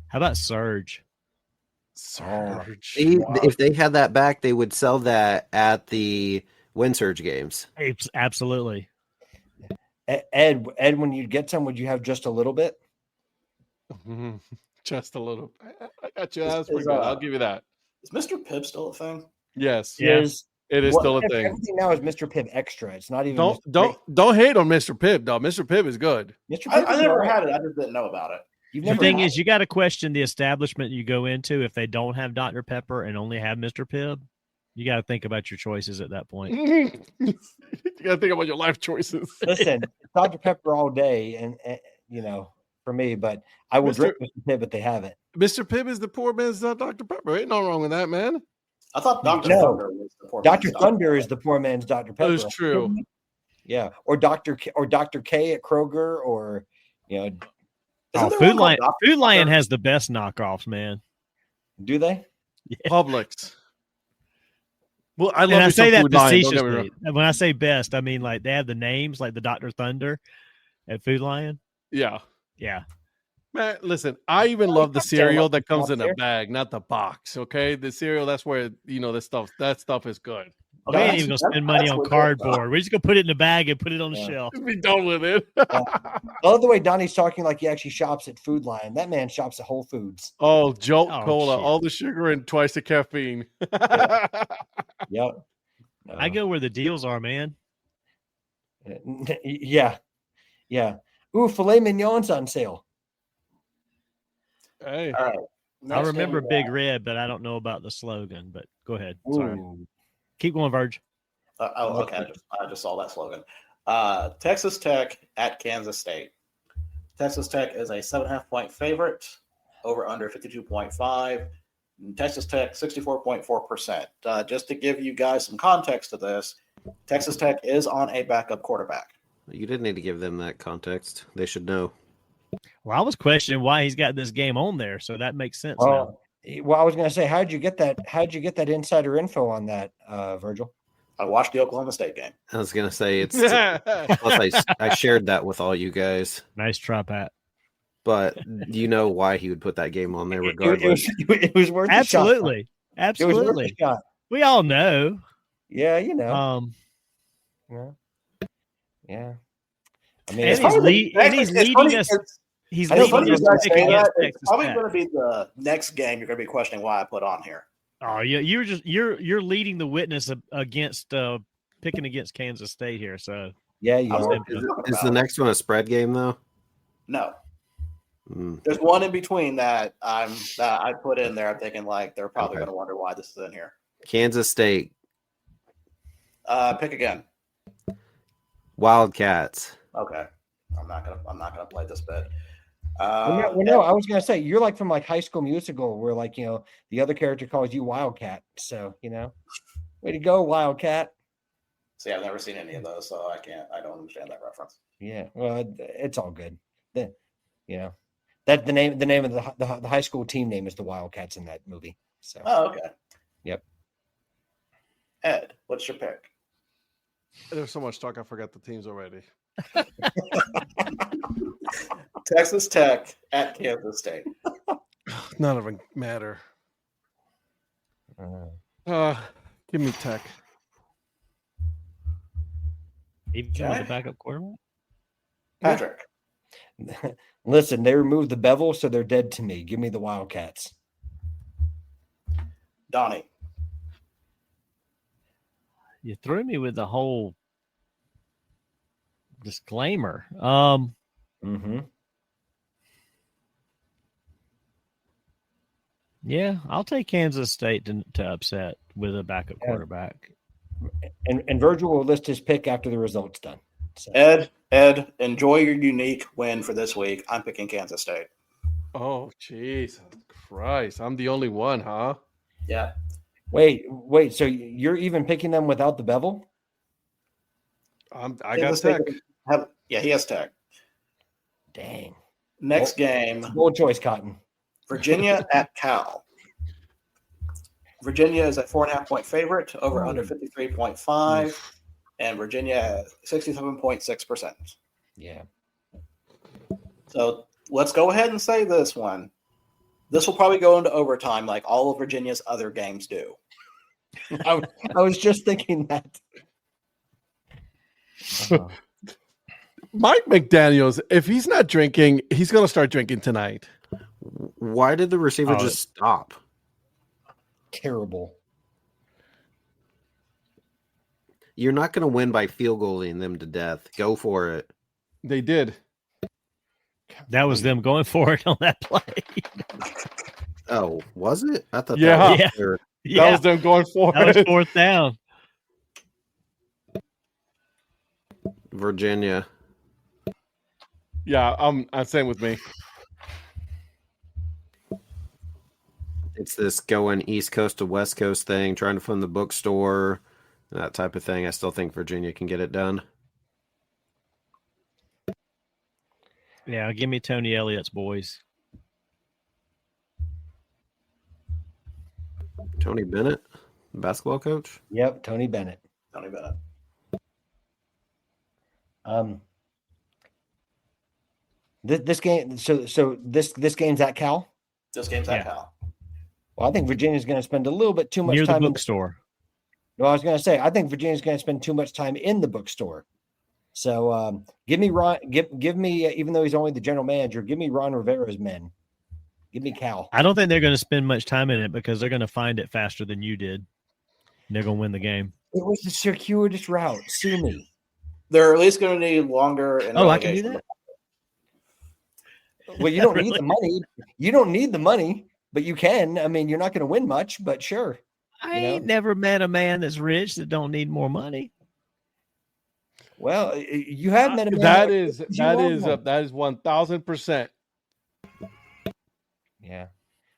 S1: How about Surge?
S2: Surge.
S4: If they had that back, they would sell that at the Windsurge games.
S1: Absolutely.
S5: Ed, when you get some, would you have just a little bit?
S2: Just a little. I got you. That's
S3: Is,
S2: pretty good. I'll give you that.
S3: Is Mr. Pibb still a thing?
S2: Yes,
S1: Yeah.
S2: it is still a thing.
S5: Everything now is Mr. Pibb Extra. It's not even.
S2: Don't hate on Mr. Pibb, though. Mr. Pibb is good.
S5: Mr.
S3: I
S5: Pibb is
S3: never
S5: all right.
S3: had it. I just didn't know about it.
S5: You've
S1: The
S5: never
S1: thing
S5: had
S1: is, you got to question the establishment you go into. If they don't have Dr. Pepper and only have Mr. Pibb, you got to think about your choices at that point.
S2: You got to think about your life choices.
S5: Listen, Dr. Pepper all day, and for me, but I will
S2: Mr.
S5: drink Mr. Pibb if they have it.
S2: Mr. Pibb is the poor man's Dr. Pepper. Ain't no wrong with that, man.
S3: I thought Dr.
S5: No.
S3: Thunder was the poor
S5: Dr.
S3: man's
S5: Thunder is the poor man's Dr. Pepper.
S2: That is true.
S5: Yeah, or Dr. K at Kroger, or
S3: Isn't
S1: Oh,
S3: there
S1: Food
S3: one called
S1: Lion.
S3: Dr.
S1: Food Lion
S3: Thunder?
S1: has the best knockoffs, man.
S5: Do they?
S2: Publix. Well, I
S1: And
S2: love
S1: I
S2: me some
S1: say that
S2: Food Lion. Don't get me wrong.
S1: facetiously. When I say best, I mean like they have the names like the Dr. Thunder at Food Lion.
S2: Yeah.
S1: Yeah.
S2: Man, listen, I even love the
S5: Sound
S2: cereal
S5: like
S2: that
S5: the
S2: comes
S5: top
S2: in a
S5: there.
S2: bag, not the box. Okay, the cereal, that's where that stuff is good.
S1: We ain't
S3: That's-
S1: even gonna
S3: that's-
S1: spend money
S3: that's
S1: on
S3: legit,
S1: cardboard. We're just gonna put it in the bag and put it on the
S5: Yeah.
S1: shelf.
S2: Be done with it.
S5: I love the way Donnie's talking like he actually shops at Food Lion. That man shops at Whole Foods.
S2: Oh, Jolt
S1: Oh,
S2: Cola,
S1: shit.
S2: all the sugar and twice the caffeine.
S5: Yep.
S1: I go where the deals are, man.
S5: Yeah. Yeah. Ooh, filet mignon's on sale.
S2: Hey,
S3: All right.
S1: I
S3: Next
S1: remember
S3: game we
S1: Big Red, but I don't know about the slogan. But go ahead. Sorry.
S5: Ooh.
S1: Keep going, Verge.
S3: okay. I just saw that slogan. Texas Tech at Kansas State. Texas Tech is a 7.5-point favorite, over under 52.5. Texas Tech 64.4%. Just to give you guys some context to this, Texas Tech is on a backup quarterback.
S4: You didn't need to give them that context. They should know.
S1: Well, I was questioning why he's got this game on there, so that makes sense now.
S5: Well, I was going to say, how'd you get that insider info on that, Virgil?
S3: I watched the Oklahoma State game.
S4: I was gonna say it's. Plus, I shared that with all you guys,
S1: Nice try, Pat.
S4: but you know why he would put that game on there regardless.
S5: It was worth
S1: Absolutely.
S5: a shot. It was worth a
S1: Absolutely.
S5: shot.
S1: We all know.
S5: Yeah, you know.
S1: Um,
S5: Yeah. I mean,
S1: and
S5: it's
S1: he's,
S5: probably-
S1: leading us. He's
S3: I know
S1: leading
S3: funny you
S1: us
S3: guys
S1: to pick
S3: say
S1: against
S3: that. It's
S1: Texas
S3: probably
S1: Tech.
S3: going to be the next game you're going to be questioning why I put on here.
S1: Oh, yeah, you're leading the witness against picking against Kansas State here. So
S5: yeah, you
S3: I was
S5: are.
S3: like,
S4: Is the next one a spread game though?
S3: No.
S4: Mm.
S3: There's one in between that I put in there. I'm thinking like they're probably
S4: Okay.
S3: going to wonder why this is in here.
S4: Kansas State
S3: Pick again.
S4: Wildcats.
S3: Okay. I'm not gonna play this bit.
S5: No, I was gonna say you're like from like High School Musical, where like the other character calls you Wildcat. So way to go, Wildcat.
S3: See, I've never seen any of those, so I don't understand that reference.
S5: Yeah, well, it's all good. That the name of the high school team name is the Wildcats in that movie. So
S3: Oh, okay.
S5: Yep.
S3: Ed, what's your pick?
S2: There's so much talk, I forgot the teams already.
S3: Texas Tech at Kansas State.
S2: None of them matter. Give me Tech.
S1: even with the backup quarterback.
S3: Patrick.
S5: Listen, they removed the bevel, so they're dead to me. Give me the Wildcats.
S3: Donnie.
S1: You threw me with the whole disclaimer.
S5: Mm-hmm.
S1: Yeah, I'll take Kansas State to upset with a backup quarterback.
S5: And Virgil will list his pick after the result's done. So.
S3: Ed, enjoy your unique win for this week. I'm picking Kansas State.
S2: Oh, Jesus Christ. I'm the only one, huh?
S3: Yeah.
S5: Wait. So you're even picking them without the bevel?
S2: I got
S3: Kansas
S2: Tech.
S3: State he has Tech.
S5: Dang.
S3: Next game,
S5: Bold choice, Cotton.
S3: Virginia at Cal. Virginia is a 4.5-point favorite, over under 53.5, and Virginia 67.6%.
S5: Yeah.
S3: So let's go ahead and say this one. This will probably go into overtime like all of Virginia's other games do.
S5: I was just thinking that.
S2: Mike McDaniels, if he's not drinking, he's going to start drinking tonight.
S4: Why did the receiver just stop?
S5: Terrible.
S4: You're not going to win by field goaling them to death. Go for it.
S2: They did.
S1: That was them going for it on that play.
S4: Oh, was it? I thought
S2: Yeah.
S4: that was
S1: Yeah.
S4: their-
S2: That was them going for
S1: That was
S2: it.
S1: fourth down.
S4: Virginia.
S2: Yeah, I'm same with me.
S4: It's this going East Coast to West Coast thing, trying to fund the bookstore, that type of thing. I still think Virginia can get it done.
S1: Yeah, give me Tony Elliott's boys.
S4: Tony Bennett, basketball coach.
S5: Yep, Tony Bennett.
S3: Tony Bennett.
S5: This game. So this game's at Cal.
S3: This game's at Cal.
S5: Well, I think Virginia's going to spend a little bit too much
S1: Near
S5: time
S1: the bookstore.
S5: No, I was going to say I think Virginia's going to spend too much time in the bookstore. So give me Ron. Give me even though he's only the general manager, give me Ron Rivera's men. Give me Cal.
S1: I don't think they're going to spend much time in it because they're going to find it faster than you did. They're going to win the game.
S5: It was the circuitous route. Sue me.
S3: They're at least going to need longer.
S1: I can do that.
S5: Well, you don't need the money. You don't need the money, but you can. I mean, you're not going to win much, but sure.
S1: I ain't never met a man that's rich that don't need more money.
S5: Well, you have met a man.
S2: That is 1,000%.
S5: Yeah.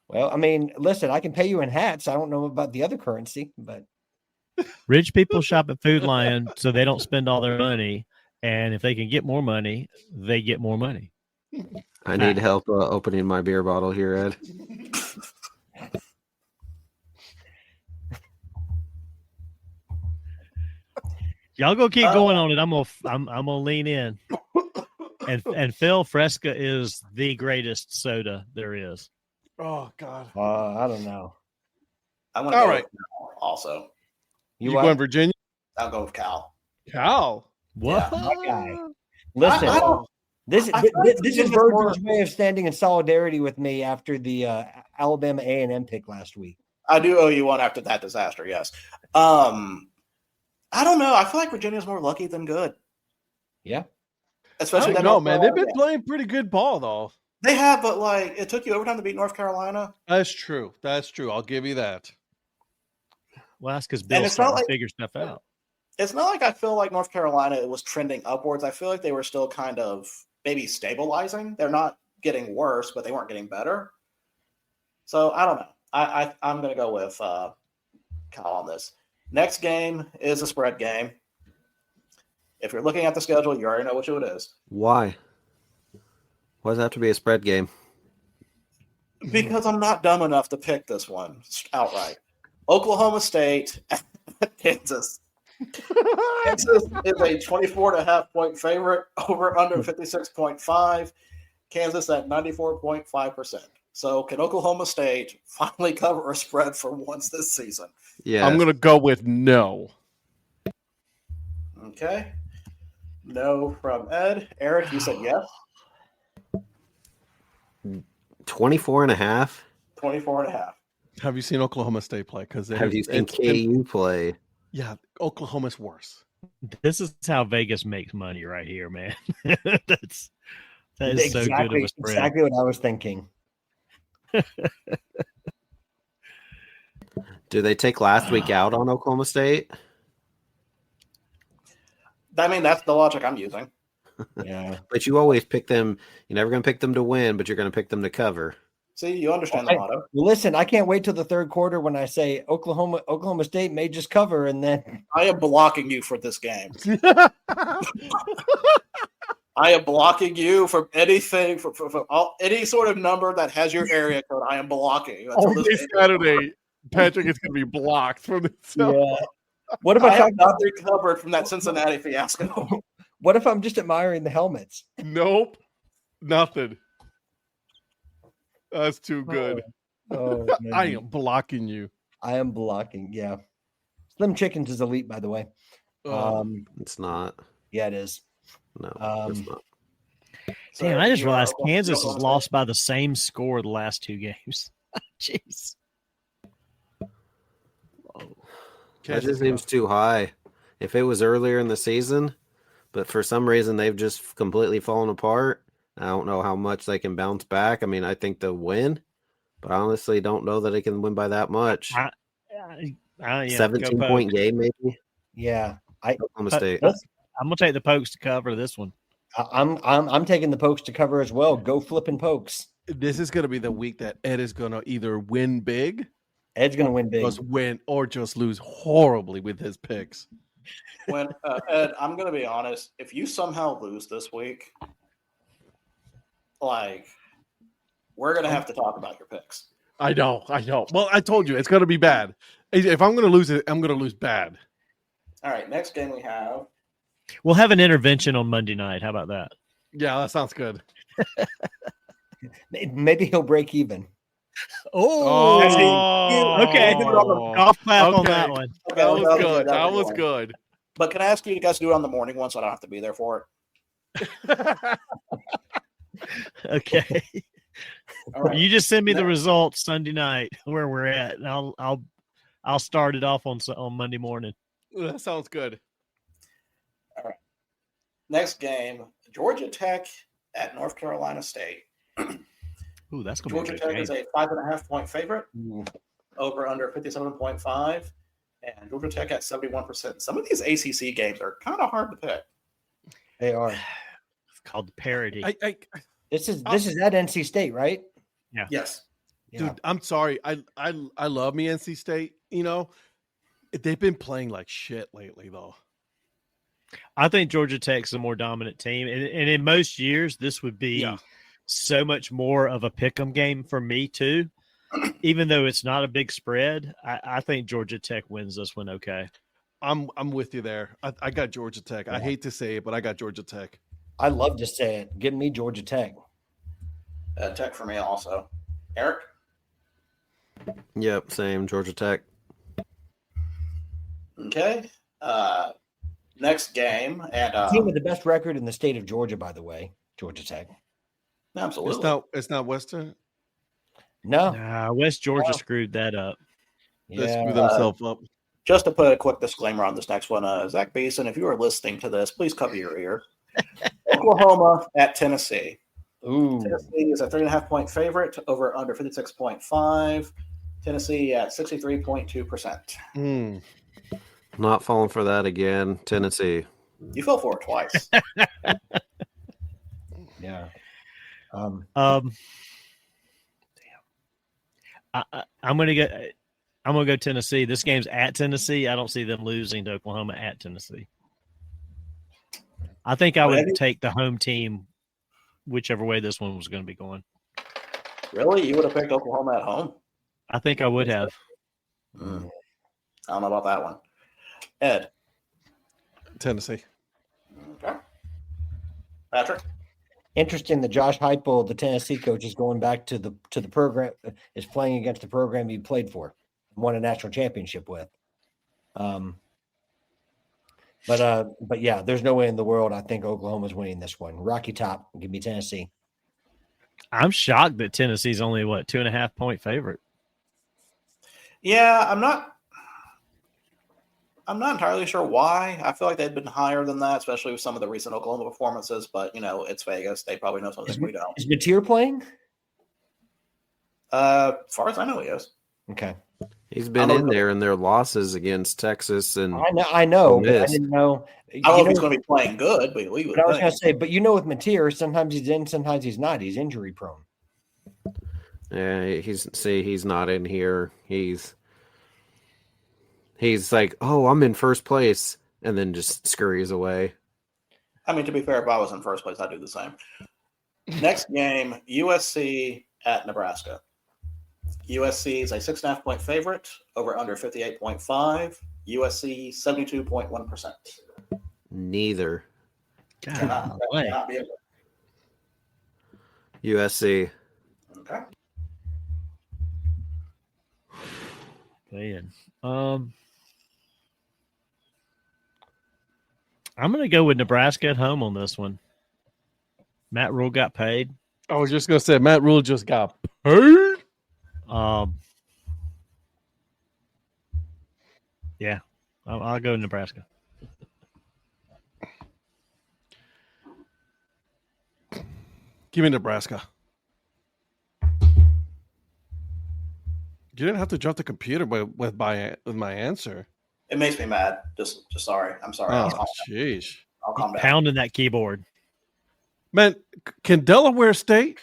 S5: Well, I mean, listen, I can pay you in hats. I don't know about the other currency, but
S1: Rich people shop at Food Lion so they don't spend all their money, and if they can get more money, they get more money.
S4: I need help opening my beer bottle here, Ed.
S1: Y'all go keep going on it. I'm gonna lean in. And Phil, Fresca is the greatest soda there is.
S2: Oh God.
S5: I don't know.
S3: I'm going to go with Cal also.
S2: You going Virginia?
S3: I'll go with Cal.
S2: Cal.
S1: What?
S5: My guy. Listen, this is
S3: more-
S5: Virgin's way of standing in solidarity with me after the Alabama A&M pick last week.
S3: I do owe you one after that disaster. Yes. I don't know. I feel like Virginia's more lucky than good.
S5: Yeah.
S3: Especially
S2: I don't know, man. They've been playing pretty good ball though.
S3: They have, but like it took you overtime to beat North Carolina.
S2: That's true. I'll give you that.
S1: Well, that's because Bill's trying to figure stuff out.
S3: It's not like I feel like North Carolina was trending upwards. I feel like they were still kind of maybe stabilizing. They're not getting worse, but they weren't getting better. So I don't know. I'm going to go with Cal on this. Next game is a spread game. If you're looking at the schedule, you already know which it is.
S4: Why? Why does it have to be a spread game?
S3: Because I'm not dumb enough to pick this one outright. Oklahoma State, Kansas. Kansas is a 24.5-point favorite, over under 56.5. Kansas at 94.5%. So can Oklahoma State finally cover a spread for once this season?
S4: Yeah.
S2: I'm going to go with no.
S3: Okay. No from Ed. Eric, you said yes?
S4: 24.5.
S3: 24.5.
S2: Have you seen Oklahoma State play?
S4: Have you seen KU play?
S2: Yeah, Oklahoma's worse.
S1: This is how Vegas makes money right here, man. that is
S5: Exactly,
S1: so good of a spread.
S5: Exactly what I was thinking.
S4: Do they take last week out on Oklahoma State?
S3: I mean, that's the logic I'm using.
S5: Yeah.
S4: But you always pick them. You're never going to pick them to win, but you're going to pick them to cover.
S3: See, you understand the motto.
S5: Listen, I can't wait till the third quarter when I say Oklahoma State may just cover, and then
S3: I am blocking you for this game. I am blocking you from anything, from any sort of number that has your area code. I am blocking you.
S2: Only Saturday, Patrick is going to be blocked from this.
S5: yeah. What if
S3: I
S5: I
S3: have not recovered from that Cincinnati fiasco.
S5: What if I'm just admiring the helmets?
S2: Nope, nothing. That's too good.
S5: Oh,
S2: I am blocking you.
S5: I am blocking. Yeah. Slim Chickens is elite, by the way.
S4: It's not.
S5: Yeah, it is.
S4: No, it's not.
S1: Damn, I just realized Kansas has lost by the same score the last two games. Jeez.
S4: That just seems too high. If it was earlier in the season, but for some reason they've just completely fallen apart. I don't know how much they can bounce back. I mean, I think they'll win, but I honestly don't know that they can win by that much. 17-point game, maybe.
S5: Yeah,
S4: Oklahoma State.
S1: I'm gonna take the Pokes to cover this one.
S5: I'm taking the Pokes to cover as well. Go flipping Pokes.
S2: This is going to be the week that Ed is going to either win big,
S5: Ed's going to win big,
S2: or just lose horribly with his picks.
S3: When Ed, I'm going to be honest. If you somehow lose this week, like, we're gonna have to talk about your picks.
S2: I know. Well, I told you it's gonna be bad. If I'm gonna lose it, I'm gonna lose bad.
S3: All right, next game we have.
S1: We'll have an intervention on Monday night. How about that?
S2: Yeah, that sounds good.
S5: Maybe he'll break even.
S1: Okay. Golf clap on that one.
S3: Okay,
S2: That was
S3: okay,
S2: good.
S3: that
S2: That
S3: was
S2: was
S3: good.
S2: good.
S3: But can I ask you guys to do it on the morning one so I don't have to be there for it?
S1: Okay.
S3: All right.
S1: You just send me the results Sunday night where we're at, and I'll start it off on Monday morning.
S2: That sounds good.
S3: All right. Next game, Georgia Tech at North Carolina State.
S1: Ooh, that's gonna
S3: Georgia
S1: be a
S3: Tech
S1: good
S3: is
S1: game.
S3: a 5.5-point favorite. Over under 57.5, and Georgia Tech at 71%. Some of these ACC games are kind of hard to pick.
S5: They are.
S1: It's called the parody.
S5: This is at NC State, right?
S1: Yeah.
S3: Yes.
S5: Yeah.
S2: Dude, I'm sorry. I love me NC State. You know, they've been playing like shit lately, though.
S1: I think Georgia Tech's a more dominant team, and in most years, this would be so much more of a pick'em game for me too. Even though it's not a big spread, I think Georgia Tech wins this one. Okay,
S2: I'm with you there. I got Georgia Tech. I hate to say it, but I got Georgia Tech.
S5: I love to say it. Give me Georgia Tech.
S3: Tech for me also. Eric?
S4: Yep, same. Georgia Tech.
S3: Okay. Next game. And
S5: Team with the best record in the state of Georgia, by the way, Georgia Tech.
S3: absolutely.
S2: It's not Western.
S5: No.
S1: nah, West Georgia screwed that up.
S2: They
S5: Yeah.
S2: screw themselves up.
S3: Just to put a quick disclaimer on this next one, Zach Beeson, if you are listening to this, please cover your ear. Oklahoma at Tennessee.
S5: Ooh.
S3: Tennessee is a 3.5-point favorite, over under 56.5. Tennessee at 63.2%.
S4: Not falling for that again. Tennessee.
S3: You fell for it twice.
S5: Yeah.
S1: I'm gonna go Tennessee. This game's at Tennessee. I don't see them losing to Oklahoma at Tennessee. I think I would take the home team, whichever way this one was going to be going.
S3: Really? You would have picked Oklahoma at home?
S1: I think I would have.
S3: I don't know about that one. Ed?
S2: Tennessee.
S3: Okay. Patrick?
S5: Interesting that Josh Heupel, the Tennessee coach, is going back to the program, is playing against the program he played for, won a national championship with. But yeah, there's no way in the world I think Oklahoma's winning this one. Rocky Top, give me Tennessee.
S1: I'm shocked that Tennessee's only 2.5-point favorite.
S3: Yeah, I'm not entirely sure why. I feel like they'd been higher than that, especially with some of the recent Oklahoma performances. But it's Vegas; they probably know something we don't.
S5: Is Mateer playing?
S3: As far as I know, he is.
S5: Okay.
S4: He's been in there in their losses against Texas and
S5: I know, but I didn't know.
S3: I don't know if he's going to be playing good, but we would.
S5: But I was going to say, but with Mateer, sometimes he's in, sometimes he's not. He's injury prone.
S4: yeah, he's not in here. He's like, oh, I'm in first place, and then just scurries away.
S3: I mean, to be fair, if I was in first place, I'd do the same. Next game, USC at Nebraska. USC is a 6.5-point favorite, over under 58.5. USC 72.1%.
S4: Neither.
S3: Cannot be able.
S4: USC.
S3: Okay.
S1: Man. I'm going to go with Nebraska at home on this one. Matt Rule got paid.
S2: I was just gonna say Matt Rule just got paid.
S1: Yeah, I'll go Nebraska.
S2: Give me Nebraska. You didn't have to jump the computer with my answer.
S3: It makes me mad. Just sorry. I'm sorry.
S2: Oh, jeez.
S3: I'll calm down.
S1: Pounding that keyboard.
S2: Man, can Delaware State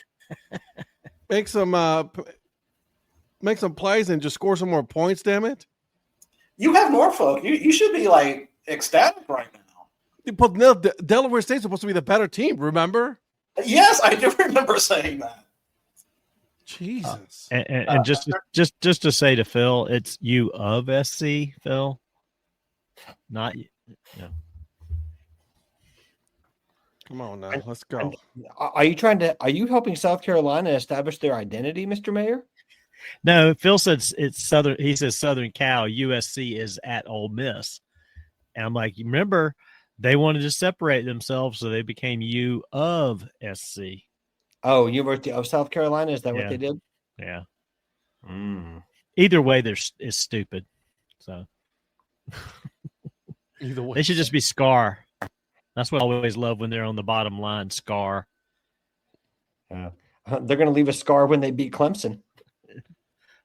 S2: make some plays and just score some more points? Damn it!
S3: You have Norfolk. You should be ecstatic right now.
S2: But no, Delaware State's supposed to be the better team. Remember?
S3: Yes, I do remember saying that.
S2: Jesus.
S1: And just to say to Phil, it's U of SC, Phil, not no.
S2: Come on now, let's go.
S5: Are you helping South Carolina establish their identity, Mr. Mayor?
S1: No, Phil said it's Southern. He says Southern Cal. USC is at Ole Miss, and I'm like, you remember, they wanted to separate themselves, so they became U of SC.
S5: Oh, University of South Carolina. Is that what
S1: Yeah.
S5: they did?
S1: Yeah.
S5: Mm.
S1: Either way, is stupid. So
S2: Either way,
S1: they should just be SCAR. That's what I always love when they're on the bottom line. SCAR.
S5: They're going to leave a scar when they beat Clemson.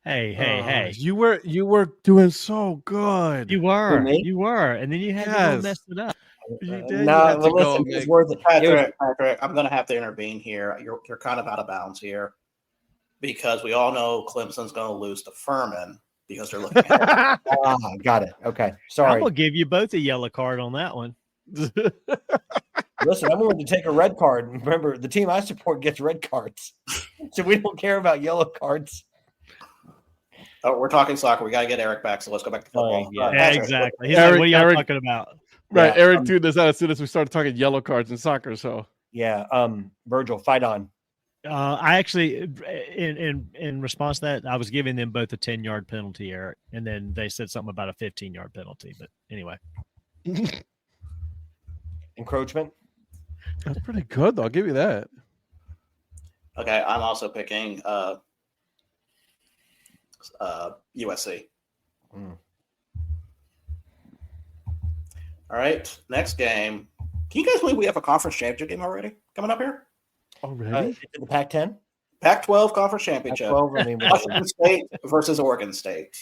S1: Hey!
S2: You were doing so good.
S1: You were, and then you had to go
S2: Yes.
S1: mess it up.
S2: You did.
S5: No,
S2: you had to
S5: well,
S2: go
S5: listen,
S2: and
S5: it's
S2: make-
S5: worth it.
S3: Patrick, I'm going to have to intervene here. You're kind of out of bounds here because we all know Clemson's going to lose to Furman because they're looking at
S5: Got it. Okay.
S1: I'm
S5: Sorry.
S1: gonna give you both a yellow card on that one.
S5: Listen, I'm willing to take a red card. Remember, the team I support gets red cards. So we don't care about yellow cards.
S3: Oh, we're talking soccer. We got to get Eric back, so let's go back to football.
S5: yeah.
S3: Patrick,
S1: Exactly. He's
S2: Eric-
S1: like, what are y'all
S2: Eric-
S1: talking about?
S2: Right,
S5: Yeah,
S2: Eric tuned us out as soon as we started talking yellow cards in soccer. So
S5: Yeah. Virgil, fight on.
S1: I actually, in response to that, I was giving them both a 10-yard penalty, Eric, and then they said something about a 15-yard penalty. But anyway,
S5: Encroachment.
S2: that's pretty good, though. I'll give you that.
S3: Okay, I'm also picking USC.
S5: Mm.
S3: All right, next game. Can you guys believe we have a conference championship game already coming up here?
S2: Already?
S5: The Pac-10?
S3: Pac-12 conference championship.
S5: Pac-12, I mean,
S3: Washington State versus Oregon State.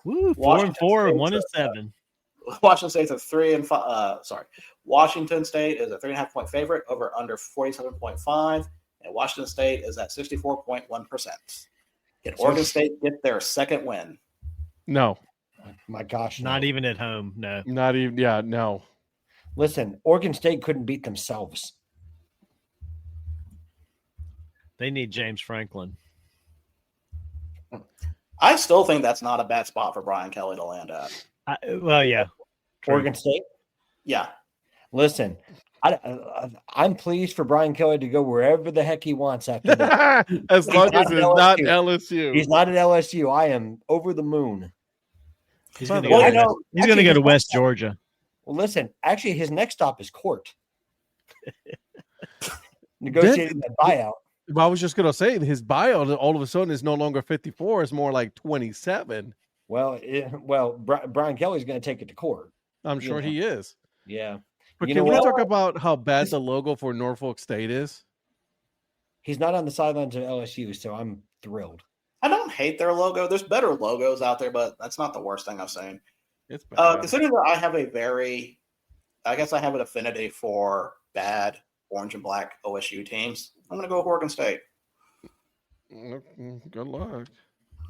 S1: woo, 4-4
S3: Washington
S1: and 1-7.
S3: Washington State's a 3-5. Washington State is a 3.5-point favorite over under 47.5, and Washington State is at 64.1%. Can Oregon State get their second win?
S2: No,
S5: my gosh. no.
S1: Not even at home. No.
S2: not even. Yeah, no.
S5: Listen, Oregon State couldn't beat themselves.
S1: They need James Franklin.
S3: I still think that's not a bad spot for Brian Kelly to land at.
S1: Well, yeah. True.
S5: Oregon State?
S3: Yeah.
S5: Listen, I'm pleased for Brian Kelly to go wherever the heck he wants after that.
S2: As long
S5: not
S2: as it's
S5: LSU.
S2: not LSU.
S5: He's not at LSU. I am over the moon.
S1: He's going to
S3: Well,
S1: go,
S3: you know,
S1: he's gonna go to West Georgia.
S5: Well, listen, actually, his next stop is court. Negotiating that buyout.
S2: I was just gonna say his buyout all of a sudden is no longer 54; it's more like 27.
S5: Well, Brian Kelly's going to take it to court.
S2: I'm sure he is.
S5: Yeah.
S2: But
S5: You
S2: can
S5: know
S2: we
S5: what?
S2: talk about how bad the logo for Norfolk State is?
S5: He's not on the sidelines of LSU, so I'm thrilled.
S3: I don't hate their logo. There's better logos out there, but that's not the worst thing I've seen.
S2: It's bad.
S3: Considering that I have I have an affinity for bad orange and black OSU teams, I'm going to go with Oregon State.
S2: Good luck.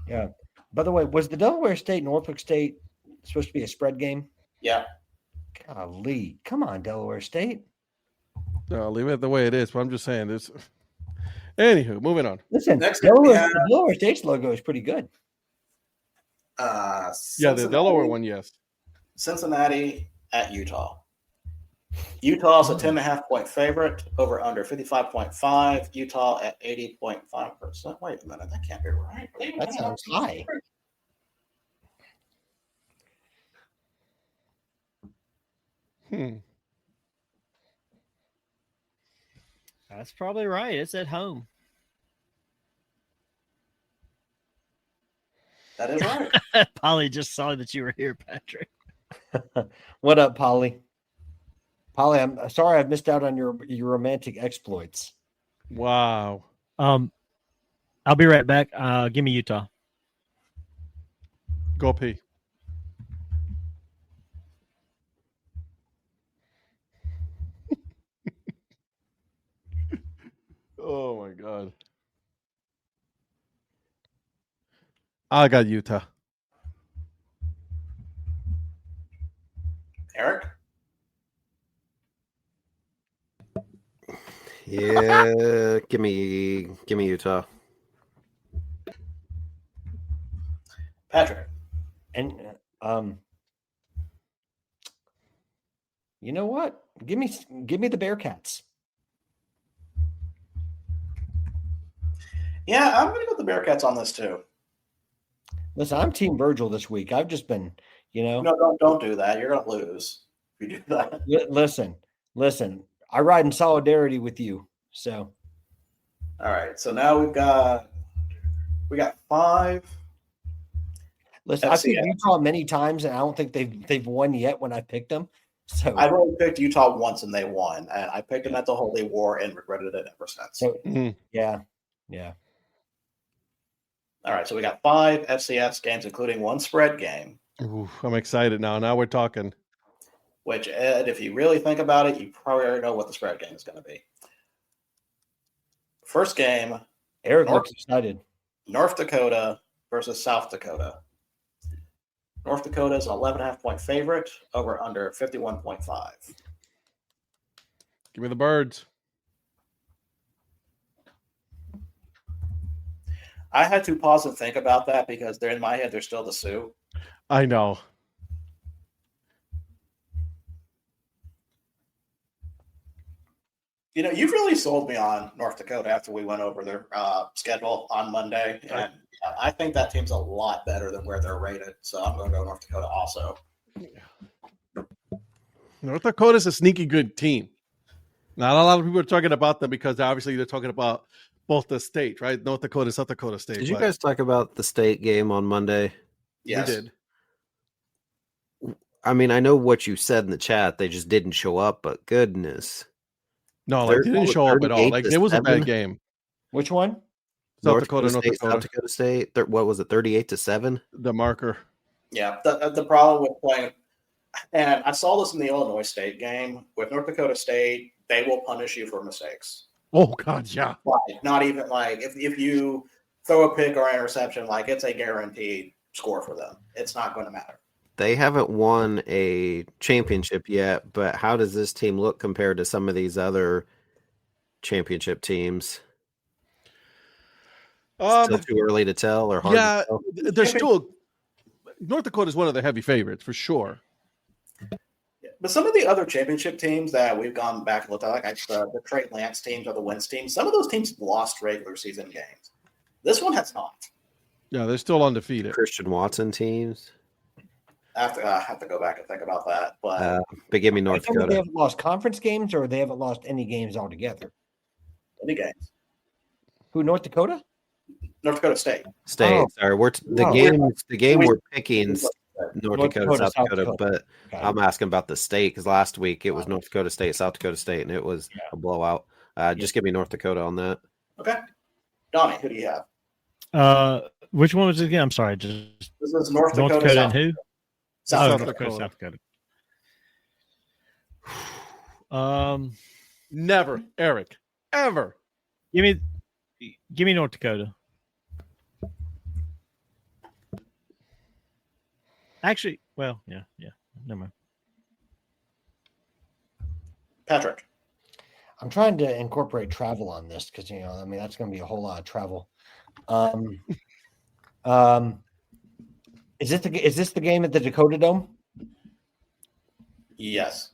S5: Yeah. By the way, was the Delaware State Norfolk State supposed to be a spread game?
S3: Yeah.
S5: Golly, come on, Delaware State.
S2: No, leave it the way it is. But I'm just saying this. Anywho, moving on.
S5: Listen,
S3: Next,
S5: Delaware State's logo is pretty good.
S2: Yeah, the Delaware one, yes.
S3: Cincinnati at Utah. Utah's a 10.5-point favorite over under 55.5. Utah at 80.5%. Wait a minute, that can't be right.
S5: That sounds high.
S1: That's probably right. It's at home.
S3: That is right.
S1: Polly just saw that you were here, Patrick.
S5: What up, Polly? Polly, I'm sorry I've missed out on your romantic exploits.
S2: Wow.
S1: I'll be right back. Give me Utah.
S2: Go P. Oh my God. I got Utah.
S3: Eric?
S4: Yeah, give me Utah.
S3: Patrick.
S5: And you know what? Give me the Bearcats.
S3: Yeah, I'm going to go with the Bearcats on this too.
S5: Listen, I'm Team Virgil this week. I've just been,
S3: No, don't do that. You're going to lose if you do that.
S5: Listen. I ride in solidarity with you. So,
S3: all right. So now we got 5.
S5: listen, I've picked Utah many times, and I don't think they've won yet when I picked them. So
S3: I've only picked Utah once, and they won. And I picked them at the Holy War and regretted it ever since.
S5: So, yeah.
S3: All right. So we got 5 FCS games, including 1 spread game.
S2: Ooh, I'm excited now. Now we're talking.
S3: Which, Ed, if you really think about it, you probably already know what the spread game is going to be. First game,
S5: Eric looks excited.
S3: North Dakota versus South Dakota. North Dakota is an 11.5-point favorite, over under 51.5.
S2: Give me the Birds.
S3: I had to pause and think about that because they're in my head, they're still the Sioux.
S2: I know.
S3: You've really sold me on North Dakota after we went over their schedule on Monday. And I think that team's a lot better than where they're rated. So I'm going to go North Dakota also.
S2: North Dakota's a sneaky good team. Not a lot of people are talking about them because obviously they're talking about both the states, right? North Dakota, South Dakota State.
S4: Did you guys talk about the state game on Monday?
S3: Yes.
S2: We did.
S4: I mean, I know what you said in the chat. They just didn't show up, but goodness.
S2: No, like they didn't show up at all. Like it was a bad game.
S5: Which one?
S2: South Dakota.
S4: South Dakota State. What was it? 38-7.
S2: The marker.
S3: Yeah. The problem with playing, and I saw this in the Illinois State game with North Dakota State, they will punish you for mistakes.
S2: Oh God, yeah.
S3: Like, not even like if you throw a pick or an interception, like it's a guaranteed score for them. It's not going to matter.
S4: They haven't won a championship yet, but how does this team look compared to some of these other championship teams? Still too early to tell, or hard to tell?
S2: They're still. North Dakota is one of the heavy favorites for sure.
S3: But some of the other championship teams that we've gone back and looked at, like the Trey Lance teams or the Wentz teams, some of those teams lost regular season games. This one has not.
S2: Yeah, they're still undefeated.
S4: Christian Watson teams.
S3: I have to go back and think about that. But
S4: give me North Dakota.
S5: They haven't lost conference games, or they haven't lost any games altogether.
S3: Any games?
S5: Who? North Dakota?
S3: North Dakota State.
S4: Sorry, the game we're picking North Dakota, South Dakota, but okay. I'm asking about the state because last week it was North Dakota State, South Dakota State, and it was a blowout. Just give me North Dakota on that.
S3: Okay, Donnie, who do you have?
S1: Which one was it again? I'm sorry. This
S3: is North Dakota
S1: and who?
S3: South
S1: Dakota.
S2: Never, Eric, ever.
S1: Give me North Dakota. Actually, well, yeah. Never mind.
S3: Patrick.
S5: I'm trying to incorporate travel on this because that's going to be a whole lot of travel. Is this the game at the Dakota Dome?
S3: Yes.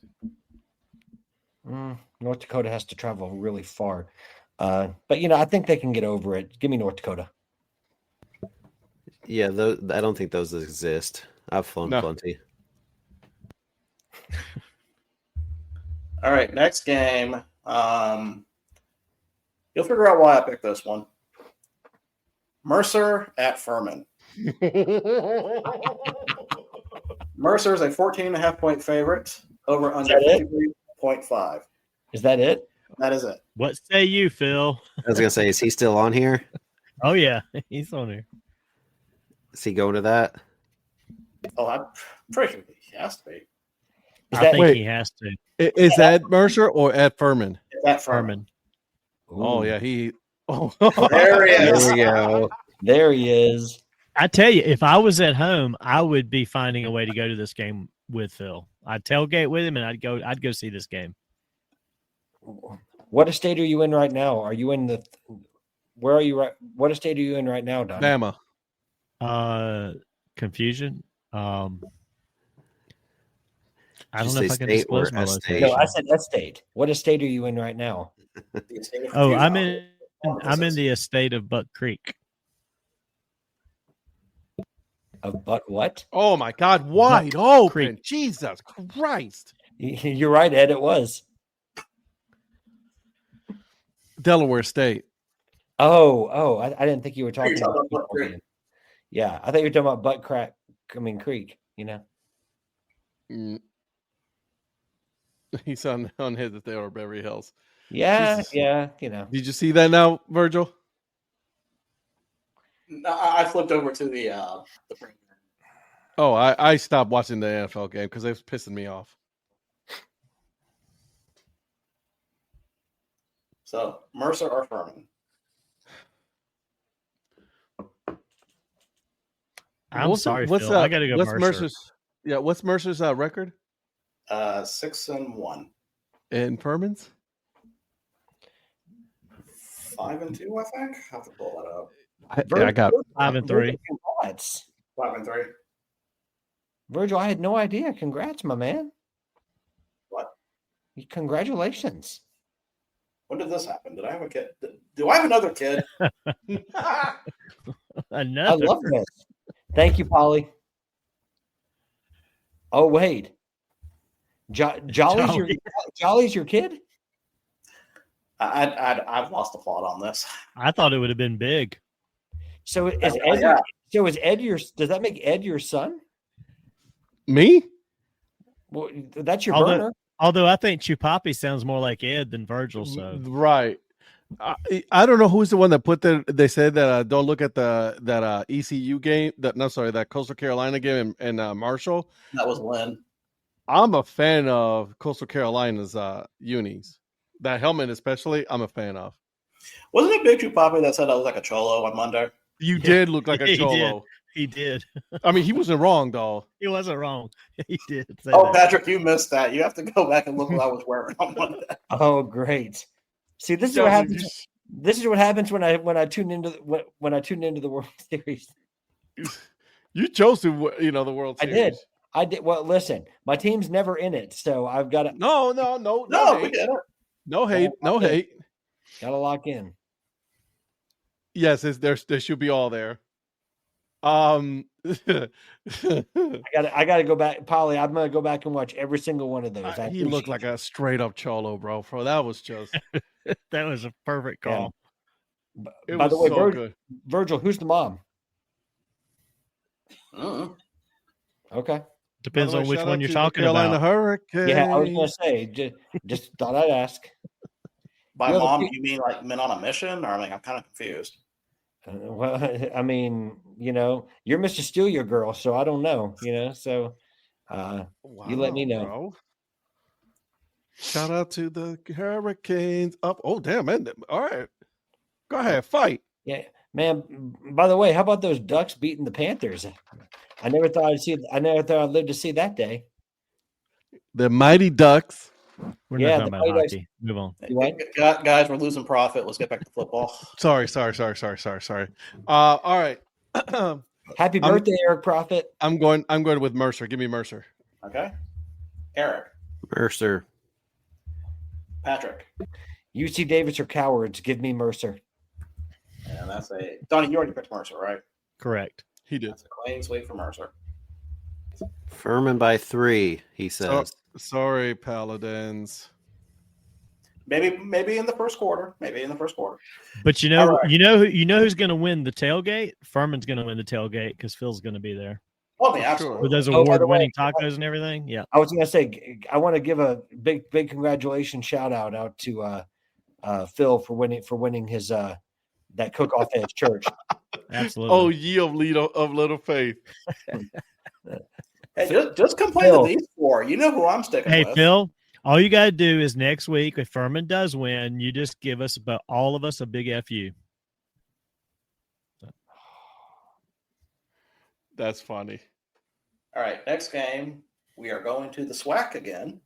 S5: North Dakota has to travel really far, but I think they can get over it. Give me North Dakota.
S4: Yeah, I don't think those exist. I've flown plenty.
S3: All right, next game. You'll figure out why I picked this one. Mercer at Furman. Mercer is a 14.5-point favorite, over under 53.5.
S5: Is that it?
S3: That is it.
S1: What say you, Phil?
S4: I was gonna say, is he still on here?
S1: Oh yeah, he's on here.
S4: Is he going to that?
S3: Oh, I'm pretty sure he has to be.
S1: I think he has to.
S2: Is that Mercer or at Furman?
S3: It's at Furman.
S2: Oh yeah, he. Oh,
S3: there he is.
S4: There we go.
S5: There he is.
S1: I tell you, if I was at home, I would be finding a way to go to this game with Phil. I'd tailgate with him, and I'd go see this game.
S5: What estate are you in right now? Are you in the? Where are you? Right? What estate are you in right now, Don?
S2: Bama.
S1: Confusion. I
S4: Did you
S1: don't know if
S4: say
S1: I can
S4: state or
S1: disclose my
S4: estate?
S5: No,
S1: location.
S5: I said estate. What estate are you in right now?
S3: The estate of
S1: Oh,
S3: confusion.
S1: I'm in the estate of Buck Creek.
S5: Of but what?
S2: Oh my God, wide
S1: Buck
S2: open.
S1: Creek.
S2: Jesus Christ.
S5: You're right, Ed. It was.
S2: Delaware State.
S5: Oh, I didn't think you were talking
S3: You're talking
S5: about
S3: about Buck
S5: football
S3: Creek.
S5: game. Yeah, I thought you were talking about butt crack. I mean creek. You know.
S2: Mm. He's on his at there or Beverly Hills.
S5: Yeah,
S2: Jesus.
S5: yeah. You know.
S2: Did you see that now, Virgil?
S3: I flipped over to the premiere.
S2: Oh, I stopped watching the NFL game because it was pissing me off.
S3: So Mercer or Furman?
S1: I'm sorry,
S2: what's
S1: Phil. I got to go
S2: what's
S1: Mercer.
S2: What's Mercer's record
S3: 6-1,
S2: in Furman's?
S3: 5-2. I think I have to pull that up.
S2: I got
S1: 5-3.
S5: Congrats,
S3: 5-3.
S5: Virgil. I had no idea. Congrats, my man.
S3: What?
S5: Congratulations.
S3: When did this happen? Did I have a kid? Do I have another kid?
S5: I
S1: Another.
S5: love this. Thank you, Polly. Oh wait, Jolly's your kid.
S3: I've lost the plot on this.
S1: I thought it would have been big.
S5: So is
S3: Oh,
S5: Ed?
S3: yeah.
S5: So is Ed your? Does that make Ed your son?
S2: me.
S5: Well, that's your
S1: Although-
S5: burner.
S1: Although I think Chupapi sounds more like Ed than Virgil. So
S2: Right. I don't know who's the one that put that. They said that don't look at that ECU game. That Coastal Carolina game and Marshall.
S3: That was Lynn.
S2: I'm a fan of Coastal Carolina's unis. That helmet, especially, I'm a fan of.
S3: Wasn't it Big Chupapi that said I was like a cholo on Monday?
S2: You did look like a
S1: He
S2: cholo.
S1: he did.
S2: I mean, he wasn't wrong though.
S1: He wasn't wrong. He did. Say
S3: Oh,
S1: that.
S3: Patrick, you missed that. You have to go back and look what I was wearing on Monday.
S5: Oh, great. See, this is what happens. This is what happens when I tune into the World Series.
S2: You chose to, the World
S5: I
S2: Series.
S5: did. Well, listen, my team's never in it, so I've got to.
S2: No,
S3: No, we
S2: hate.
S3: did it.
S2: No hate. No hate.
S5: Got to lock in.
S2: Yes, there should be all there. I
S5: I got to go back, Polly. I'm going to go back and watch every single one of those.
S2: he looked like a straight up cholo, bro. That was just.
S1: That was a perfect call.
S2: It
S5: By
S2: was
S5: the way,
S2: so good.
S5: Virgil, who's the mom?
S3: Mm-hmm.
S5: Okay.
S1: Depends
S2: By the way,
S1: on which
S2: shout
S1: one
S2: out
S1: you're
S2: to the
S1: talking
S2: Carolina
S1: about.
S2: Hurricanes.
S5: Yeah, I was going to say, just thought I'd ask.
S3: By
S5: You have a
S3: mom,
S5: big-
S3: you mean like men on a mission? Or I'm kind of confused.
S5: Well, I mean, you're Mr. Steal Your Girl, so I don't know, so you let me know.
S2: Bro. Shout out to the Hurricanes. Up. Oh, damn, man. All right. Go ahead, fight.
S5: Yeah, man. By the way, how about those Ducks beating the Panthers? I never thought I'd live to see that day.
S2: The Mighty Ducks.
S1: We're
S5: Yeah,
S1: not talking
S5: the
S1: about
S5: White
S1: hockey. Move on.
S5: What?
S3: Guys, we're losing profit. Let's get back to football.
S2: Sorry. All right.
S5: Happy
S2: I'm-
S5: birthday, Eric Prophet.
S2: I'm going with Mercer. Give me Mercer.
S3: Okay. Eric,
S4: Mercer.
S3: Patrick,
S5: UC Davis are cowards. Give me Mercer.
S3: and that's Donnie. You already picked Mercer, right?
S1: Correct.
S2: He did.
S3: That's a clean sweep for Mercer.
S4: Furman by 3, he says.
S2: Sorry, Paladins.
S3: Maybe in the first quarter.
S1: But
S3: All right.
S1: you know who's going to win the tailgate? Furman's going to win the tailgate because Phil's going to be there
S3: Oh, yeah,
S2: Sure.
S3: absolutely.
S1: with those
S5: Oh, by the
S1: award-winning
S5: way-
S1: tacos and everything. Yeah,
S5: I was going to say, I want to give a big congratulations shout out to Phil for winning his that cook off at his church.
S1: absolutely.
S2: Oh, ye of little faith.
S3: Hey, just complain
S5: Phil.
S3: to these four. You know who I'm sticking
S1: Hey,
S3: with.
S1: Phil, all you got to do is next week, if Furman does win, you just give us all of us a big FU.
S2: That's funny.
S3: All right, next game, we are going to the SWAC again.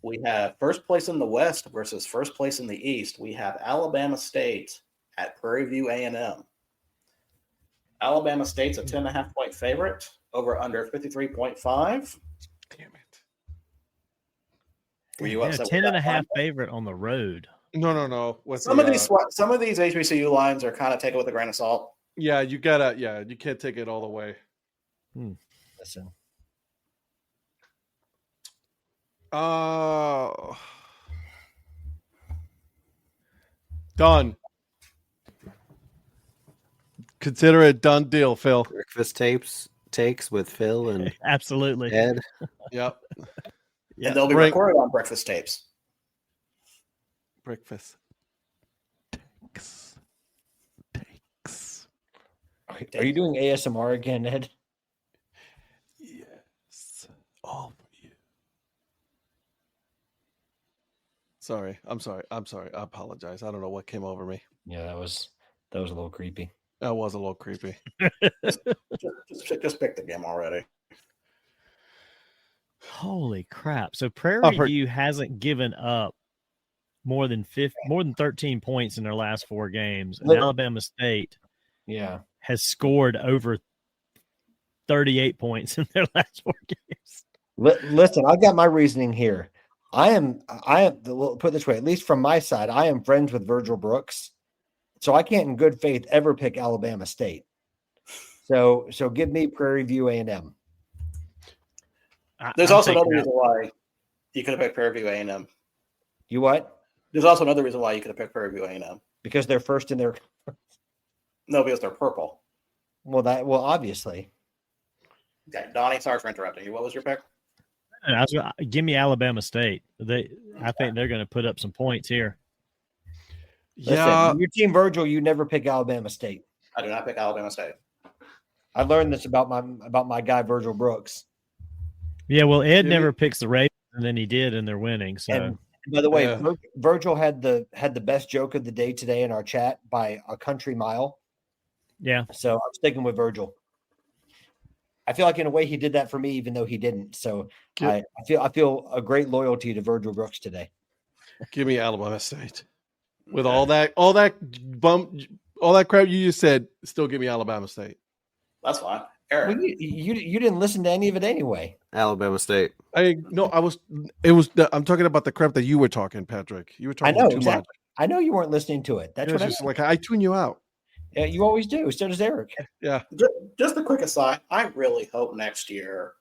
S3: We have first place in the West versus first place in the East. We have Alabama State at Prairie View A&M. Alabama State's a 10.5-point favorite, over under 53.5.
S2: Damn it.
S3: Were you
S1: Yeah,
S3: upset with
S1: 10 and
S3: that
S1: a half
S3: line?
S1: favorite on the road.
S2: No. What's
S3: Some of these HBCU lines are kind of taken with a grain of salt.
S2: you can't take it all the way.
S5: Listen.
S2: Done. Consider it done deal, Phil.
S4: Breakfast takes with Phil and
S1: Absolutely.
S4: Ed.
S2: Yep.
S1: Yeah.
S3: And they'll be recorded on breakfast tapes.
S2: Breakfast takes.
S5: Are you doing ASMR again, Ed?
S2: Yes. All for you. Sorry. I'm sorry. I apologize. I don't know what came over me.
S5: Yeah, that was a little creepy.
S2: That was a little creepy.
S3: Just pick the game already.
S1: Holy crap. So Prairie View hasn't given up more than 13 points in their last 4 games. And Alabama State has scored over 38 points in their last 4 games.
S5: Listen, I got my reasoning here. I am put it this way, at least from my side, I am friends with Virgil Brooks. So I can't in good faith ever pick Alabama State. So give me Prairie View A&M.
S3: There's also another reason why you could have picked Prairie View A&M.
S5: You what?
S3: There's also another reason why you could have picked Prairie View A&M.
S5: Because they're first in their.
S3: No, because they're purple.
S5: Well, obviously.
S3: Okay, Donnie, sorry for interrupting you. What was your pick?
S1: Give me Alabama State. I think they're going to put up some points here.
S2: Yeah.
S5: Listen, your team, Virgil, you never pick Alabama State.
S3: I do not pick Alabama State.
S5: I learned this about my guy Virgil Brooks.
S1: Yeah, well, Ed never picks the Ravens, and then he did, and they're winning. So,
S5: and by the way, Virgil had the best joke of the day today in our chat by a country mile.
S1: Yeah.
S5: So I'm sticking with Virgil. I feel like in a way he did that for me, even though he didn't. So I feel a great loyalty to Virgil Brooks today. Give
S2: me Alabama State. With all that crap you just said, still give me Alabama State.
S3: That's fine. Eric.
S5: Well, you didn't listen to any of it anyway.
S4: Alabama State.
S2: I'm talking about the crap that you were talking, Patrick. You were talking too much.
S5: I know you weren't listening to it. That's what
S2: just like I tune you out.
S5: Yeah, you always do. So does Eric.
S2: Yeah.
S3: Just a quick aside. I really hope next year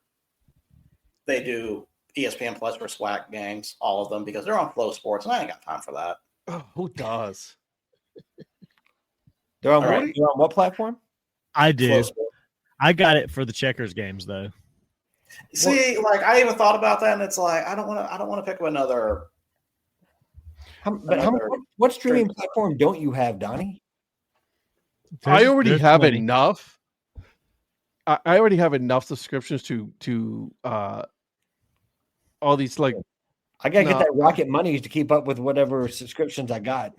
S3: they do ESPN Plus for SWAC games, all of them, because they're on Flow Sports, and I ain't got time for that.
S2: Oh, who does?
S5: They're on what platform?
S1: I do. I got it for the Checkers games, though.
S3: See, I even thought about that, and it's like I don't want to pick another.
S5: What streaming platform don't you have, Donnie?
S2: I already have enough. I already have enough subscriptions to all these
S5: I gotta get that Rocket Money to keep up with whatever subscriptions I got.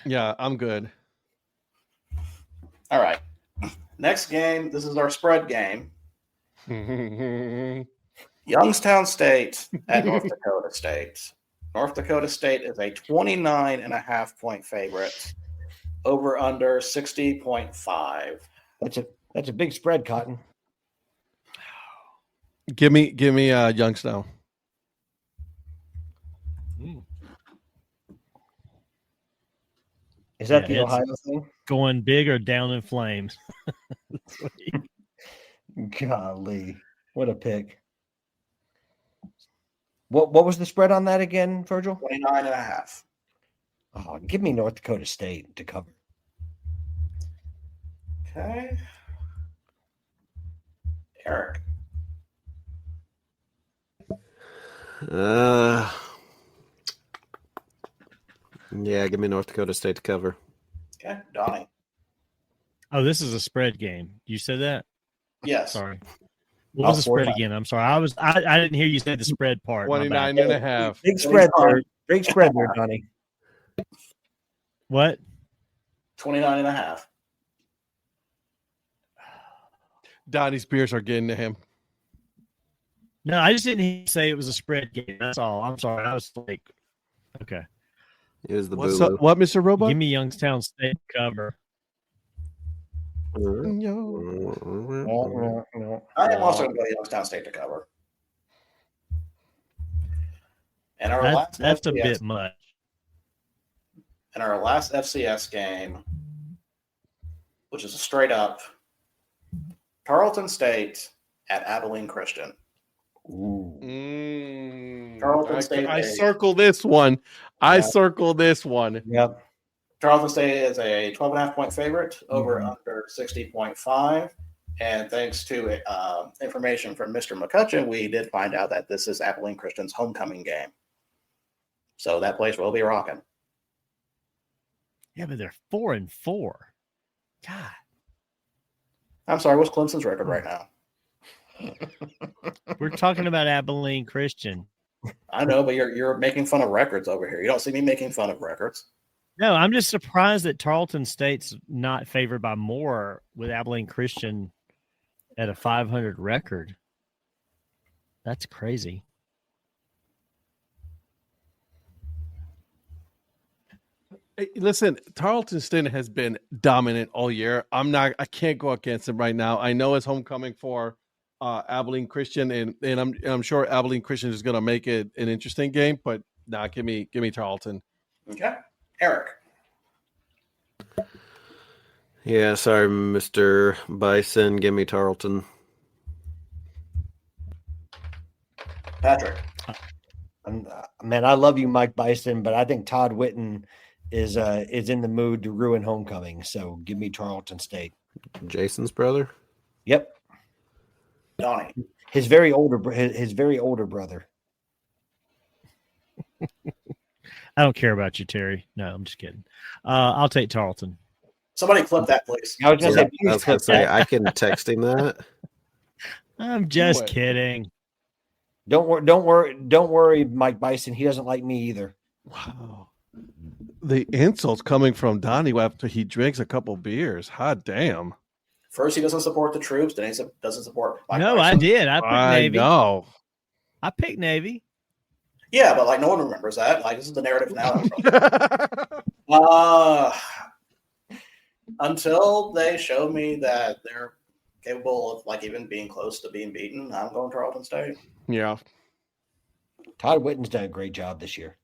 S2: Yeah, I'm good.
S3: All right. Next game. This is our spread game. Youngstown State at North Dakota State. North Dakota State is a 29.5-point favorite. Over under 60.5.
S5: That's a big spread, Cotton.
S2: Give me Youngstown.
S5: Is that the Ohio thing?
S1: Going big or down in flames?
S5: Golly, what a pick! What was the spread on that again, Virgil?
S3: 29.5.
S5: Oh, give me North Dakota State to cover.
S3: Okay. Eric.
S4: Yeah, give me North Dakota State to cover.
S3: Okay, Donnie.
S1: Oh, this is a spread game. You said that?
S3: Yes.
S1: Sorry. What was the spread again? I'm sorry. I didn't hear you say the spread part.
S2: 29.5.
S5: Big spread there. Big spread there, Donnie.
S1: What?
S3: 29.5.
S2: Donnie's beers are getting to him.
S1: No, I just didn't say it was a spread game. That's all. I'm sorry. I was like, okay.
S4: It was the
S2: What's
S4: Bulu.
S2: up? What, Mr. Robot?
S1: Give me Youngstown State cover.
S2: Yo.
S5: No.
S3: I am also going to go Youngstown State to cover. And our last
S1: That's a
S3: FCS
S1: bit much.
S3: in our last FCS game, which is a straight up Tarleton State at Abilene Christian. Tarleton State.
S2: I circle this one. I circle this one.
S5: Yep.
S3: Tarleton State is a 12.5 point favorite over under 60.5. And thanks to information from Mr. McCutcheon, we did find out that this is Abilene Christian's homecoming game. So that place will be rocking.
S1: Yeah, but they're 4-4. God.
S3: I'm sorry, what's Clemson's record right now?
S1: We're talking about Abilene Christian.
S3: I know, but you're making fun of records over here. You don't see me making fun of records.
S1: No, I'm just surprised that Tarleton State's not favored by more with Abilene Christian at a 500 record. That's crazy.
S2: Hey, listen, Tarleton State has been dominant all year. I can't go against him right now. I know it's homecoming for Abilene Christian, and I'm sure Abilene Christian is going to make it an interesting game. But give me Tarleton.
S3: Okay, Eric.
S4: Yeah, sorry, Mr. Bison. Give me Tarleton.
S3: Patrick.
S5: Man, I love you, Mike Bison, but I think Todd Whitten is in the mood to ruin homecoming. So give me Tarleton State.
S4: Jason's brother?
S5: Yep.
S3: Donnie.
S5: His very older brother.
S1: I don't care about you, Terry. No, I'm just kidding. I'll take Tarleton.
S3: Somebody clip that, please.
S5: I was going to
S4: I was going to say, I can text him that.
S1: I'm just kidding.
S5: Don't worry, Mike Bison. He doesn't like me either.
S2: Wow. The insults coming from Donnie after he drinks a couple beers. Hot damn.
S3: First, he doesn't support the troops. Then he doesn't support. Mike
S1: No,
S3: Bison.
S1: I did. I picked Navy.
S2: know.
S1: I picked Navy.
S3: Yeah, but no one remembers that. This is the narrative now. Until they show me that they're capable of even being close to being beaten, I'm going Tarleton State.
S2: Yeah.
S5: Todd Whitten's done a great job this year.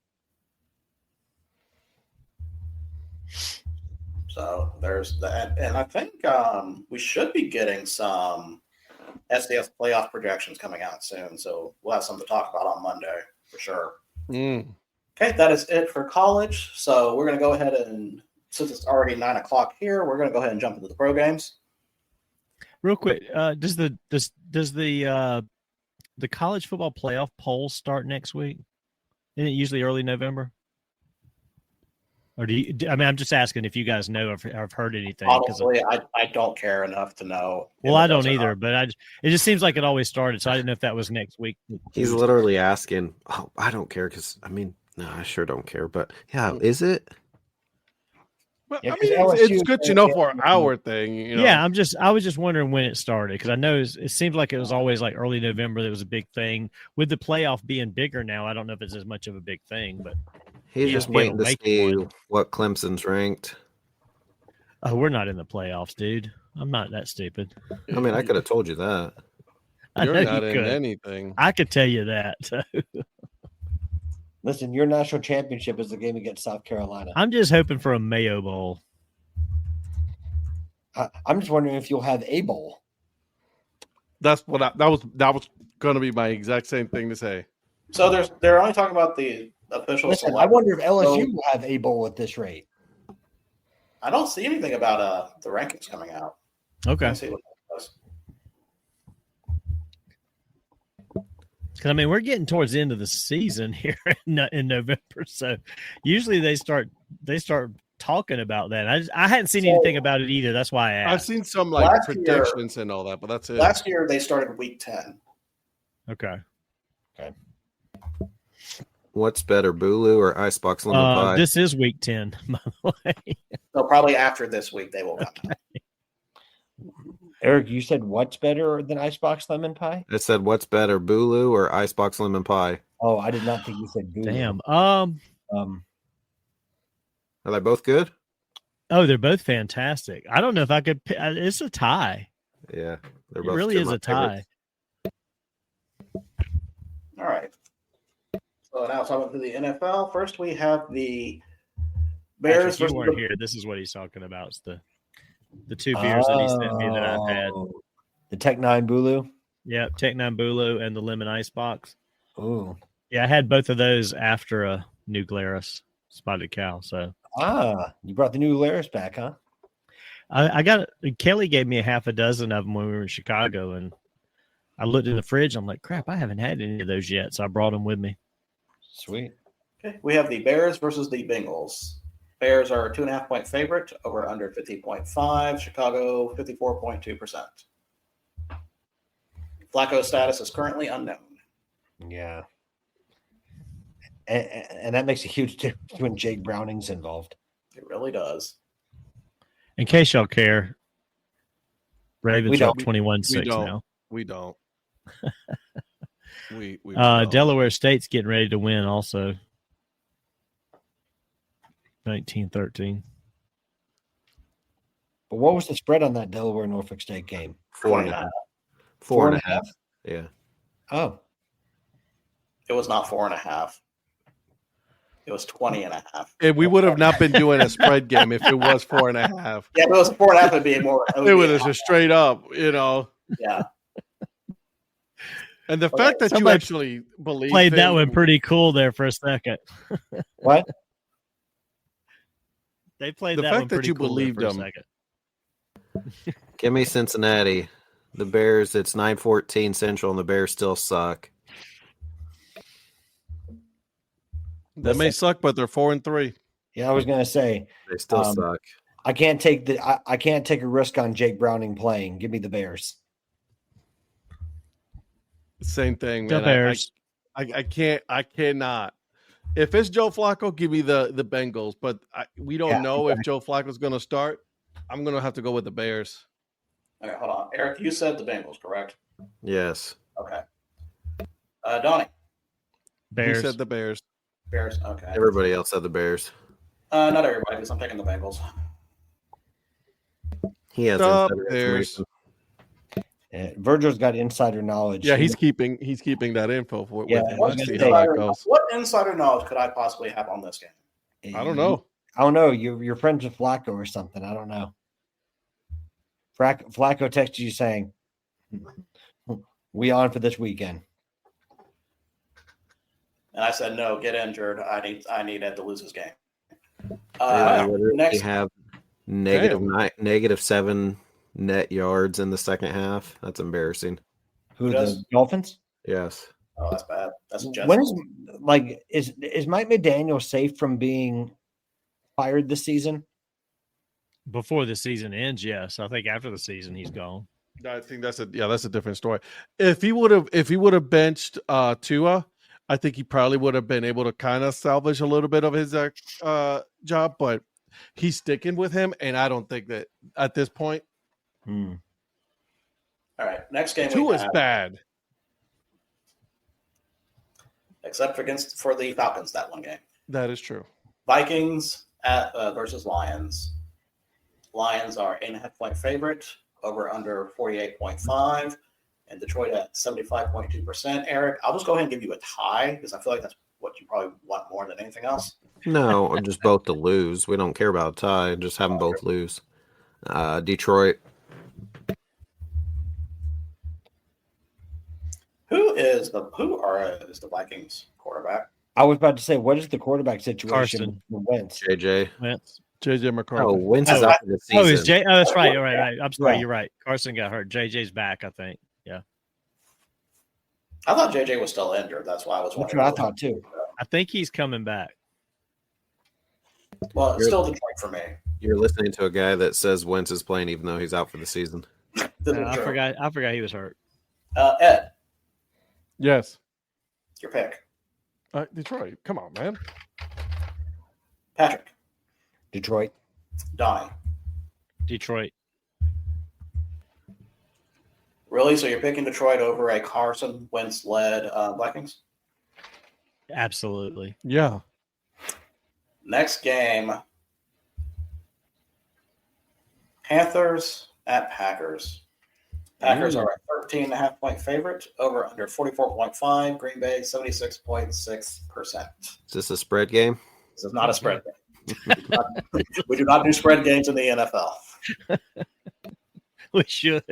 S3: So there's that, and I think we should be getting some SDS playoff projections coming out soon. So we'll have something to talk about on Monday for sure. Okay, that is it for college. So we're going to go ahead and, since it's already 9:00 here, we're going to go ahead and jump into the pro games.
S1: Real quick, does the college football playoff poll start next week? Isn't it usually early November? Or do you? I mean, I'm just asking if you guys know or have heard anything.
S3: Honestly, I don't care enough to know.
S1: Well, I don't either, but it just seems like it always started, so I didn't know if that was next week.
S4: He's literally asking, "Oh, I don't care," because no, I sure don't care. But yeah, is it?
S2: Well,
S5: Yeah,
S2: I mean,
S5: 'cause
S2: it's
S5: LSU
S2: good to know for our thing.
S1: Yeah, I was just wondering when it started because I know it seems like it was always like early November. That was a big thing. With the playoff being bigger now, I don't know if it's as much of a big thing, but
S4: He's just
S1: ESPN
S4: waiting
S1: will
S4: to
S1: make
S4: see
S1: one.
S4: what Clemson's ranked.
S1: Oh, we're not in the playoffs, dude. I'm not that stupid.
S4: I mean, I could have told you that.
S1: I know
S2: You're
S1: you
S2: not in
S1: could.
S2: anything.
S1: I could tell you that.
S5: Listen, your national championship is the game against South Carolina.
S1: I'm just hoping for a Mayo Bowl.
S5: I'm just wondering if you'll have a bowl.
S2: That's what that was going to be my exact same thing to say.
S3: So they're only talking about the official.
S5: Listen, I wonder if LSU will have a bowl at this rate.
S3: I don't see anything about the rankings coming out.
S1: Okay.
S3: Let's see what that does.
S1: Because I mean, we're getting towards the end of the season here in November, so usually they start talking about that. I hadn't seen anything about it either. That's why I asked.
S2: I've seen some predictions and all that, but that's it.
S3: Last year they started week 10.
S1: Okay.
S4: What's better, Bulu or Icebox Lemon Pie?
S1: This is week 10, by the way.
S3: So probably after this week they will come out.
S5: Eric, you said what's better than icebox lemon pie?
S4: It said, what's better, Bulu or icebox lemon pie?
S5: Oh, I did not think you said Bulu.
S1: Damn.
S4: Are they both good?
S1: Oh, they're both fantastic. I don't know if I could. It's a tie.
S4: Yeah, they're
S1: It
S4: both.
S1: really
S4: two of
S1: is
S4: my
S1: a tie.
S4: favorites.
S3: All right. So now talking to the NFL. First, we have the Bears
S1: Patrick, you
S3: versus
S1: weren't
S3: the
S1: here. This is what he's talking about. It's the two beers that he sent me that I've had.
S5: The Tech 9 Bulu.
S1: Yeah, Tech 9 Bulu and the lemon ice box.
S5: Oh.
S1: Yeah, I had both of those after a New Glarus spotted cow. So
S5: You brought the new Laris back, huh?
S1: I got Kelly gave me a half a dozen of them when we were in Chicago, and I looked in the fridge. I'm like, crap, I haven't had any of those yet, so I brought them with me.
S5: Sweet.
S3: Okay, we have the Bears versus the Bengals. Bears are a 2.5-point favorite, over under 50.5. Chicago 54.2%. Flacco's status is currently unknown.
S5: Yeah. And that makes a huge difference when Jake Browning's involved.
S3: It really does.
S1: In case y'all care, Ravens
S5: We
S1: are up
S5: don't.
S1: 21-6
S2: don't.
S1: now.
S2: We don't. we don't.
S1: Delaware State's getting ready to win also. 19-13.
S5: But what was the spread on that Delaware Norfolk State game?
S4: 4.5.
S5: 4.5?
S4: Yeah.
S5: Oh.
S3: It was not 4.5. It was 20.5.
S2: And we would have not been doing a spread game if it was 4.5.
S3: Yeah, if it was 4.5, it'd be more.
S2: It would have just straight up,
S3: Yeah.
S2: And the
S3: Okay,
S2: fact that you
S1: somebody
S2: actually believe
S1: Played that
S2: him-
S1: one pretty cool there for a second.
S5: What?
S1: They played
S2: The
S1: that
S2: fact
S1: one
S2: that
S1: pretty
S2: you
S1: cool
S2: believed
S1: there for
S2: them.
S1: a second.
S4: Give me Cincinnati. The Bears, it's 9:14 Central, and the Bears still suck.
S2: They may suck, but they're 4-3.
S5: Yeah, I was gonna say
S4: They still suck.
S5: I can't take I can't take a risk on Jake Browning playing. Give me the Bears.
S2: Same thing,
S1: The
S2: man.
S1: Bears.
S2: I can't. I cannot. If it's Joe Flacco, give me the Bengals. But we don't know if Joe Flacco's going to start. I'm going to have to go with the Bears.
S3: Okay, hold on. Eric, you said the Bengals, correct?
S4: Yes.
S3: Okay. Donnie,
S1: Bears.
S2: He said the Bears.
S3: Bears. Okay.
S4: Everybody else said the Bears.
S3: Not everybody, because I'm taking the Bengals.
S4: He has
S2: The
S4: insider
S2: Bears.
S4: information.
S5: Virgil's got insider knowledge.
S2: Yeah, he's keeping that info for
S5: Yeah,
S2: with him.
S3: What
S2: Let's see how that goes.
S3: insider knowledge could I possibly have on this game?
S2: I don't know.
S5: I don't know. You're friends with Flacco or something. I don't know. Flacco texted you saying, "We on for this weekend."
S3: And I said, no, get injured. I need Ed to lose his game.
S4: They literally
S3: Next,
S4: have negative 7 net yards in the second half. That's embarrassing.
S5: Who
S3: does?
S5: the Dolphins?
S4: Yes.
S3: oh, that's bad. That's just
S5: When is Mike McDaniel safe from being fired this season?
S1: Before the season ends, yes. I think after the season, he's gone.
S2: I think that's a different story. If he would have benched Tua, I think he probably would have been able to kind of salvage a little bit of his job, but he's sticking with him, and I don't think that at this point.
S3: All right, next game.
S2: Tua is bad.
S3: Except for the Falcons, that one game.
S2: That is true.
S3: Vikings versus Lions. Lions are 8.5-point favorite, over under 48.5, and Detroit at 75.2%. Eric, I'll just go ahead and give you a tie because I feel like that's what you probably want more than anything else.
S4: No, just both to lose. We don't care about a tie. Just have them both lose. Detroit.
S3: Who is the Vikings quarterback?
S5: I was about to say, what is the quarterback situation
S1: Carson.
S5: with Wentz?
S4: JJ.
S1: Wentz.
S2: JJ McCarthy.
S4: Oh, Wentz is out for the season.
S1: Oh, is Jay? Oh, that's right. You're right. I'm sorry.
S5: Yeah.
S1: You're right. Carson got hurt. JJ's back, I think. Yeah.
S3: I thought JJ was still injured. That's why I was
S5: That's
S3: wondering.
S5: what I thought too.
S1: I think he's coming back.
S3: Well, it's still Detroit for me.
S4: You're listening to a guy that says Wentz is playing even though he's out for the season.
S1: I forgot he was hurt.
S3: Ed,
S2: Yes.
S3: your pick.
S2: Detroit. Come on, man.
S3: Patrick,
S5: Detroit.
S3: Donnie,
S1: Detroit.
S3: Really? So you're picking Detroit over a Carson Wentz-led Vikings?
S1: Absolutely.
S2: Yeah.
S3: Next game, Panthers at Packers. Packers are a 13.5-point favorite, over under 44.5. Green Bay, 76.6%.
S4: Is this a spread game?
S3: This is not a spread game. We do not do spread games in the NFL.
S1: We should.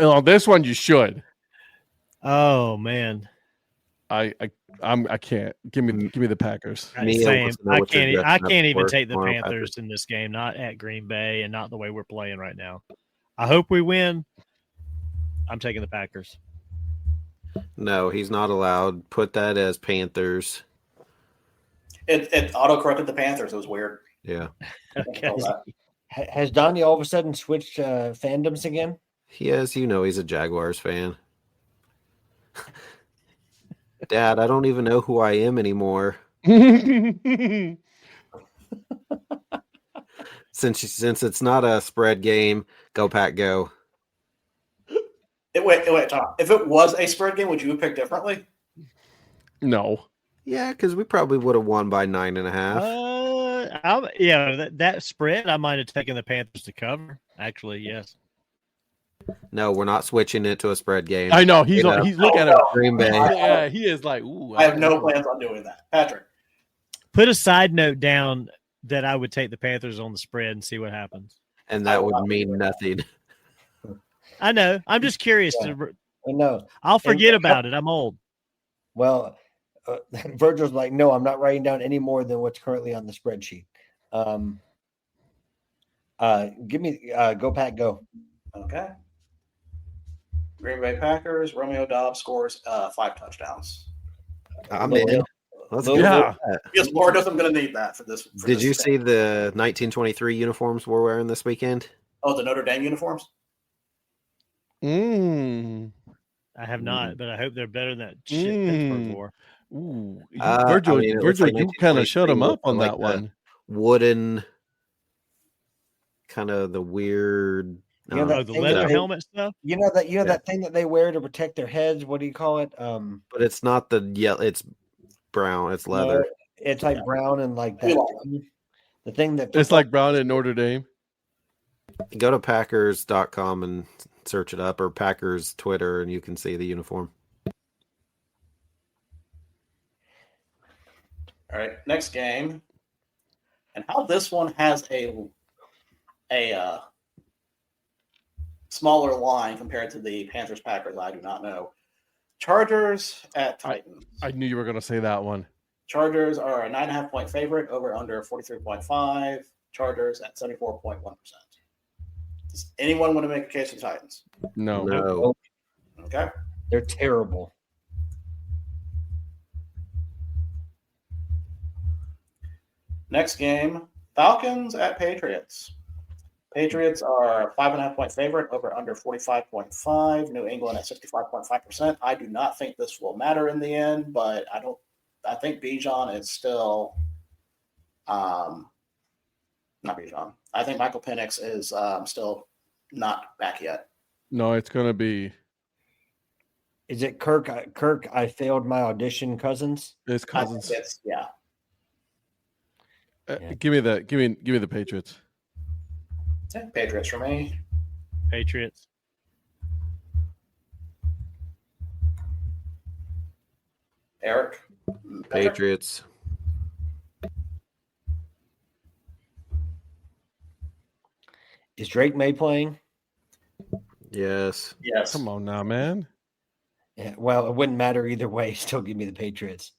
S2: On this one, you should.
S1: Oh man.
S2: I can't. Give me the Packers.
S1: Same. I can't even
S4: work
S1: take the
S4: tomorrow,
S1: Panthers
S4: Patrick.
S1: in this game, not at Green Bay and not the way we're playing right now. I hope we win. I'm taking the Packers.
S4: No, he's not allowed. Put that as Panthers.
S3: It auto-corrected the Panthers. It was weird.
S4: Yeah.
S1: Okay.
S5: Has Donnie all of a sudden switched fandoms again?
S4: Yes, he's a Jaguars fan. Dad, I don't even know who I am anymore. Since it's not a spread game, go Pack, go.
S3: Wait, Tom. If it was a spread game, would you have picked differently?
S2: No.
S4: Yeah, because we probably would have won by 9.5.
S1: That spread, I might have taken the Panthers to cover. Actually, yes.
S4: No, we're not switching it to a spread game.
S2: I know he's looking at it.
S4: Green Bay.
S2: Yeah, he is like, ooh.
S3: I have no plans on doing that. Patrick.
S1: Put a side note down that I would take the Panthers on the spread and see what happens.
S4: And that would mean nothing.
S1: I know. I'm just curious.
S5: I know.
S1: I'll forget about it. I'm old.
S5: Well, Virgil's like, no, I'm not writing down any more than what's currently on the spreadsheet. Give me go Pack, go.
S3: Okay. Green Bay Packers. Romeo Dobbs scores 5 touchdowns.
S4: I'm in. Let's go.
S2: Yeah.
S3: Because Lord knows I'm going to need that for this.
S4: Did you see the 1923 uniforms we're wearing this weekend?
S3: Oh, the Notre Dame uniforms?
S2: Mm.
S1: I have not, but I hope they're better than that shit Pittsburgh wore.
S2: Ooh.
S4: Virgil,
S2: Virgil, you kind of shut him up on
S4: like
S2: that one.
S4: Wooden, kind of the weird.
S5: You know that
S1: Oh, the
S5: thing
S1: leather
S5: that they-
S1: helmet stuff?
S5: You know that thing that they wear to protect their heads. What do you call it?
S4: But it's not the yellow. It's brown. It's leather.
S5: No, it's like brown and like that. The thing that
S2: It's like Brown in Notre Dame.
S4: Go to Packers.com and search it up, or Packers Twitter, and you can see the uniform.
S3: All right, next game. And how this one has a smaller line compared to the Panthers Packers, I do not know. Chargers at Titans.
S2: I knew you were going to say that one.
S3: Chargers are a 9.5-point favorite, over under 43.5. Chargers at 74.1%. Does anyone want to make a case for the Titans?
S2: No.
S3: Okay.
S5: they're terrible.
S3: Next game, Falcons at Patriots. Patriots are a 5.5-point favorite, over under 45.5. New England at 65.5%. I do not think this will matter in the end, but I think Bijan is still not Bijan. I think Michael Penix is still not back yet.
S2: No, it's going to be.
S5: Is it Kirk? I failed my audition. Cousins.
S2: It's
S3: I
S2: Cousins.
S3: think it's, yeah.
S2: Give me the Patriots.
S3: Yeah, Patriots for me.
S1: Patriots.
S3: Eric.
S4: Patriots.
S5: Is Drake May playing?
S4: Yes.
S3: Yes.
S2: Come on now, man.
S5: Yeah, well, it wouldn't matter either way. Still give me the Patriots.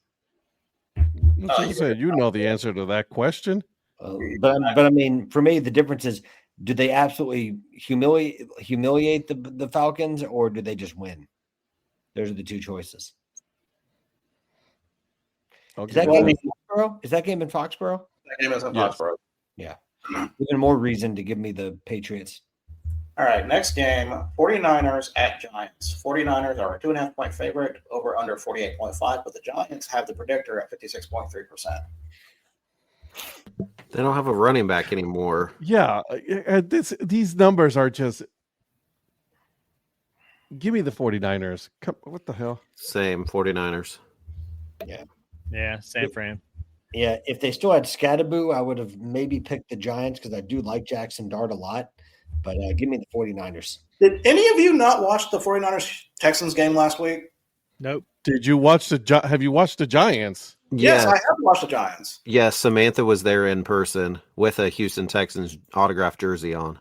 S2: That's what I said. You know the answer to that question.
S5: But I mean, for me, the difference is: do they absolutely humiliate the Falcons, or do they just win? Those are the two choices.
S2: Okay.
S5: Is that game in Foxborough? Is that game in Foxborough?
S3: That game is in
S2: Yes.
S3: Foxborough.
S5: Yeah. Even more reason to give me the Patriots.
S3: All right, next game, 49ers at Giants. 49ers are a 2.5-point favorite, over under 48.5, but the Giants have the predictor at 56.3%.
S4: They don't have a running back anymore.
S2: Yeah, these numbers are just. Give me the 49ers. Come, what the hell?
S4: Same 49ers.
S1: Yeah, San Fran.
S5: Yeah, if they still had Scatterboo, I would have maybe picked the Giants because I do like Jackson Dart a lot. But give me the 49ers.
S3: Did any of you not watch the 49ers Texans game last week?
S1: Nope.
S2: Did you watch have you watched the Giants?
S3: Yes, I have watched the Giants.
S4: Yes, Samantha was there in person with a Houston Texans autographed jersey on.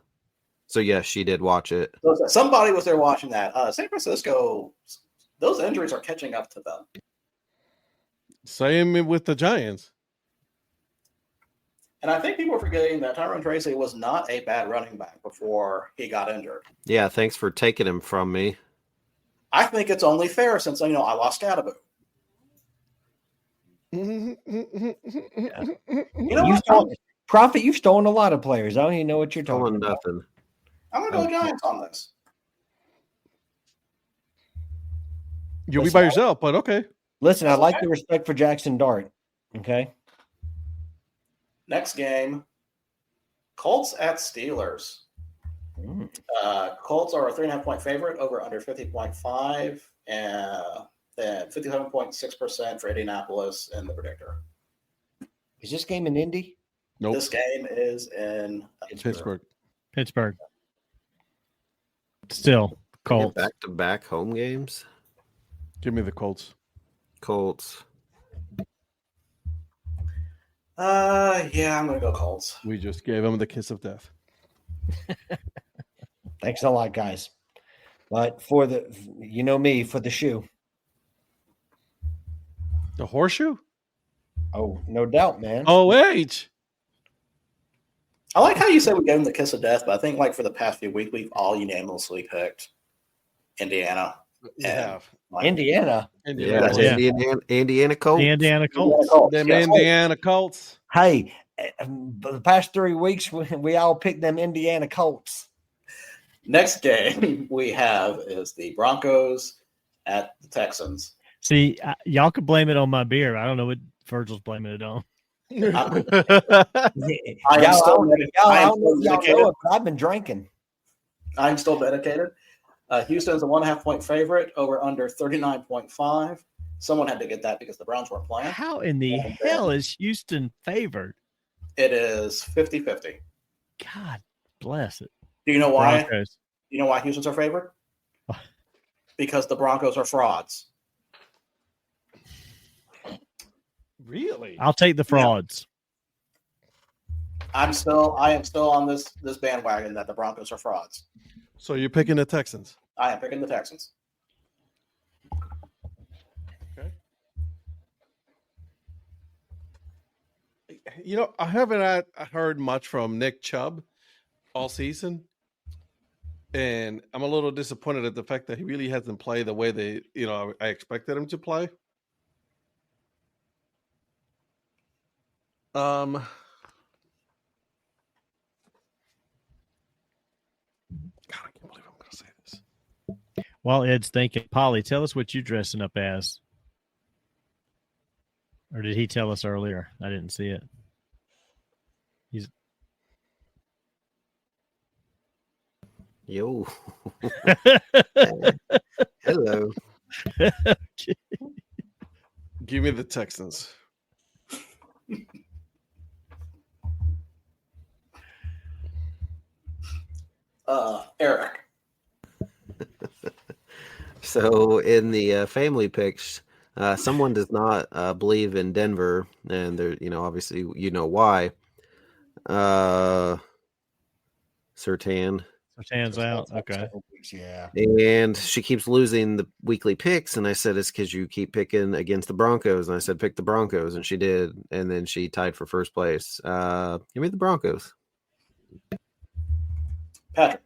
S4: So yes, she did watch it.
S3: Somebody was there watching that. San Francisco, those injuries are catching up to them.
S2: Same with the Giants.
S3: And I think people are forgetting that Tyron Tracy was not a bad running back before he got injured.
S4: Yeah, thanks for taking him from me.
S3: I think it's only fair since, I lost Scatterboo.
S5: You know what? Prophet, you've stolen a lot of players. I don't even know what you're talking about.
S4: Nothing.
S3: I'm going to go Giants on this.
S2: You'll be by yourself, but okay.
S5: Listen, I like the respect for Jackson Dart. Okay.
S3: Next game, Colts at Steelers. Colts are a 3.5-point favorite over under 50.5 and then 57.6% for Indianapolis in the predictor.
S5: Is this game in Indy?
S2: Nope.
S3: This game is in
S2: Pittsburgh.
S1: Still, Colts.
S4: Back-to-back home games.
S2: Give me the Colts.
S4: Colts.
S3: Yeah, I'm going to go Colts.
S2: We just gave them the kiss of death.
S5: Thanks a lot, guys. But for the, for the shoe.
S2: The horseshoe?
S5: Oh, no doubt, man.
S2: OH.
S3: I like how you said we gave him the kiss of death, but I think for the past few weeks, we've all unanimously picked Indiana.
S2: Yeah.
S5: Indiana.
S4: Indiana Colts.
S1: The Indiana Colts.
S2: Them Indiana Colts.
S5: Hey, the past 3 weeks, we all picked them Indiana Colts.
S3: Next game we have is the Broncos at the Texans.
S1: See, y'all could blame it on my beer. I don't know what Virgil's blaming it on.
S3: I
S5: I've been drinking.
S3: I'm still dedicated. Houston's a 1.5-point favorite over under 39.5. Someone had to get that because the Browns weren't playing.
S1: How in the hell is Houston favored?
S3: It is 50-50.
S1: God bless it.
S3: Do you know why?
S1: Broncos.
S3: You know why Houston's are favored? Because the Broncos are frauds.
S2: Really?
S1: I'll take the frauds.
S3: I am still on this bandwagon that the Broncos are frauds.
S2: So you're picking the Texans?
S3: I am picking the Texans.
S2: Okay. I haven't heard much from Nick Chubb all season, and I'm a little disappointed at the fact that he really hasn't played the way I expected him to play. God, I can't believe I'm going to say this.
S1: While Ed's thinking, Polly, tell us what you're dressing up as. Or did he tell us earlier? I didn't see it.
S4: Yo. Hello.
S2: Give me the Texans.
S3: Eric.
S4: So in the family picks, someone does not believe in Denver, and they're obviously why. Sertan.
S1: Sertan's out. Okay.
S5: Yeah.
S4: And she keeps losing the weekly picks, and I said it's because you keep picking against the Broncos, and I said pick the Broncos, and she did, and then she tied for first place. Give me the Broncos.
S3: Patrick.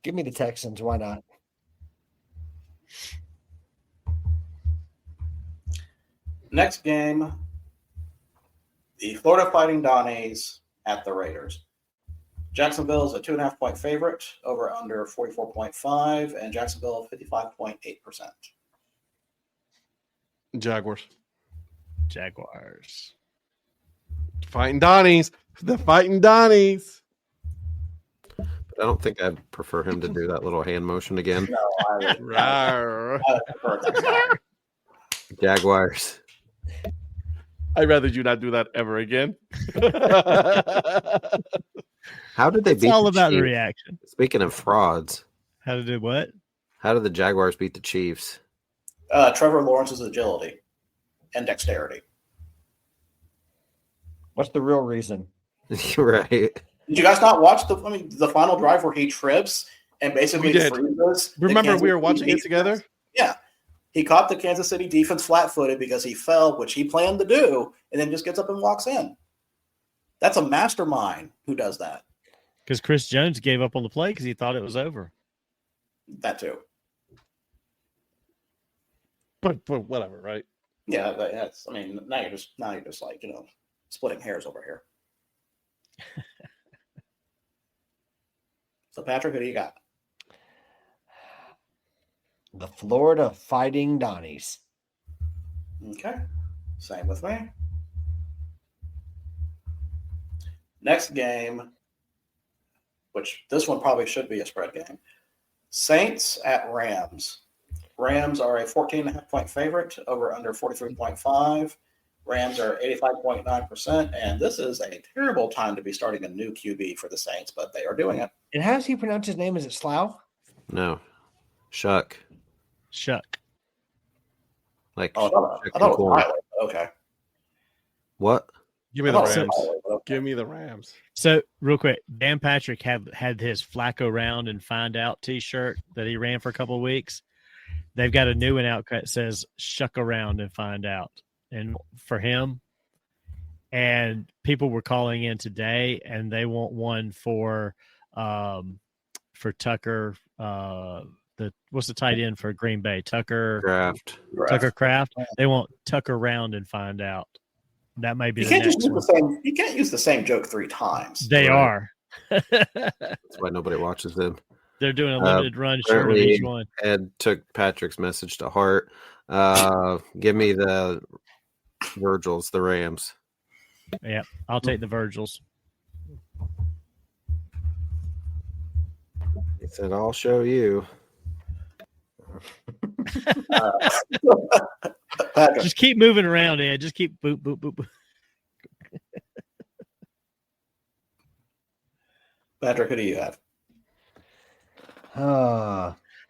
S5: Give me the Texans. Why not?
S3: Next game, the Florida Fighting Donnies at the Raiders. Jacksonville is a 2.5-point favorite over under 44.5, and Jacksonville 55.8%.
S2: Jaguars.
S1: Jaguars.
S2: Fighting Donnies. The Fighting Donnies.
S4: I don't think I'd prefer him to do that little hand motion again.
S3: No, I would
S2: Rawr.
S3: prefer that style.
S4: Jaguars.
S2: I'd rather you not do that ever again.
S4: How did they
S1: It's
S4: beat
S1: all
S4: the
S1: about the
S4: Chiefs?
S1: reaction.
S4: Speaking of frauds,
S1: How to do what?
S4: how did the Jaguars beat the Chiefs?
S3: Trevor Lawrence's agility and dexterity.
S5: What's the real reason?
S4: Right.
S3: Did you guys not watch the final drive where he trips and basically
S2: We did.
S3: freezes? the
S2: Remember,
S3: Kansas
S2: we were
S3: City
S2: watching it
S3: defense?
S2: together?
S3: Yeah. He caught the Kansas City defense flat-footed because he fell, which he planned to do, and then just gets up and walks in. That's a mastermind who does that.
S1: Because Chris Jones gave up on the play because he thought it was over.
S3: That too.
S2: But whatever, right?
S3: Yeah, that's. I mean, now you're just like splitting hairs over here. So Patrick, who do you got?
S5: The Florida Fighting Donnies.
S3: Okay, same with me. Next game, which this one probably should be a spread game. Saints at Rams. Rams are a 14.5-point favorite, over under 43.5. Rams are 85.9%, and this is a terrible time to be starting a new QB for the Saints, but they are doing it.
S5: And how does he pronounce his name? Is it Slough?
S4: No. Shuck.
S1: Shuck.
S4: Like
S3: Oh,
S4: shuck
S3: I thought
S4: and
S3: it
S4: corn.
S3: was Riley. Okay.
S4: What?
S2: Give me
S3: I
S2: the
S3: thought it was
S2: Rams.
S3: Riley, but okay.
S2: Give me the Rams.
S1: So, real quick, Dan Patrick had his Flacco round and find out T-shirt that he ran for a couple of weeks. They've got a new one out that says "Shuck around and find out," and for him. And people were calling in today, and they want one for Tucker. What's the tight end for Green Bay?
S4: Draft.
S1: Tucker Kraft. They want Tucker round and find out. That might be
S3: You
S1: the
S3: can't just
S1: next
S3: use
S1: one.
S3: the same. You can't use the same joke 3 times.
S1: They
S4: Right.
S1: are.
S4: That's why nobody watches them.
S1: They're doing a limited run shirt of
S4: apparently-
S1: each one.
S4: Ed took Patrick's message to heart. Give me the Virgils, the Rams.
S1: Yeah, I'll take the Virgils.
S4: He said, "I'll show you."
S3: Patrick,
S1: Just keep moving around, Ed. Just keep boop, boop, boop, boop.
S3: Patrick, who do you have?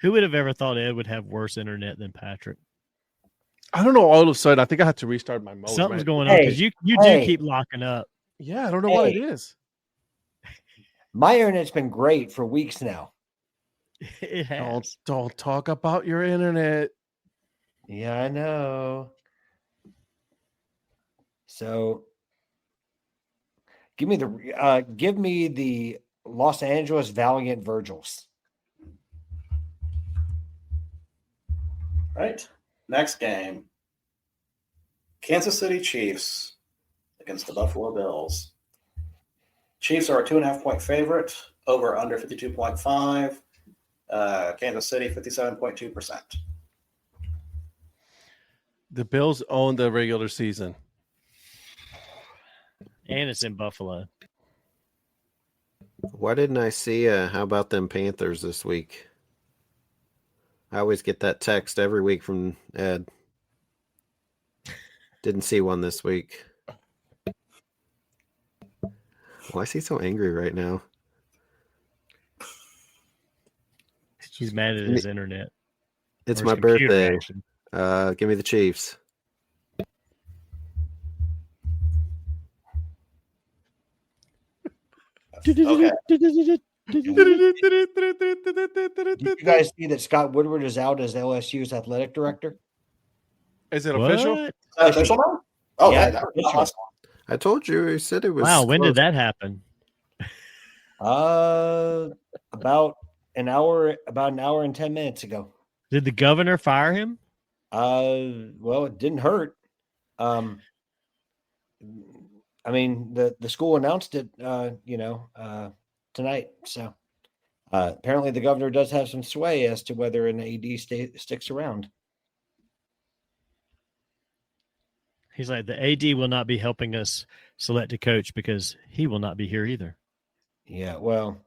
S1: Who would have ever thought Ed would have worse internet than Patrick?
S2: I don't know. All of a sudden, I think I had to restart my mode.
S1: Something's
S2: man.
S1: going on because you do
S5: Hey.
S1: keep locking up.
S2: Yeah, I don't know what it
S5: Hey.
S2: is.
S5: My internet's been great for weeks now.
S1: It has.
S2: Don't talk about your internet.
S5: Yeah, I know. So give me the Los Angeles Valiant Virgils.
S3: Right. Next game. Kansas City Chiefs against the Buffalo Bills. Chiefs are a 2.5-point favorite, over under 52.5. Kansas City 57.2%.
S2: The Bills own the regular season.
S1: And it's in Buffalo.
S4: Why didn't I see how about them Panthers this week? I always get that text every week from Ed. Didn't see one this week. Why is he so angry right now?
S1: He's mad at his internet.
S4: It's
S1: or
S4: my
S1: his computer,
S4: birthday.
S1: actually.
S4: Give me the Chiefs.
S3: Okay.
S5: Did you guys see that Scott Woodward is out as LSU's athletic director?
S2: Is it official?
S1: What?
S3: Official now? Oh,
S5: Yeah,
S3: that
S5: official.
S3: was
S4: I told you. He said it was.
S1: Wow, when
S4: close.
S1: did that happen?
S5: About an hour and 10 minutes ago.
S1: Did the governor fire him?
S5: Well, it didn't hurt. I mean, the school announced it, tonight. So apparently the governor does have some sway as to whether an AD sticks around.
S1: He's like, the AD will not be helping us select a coach because he will not be here either.
S5: Yeah, well,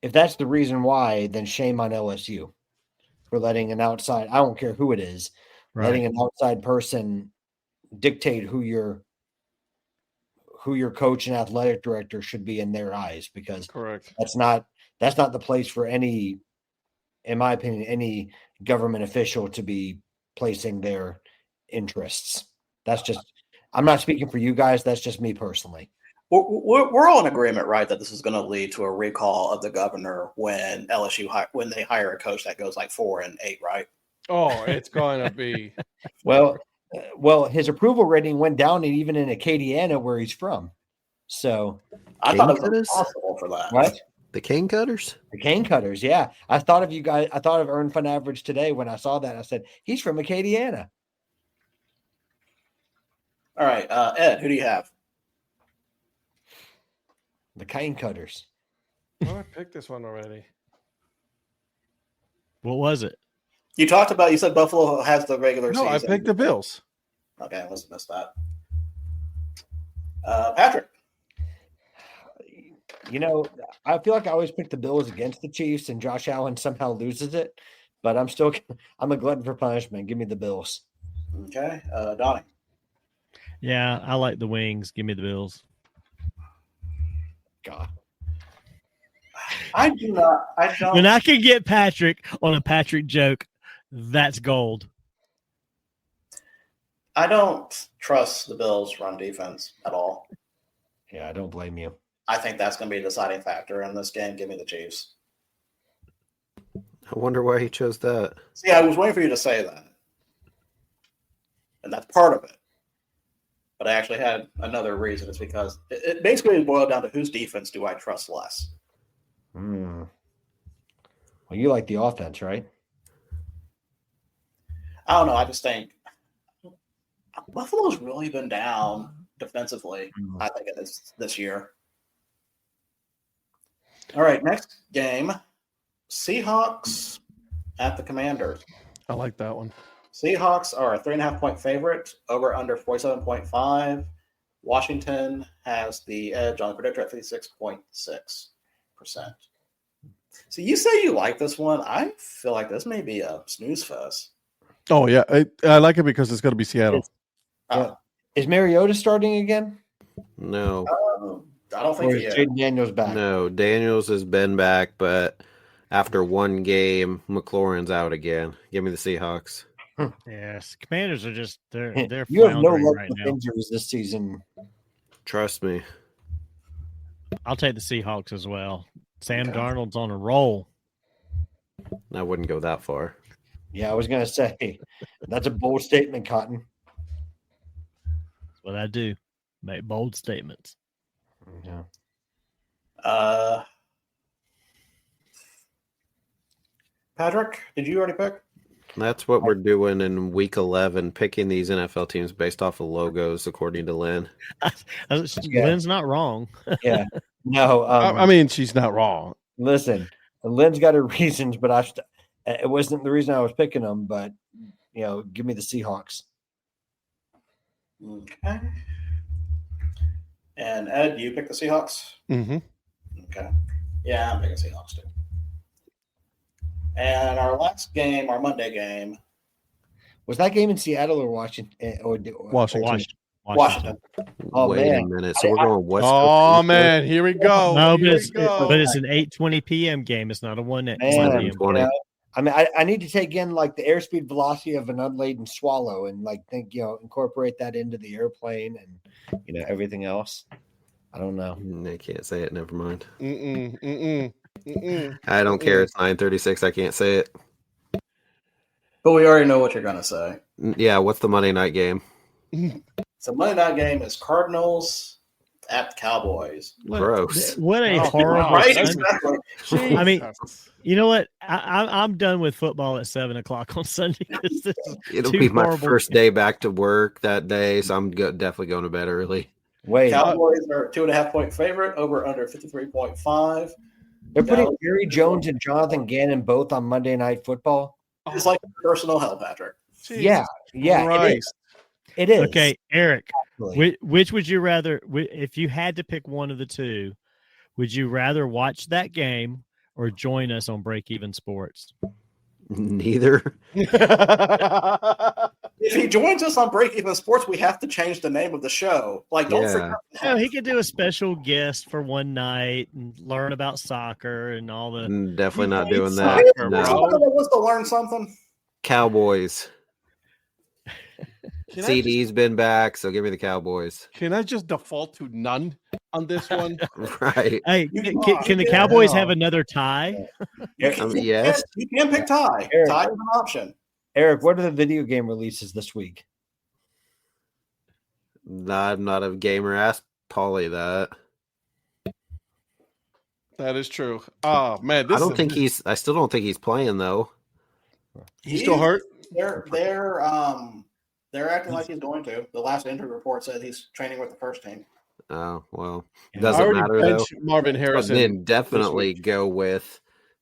S5: if that's the reason why, then shame on LSU for letting an outside, I don't care who it is, letting an outside person dictate who your coach and athletic director should be in their eyes, because
S2: Correct.
S5: that's not the place for any, in my opinion, any government official to be placing their interests. That's just, I'm not speaking for you guys. That's just me personally.
S3: We're all in agreement, right, that this is going to lead to a recall of the governor when when they hire a coach that goes like 4-8, right?
S2: Oh, it's going to be.
S5: Well, his approval rating went down even in Acadiana, where he's from. So
S3: I thought it
S4: Cane
S3: was
S4: cutters?
S3: impossible for that.
S5: what?
S4: The cane cutters?
S5: The cane cutters, yeah. I thought of you guys. I thought of Earned Fun Average today when I saw that. I said, he's from Acadiana.
S3: All right, Ed, who do you have?
S5: The cane cutters.
S2: Oh, I picked this one already.
S1: What was it?
S3: You said Buffalo has the regular
S2: No,
S3: season.
S2: I picked the Bills.
S3: Okay, I must have missed that. Patrick.
S5: You know, I feel like I always pick the Bills against the Chiefs, and Josh Allen somehow loses it. But I'm a glutton for punishment. Give me the Bills.
S3: Okay, Donnie.
S1: Yeah, I like the Wings. Give me the Bills.
S5: God.
S3: I do not. I don't.
S1: When I can get Patrick on a Patrick joke, that's gold.
S3: I don't trust the Bills' run defense at all.
S5: Yeah, I don't blame you.
S3: I think that's going to be a deciding factor in this game. Give me the Chiefs.
S4: I wonder why he chose that.
S3: See, I was waiting for you to say that. And that's part of it. But I actually had another reason. It's because it basically boiled down to whose defense do I trust less.
S5: Well, you like the offense, right?
S3: I don't know. I just think Buffalo's really been down defensively, I think, this year. All right, next game. Seahawks at the Commanders.
S2: I like that one.
S3: Seahawks are a 3.5-point favorite, over under 47.5. Washington has the edge on the predictor at 56.6%. So you say you like this one. I feel like this may be a snooze fest.
S2: Oh, yeah. I like it because it's going to be Seattle.
S5: Is Mariota starting again?
S4: No.
S3: I don't think
S5: Or is Jaden Daniels back?
S4: No, Daniels has been back, but after one game, McLaurin's out again. Give me the Seahawks.
S1: Yes, Commanders are just they're
S5: You have no
S1: floundering
S5: luck
S1: right
S5: with
S1: now.
S5: injuries this season.
S4: Trust me.
S1: I'll take the Seahawks as well. Sam
S3: Okay.
S1: Darnold's on a roll.
S4: I wouldn't go that far.
S5: Yeah, I was going to say that's a bold statement, Cotton.
S1: That's what I do. Make bold statements.
S5: Yeah.
S3: Patrick, did you already pick?
S4: That's what we're doing in week 11, picking these NFL teams based off of logos, according to Lynn.
S1: Lynn's not wrong.
S5: Yeah. No.
S2: I mean, she's not wrong.
S5: Listen, Lynn's got her reasons, but it wasn't the reason I was picking them. But give me the Seahawks.
S3: Okay. And Ed, you pick the Seahawks?
S2: Mm-hmm.
S3: Okay. Yeah, I'm picking Seahawks too. And our last game, our Monday game,
S5: Was that game in Seattle or Washington?
S2: Washington.
S3: Washington.
S5: Oh,
S4: Wait
S5: man.
S4: a minute. So we're going West
S2: Oh,
S4: Coast.
S2: man. Here we go.
S1: No,
S2: Here
S1: but
S2: we
S1: it's
S2: go.
S1: an 8:20 p.m. game. It's not a 1
S5: Man,
S1: p.m.
S4: 20.
S5: I mean, I need to take in like the airspeed velocity of an unladen swallow and incorporate that into the airplane and everything else. I don't know.
S4: I can't say it. Never mind.
S2: Mm-mm.
S4: I don't care. It's 9:36. I can't say it.
S3: But we already know what you're going to say.
S4: Yeah, what's the Monday night game?
S3: So Monday night game is Cardinals at the Cowboys.
S4: Gross.
S1: What a
S2: Oh,
S1: horrible
S3: Right?
S1: Sunday.
S3: Exactly.
S1: I mean, you know what? I'm done with football at 7:00 on Sunday. 'Cause this is
S4: It'll
S1: too
S4: be my
S1: horrible.
S4: first day back to work that day, so I'm definitely going to bed early.
S5: Wait,
S3: Cowboys are a 2.5-point favorite, over under 53.5.
S5: they're putting
S3: No.
S5: Jerry Jones and Jonathan Gannon both on Monday Night Football.
S3: It's like personal hell, Patrick.
S5: Yeah,
S2: Christ.
S5: it is.
S1: Okay, Eric,
S5: Actually.
S1: which would you rather, if you had to pick one of the two, would you rather watch that game or join us on Break Even Sports?
S4: Neither.
S3: If he joins us on Break Even Sports, we have to change the name of the show. Like, don't forget.
S1: No, he could do a special guest for one night and learn about soccer and all the.
S4: Definitely not doing that.
S2: Soccer,
S4: No.
S3: Somebody that wants to learn something.
S4: Cowboys. CD's been back, so give me the Cowboys.
S2: Can I just default to none on this one?
S4: Right.
S1: Hey, can the Cowboys have another tie?
S4: Yes.
S3: You can pick tie.
S5: Eric.
S3: Tie is an option.
S5: Eric, what are the video game releases this week?
S4: I'm not a gamer. Ask Paulie that.
S2: That is true. Oh man,
S4: I still don't think he's playing though.
S2: He's still hurt.
S3: They're acting like he's going to. The last injury report said he's training with the first team.
S4: Oh well,
S5: Yeah.
S4: doesn't matter though.
S2: Marvin Harrison.
S4: Then definitely go with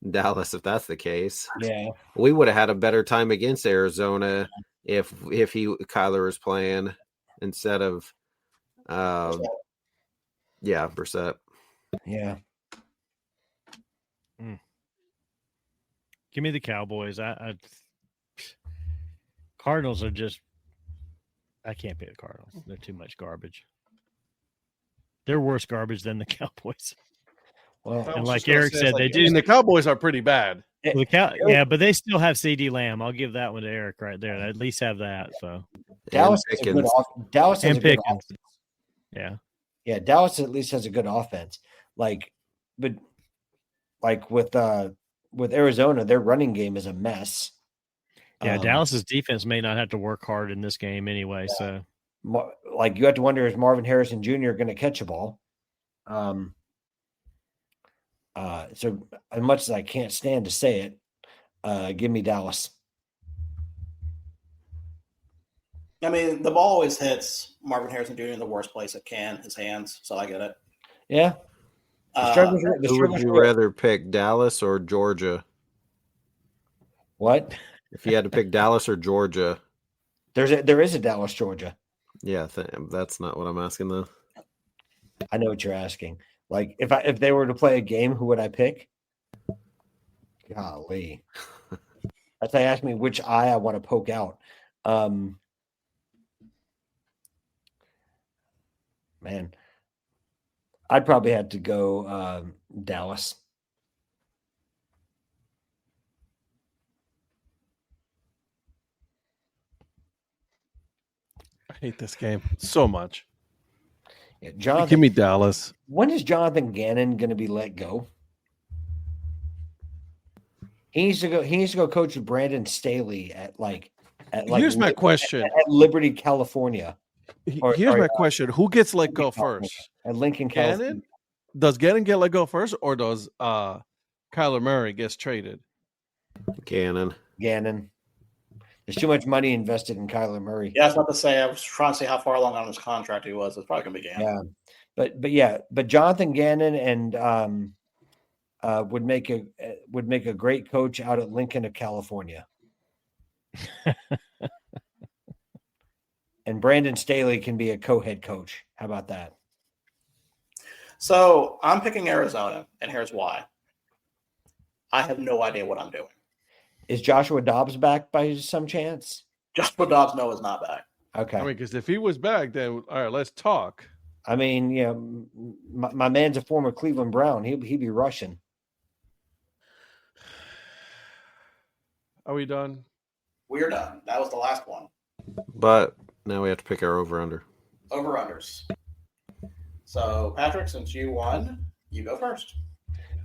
S4: Dallas if that's the case.
S5: Yeah,
S4: We would have had a better time against Arizona if Kyler was playing instead of Brissett.
S5: yeah.
S1: Give me the Cowboys. Cardinals are just. I can't pick the Cardinals. They're too much garbage. They're worse garbage than the Cowboys.
S5: Well,
S1: And like Eric said, they do.
S2: And the Cowboys are pretty bad.
S1: Yeah, but they still have CD Lamb. I'll give that one to Eric right there. They at least have that. So
S5: Dallas has a good Dallas has
S1: and
S5: a good
S1: Pickens.
S5: offense.
S1: Yeah.
S5: Dallas at least has a good offense. But with Arizona, their running game is a mess.
S1: Yeah, Dallas's defense may not have to work hard in this game anyway.
S5: Yeah.
S1: So,
S5: you have to wonder, is Marvin Harrison Jr. going to catch a ball? So as much as I can't stand to say it, give me Dallas.
S3: I mean, the ball always hits Marvin Harrison Jr. in the worst place it can, his hands. So I get it.
S5: Yeah.
S4: Who would you rather pick, Dallas or Georgia?
S5: What?
S4: If you had to pick Dallas or Georgia,
S5: there is a Dallas, Georgia.
S4: Yeah, that's not what I'm asking though.
S5: I know what you're asking. Like if they were to play a game, who would I pick? Golly, that's they asked me which eye I want to poke out. Man, I'd probably have to go Dallas.
S2: I hate this game so much.
S5: Yeah, Jonathan,
S2: give me Dallas.
S5: When is Jonathan Gannon going to be let go? He needs to go. He needs to go coach with Brandon Staley at
S2: Here's my question.
S5: At Liberty, California.
S2: Here's my question: who gets let go first?
S5: At Lincoln, California.
S2: Gannon? Does Gannon get let go first, or does Kyler Murray gets traded?
S4: Gannon.
S5: There's too much money invested in Kyler Murray.
S3: Yeah, I was about to say. I was trying to see how far along on his contract he was. It's probably going to be Gannon.
S5: Yeah, but Jonathan Gannon and would make a great coach out at Lincoln, California. And Brandon Staley can be a co-head coach. How about that?
S3: So I'm picking Arizona, and here's why. I have no idea what I'm doing.
S5: Is Joshua Dobbs back by some chance?
S3: Joshua Dobbs, no, is not back.
S5: Okay.
S2: I mean, because if he was back, then all right, let's talk.
S5: I mean, my man's a former Cleveland Brown. He'd be rushing.
S2: Are we done?
S3: We're done. That was the last one.
S4: But now we have to pick our over-under.
S3: Over-unders. So, Patrick, since you won, you go first.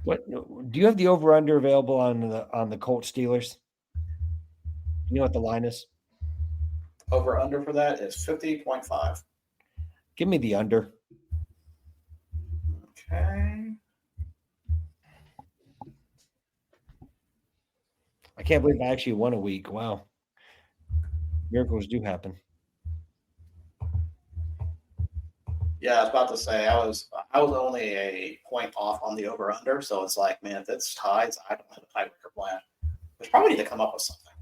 S5: What do you have the over-under available on the Colts Steelers? You know what the line is?
S3: Over-under for that is 50.5.
S5: Give me the under.
S3: Okay.
S5: I can't believe I actually won a week. Wow. Miracles do happen.
S3: Yeah, I was about to say I was only a point off on the over/under, so it's like, man, if it's ties, I don't have a tiebreaker plan. Which probably need to come up with something.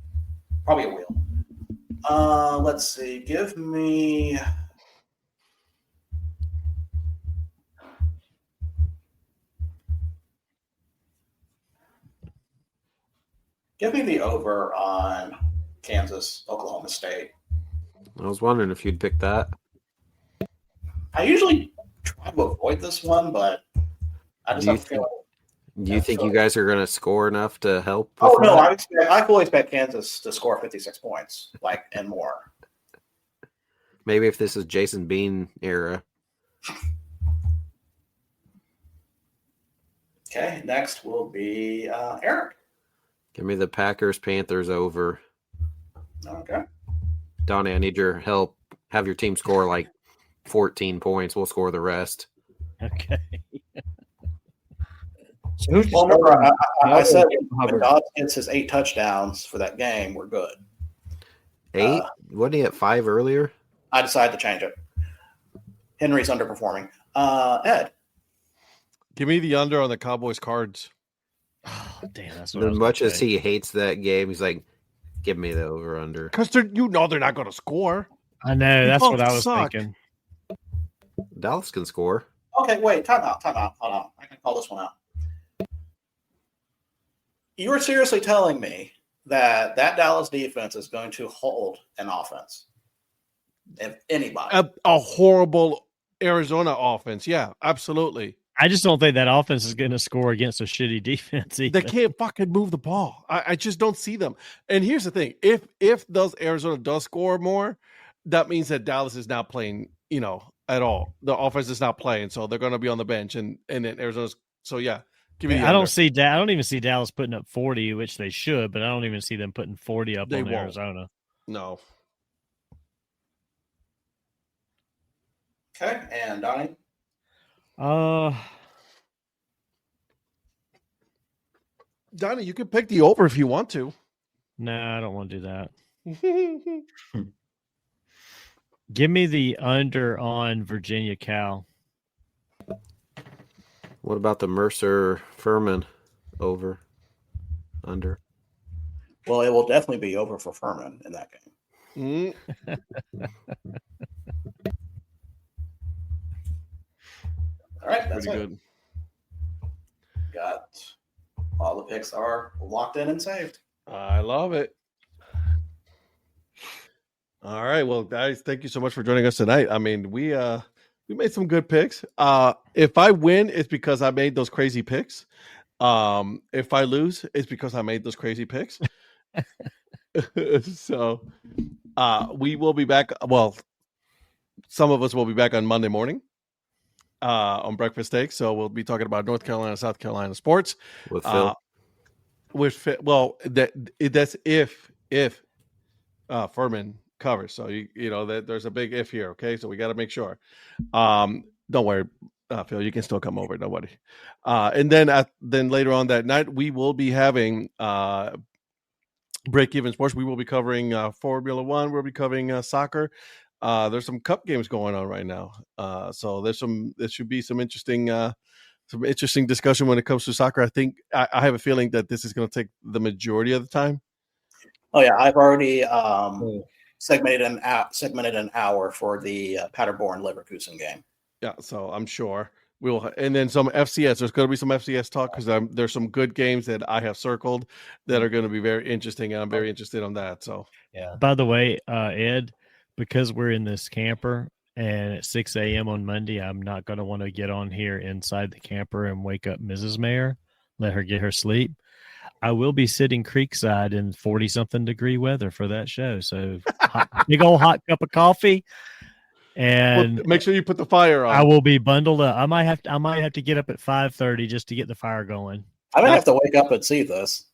S3: Probably a wheel. Let's see. Give me. Give me the over on Kansas, Oklahoma State.
S4: I was wondering if you'd pick that.
S3: I usually try to avoid this one, but I just
S4: Do you
S3: have to feel.
S4: Do you think you guys are going to score enough to help?
S3: Oh
S4: with
S3: no,
S4: that?
S3: I fully expect Kansas to score 56 points, and more.
S4: Maybe if this is Jason Bean era.
S3: Okay, next will be Eric.
S4: Give me the Packers Panthers over.
S3: Okay.
S4: Donnie, I need your help. Have your team score like 14 points. We'll score the rest.
S1: Okay.
S5: So who's
S3: Well, remember, I said when
S5: Hubbard?
S3: Dobbs gets his 8 touchdowns for that game, we're good.
S4: 8? Wasn't he at 5 earlier?
S3: I decided to change it. Henry's underperforming. Ed.
S2: Give me the under on the Cowboys Cards.
S1: Oh, damn, that's what I
S4: As
S1: was
S4: much
S1: gonna
S4: as
S1: say.
S4: he hates that game, he's like, give me the over under.
S2: Because they're not going to score.
S1: I know that's
S2: both
S1: what I was
S2: suck.
S1: thinking.
S4: Dallas can score.
S3: Okay, wait, time out. Hold on. I can call this one out. You are seriously telling me that Dallas defense is going to hold an offense? If anybody.
S2: A horrible Arizona offense. Yeah, absolutely.
S1: I just don't think that offense is going to score against a shitty defense either.
S2: They can't fucking move the ball. I just don't see them. And here's the thing: if Arizona does score more, that means that Dallas is not playing, at all. The offense is not playing, so they're going to be on the bench, and then Arizona's. So yeah, give me. The
S1: I don't
S2: under.
S1: I don't even see Dallas putting up 40, which they should, but I don't even see them putting 40 up
S2: They
S1: on
S2: won't.
S1: Arizona.
S2: No.
S3: Okay, and Donnie.
S2: Donnie, you can pick the over if you want to.
S1: No, I don't want to do that. Give me the under on Virginia Cal.
S4: What about the Mercer Furman over? Under?
S3: Well, it will definitely be over for Furman in that game. All right, that's
S2: Pretty
S3: it.
S2: good.
S3: Got all the picks are locked in and saved.
S2: I love it. All right, well, guys, thank you so much for joining us tonight. I mean, we made some good picks. If I win, it's because I made those crazy picks. If I lose, it's because I made those crazy picks. So, we will be back. Well, some of us will be back on Monday morning on Breakfast Steak. So we'll be talking about North Carolina, South Carolina sports
S4: With Phil?
S2: That's if Furman covers. So that there's a big if here. Okay, so we got to make sure. Don't worry, Phil, you can still come over. Nobody. And then later on that night, we will be having Break Even Sports. We will be covering Formula One. We'll be covering soccer. There's some cup games going on right now. So there should be some interesting discussion when it comes to soccer. I think I have a feeling that this is going to take the majority of the time.
S3: Oh yeah, I've already segmented an hour for the Paderborn Leverkusen game.
S2: Yeah, so I'm sure we'll, and then some FCS. There's going to be some FCS talk because there's some good games that I have circled that are going to be very interesting, and I'm very interested on that. So
S5: Yeah.
S1: By the way, Ed, because we're in this camper and at 6 a.m. on Monday, I'm not going to want to get on here inside the camper and wake up Mrs. Mayer, let her get her sleep. I will be sitting creekside in 40-something degree weather for that show. So big old hot cup of coffee. And
S2: make sure you put the fire on.
S1: I will be bundled up. I might have to get up at 5:30 just to get the fire going.
S3: I might have to wake up and see this.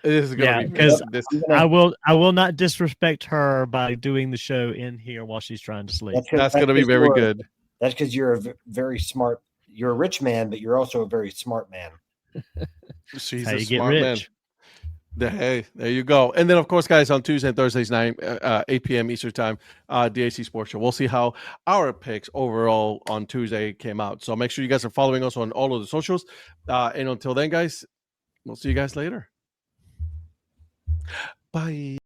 S2: This is going to be
S1: because
S2: this.
S1: I will not disrespect her by doing the show in here while she's trying to sleep.
S2: That's going to be very good.
S5: That's because you're a very smart. You're a rich man, but you're also a very smart man.
S2: She's
S1: How
S2: a
S1: you get
S2: smart
S1: rich.
S2: man. Hey, there you go. And then, of course, guys, on Tuesday and Thursdays, 8 p.m. Eastern time, DAC Sports Show. We'll see how our picks overall on Tuesday came out. So make sure you guys are following us on all of the socials. And until then, guys, we'll see you guys later. Bye.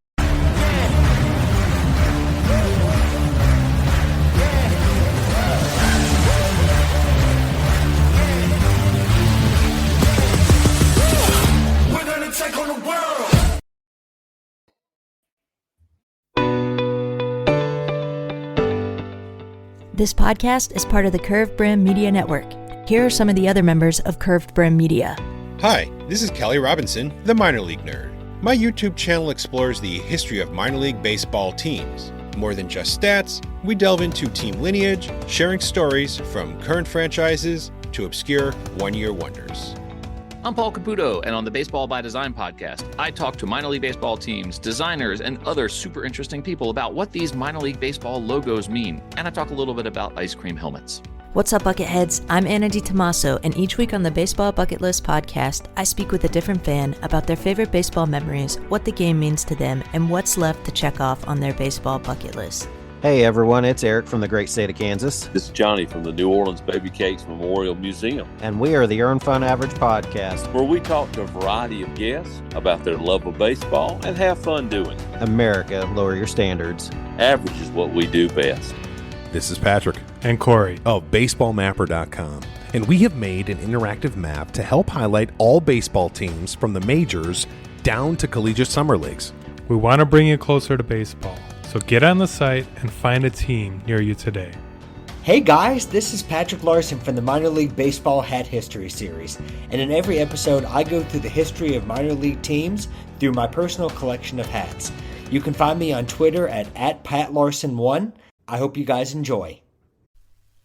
S7: This podcast is part of the Curved Brim Media Network. Here are some of the other members of Curved Brim Media.
S8: Hi, this is Kelly Robinson, the Minor League Nerd. My YouTube channel explores the history of minor league baseball teams. More than just stats, we delve into team lineage, sharing stories from current franchises to obscure one-year wonders.
S9: I'm Paul Caputo, and on the Baseball by Design podcast, I talk to minor league baseball teams, designers, and other super interesting people about what these minor league baseball logos mean, and I talk a little bit about ice cream helmets.
S7: What's up, Bucketheads? I'm Anna DiTomaso, and each week on the Baseball Bucket List podcast, I speak with a different fan about their favorite baseball memories, what the game means to them, and what's left to check off on their baseball bucket list.
S4: Hey everyone, it's Eric from the great state of Kansas.
S10: This is Johnny from the New Orleans Baby Cakes Memorial Museum.
S4: And we are the Earn Fun Average podcast,
S10: where we talk to a variety of guests about their love of baseball and have fun doing it.
S4: America, lower your standards.
S10: Average is what we do best.
S11: This is Patrick and Corey of BaseballMapper.com, and we have made an interactive map to help highlight all baseball teams from the majors down to collegiate summer leagues.
S12: We want to bring you closer to baseball, so get on the site and find a team near you today.
S5: Hey guys, this is Patrick Larson from the Minor League Baseball Hat History Series, and in every episode I go through the history of minor league teams through my personal collection of hats. You can find me on Twitter at PatLarson1. I hope you guys enjoy.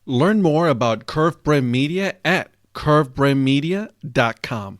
S2: Learn more about Curved Brim Media at curvedbrimmedia.com.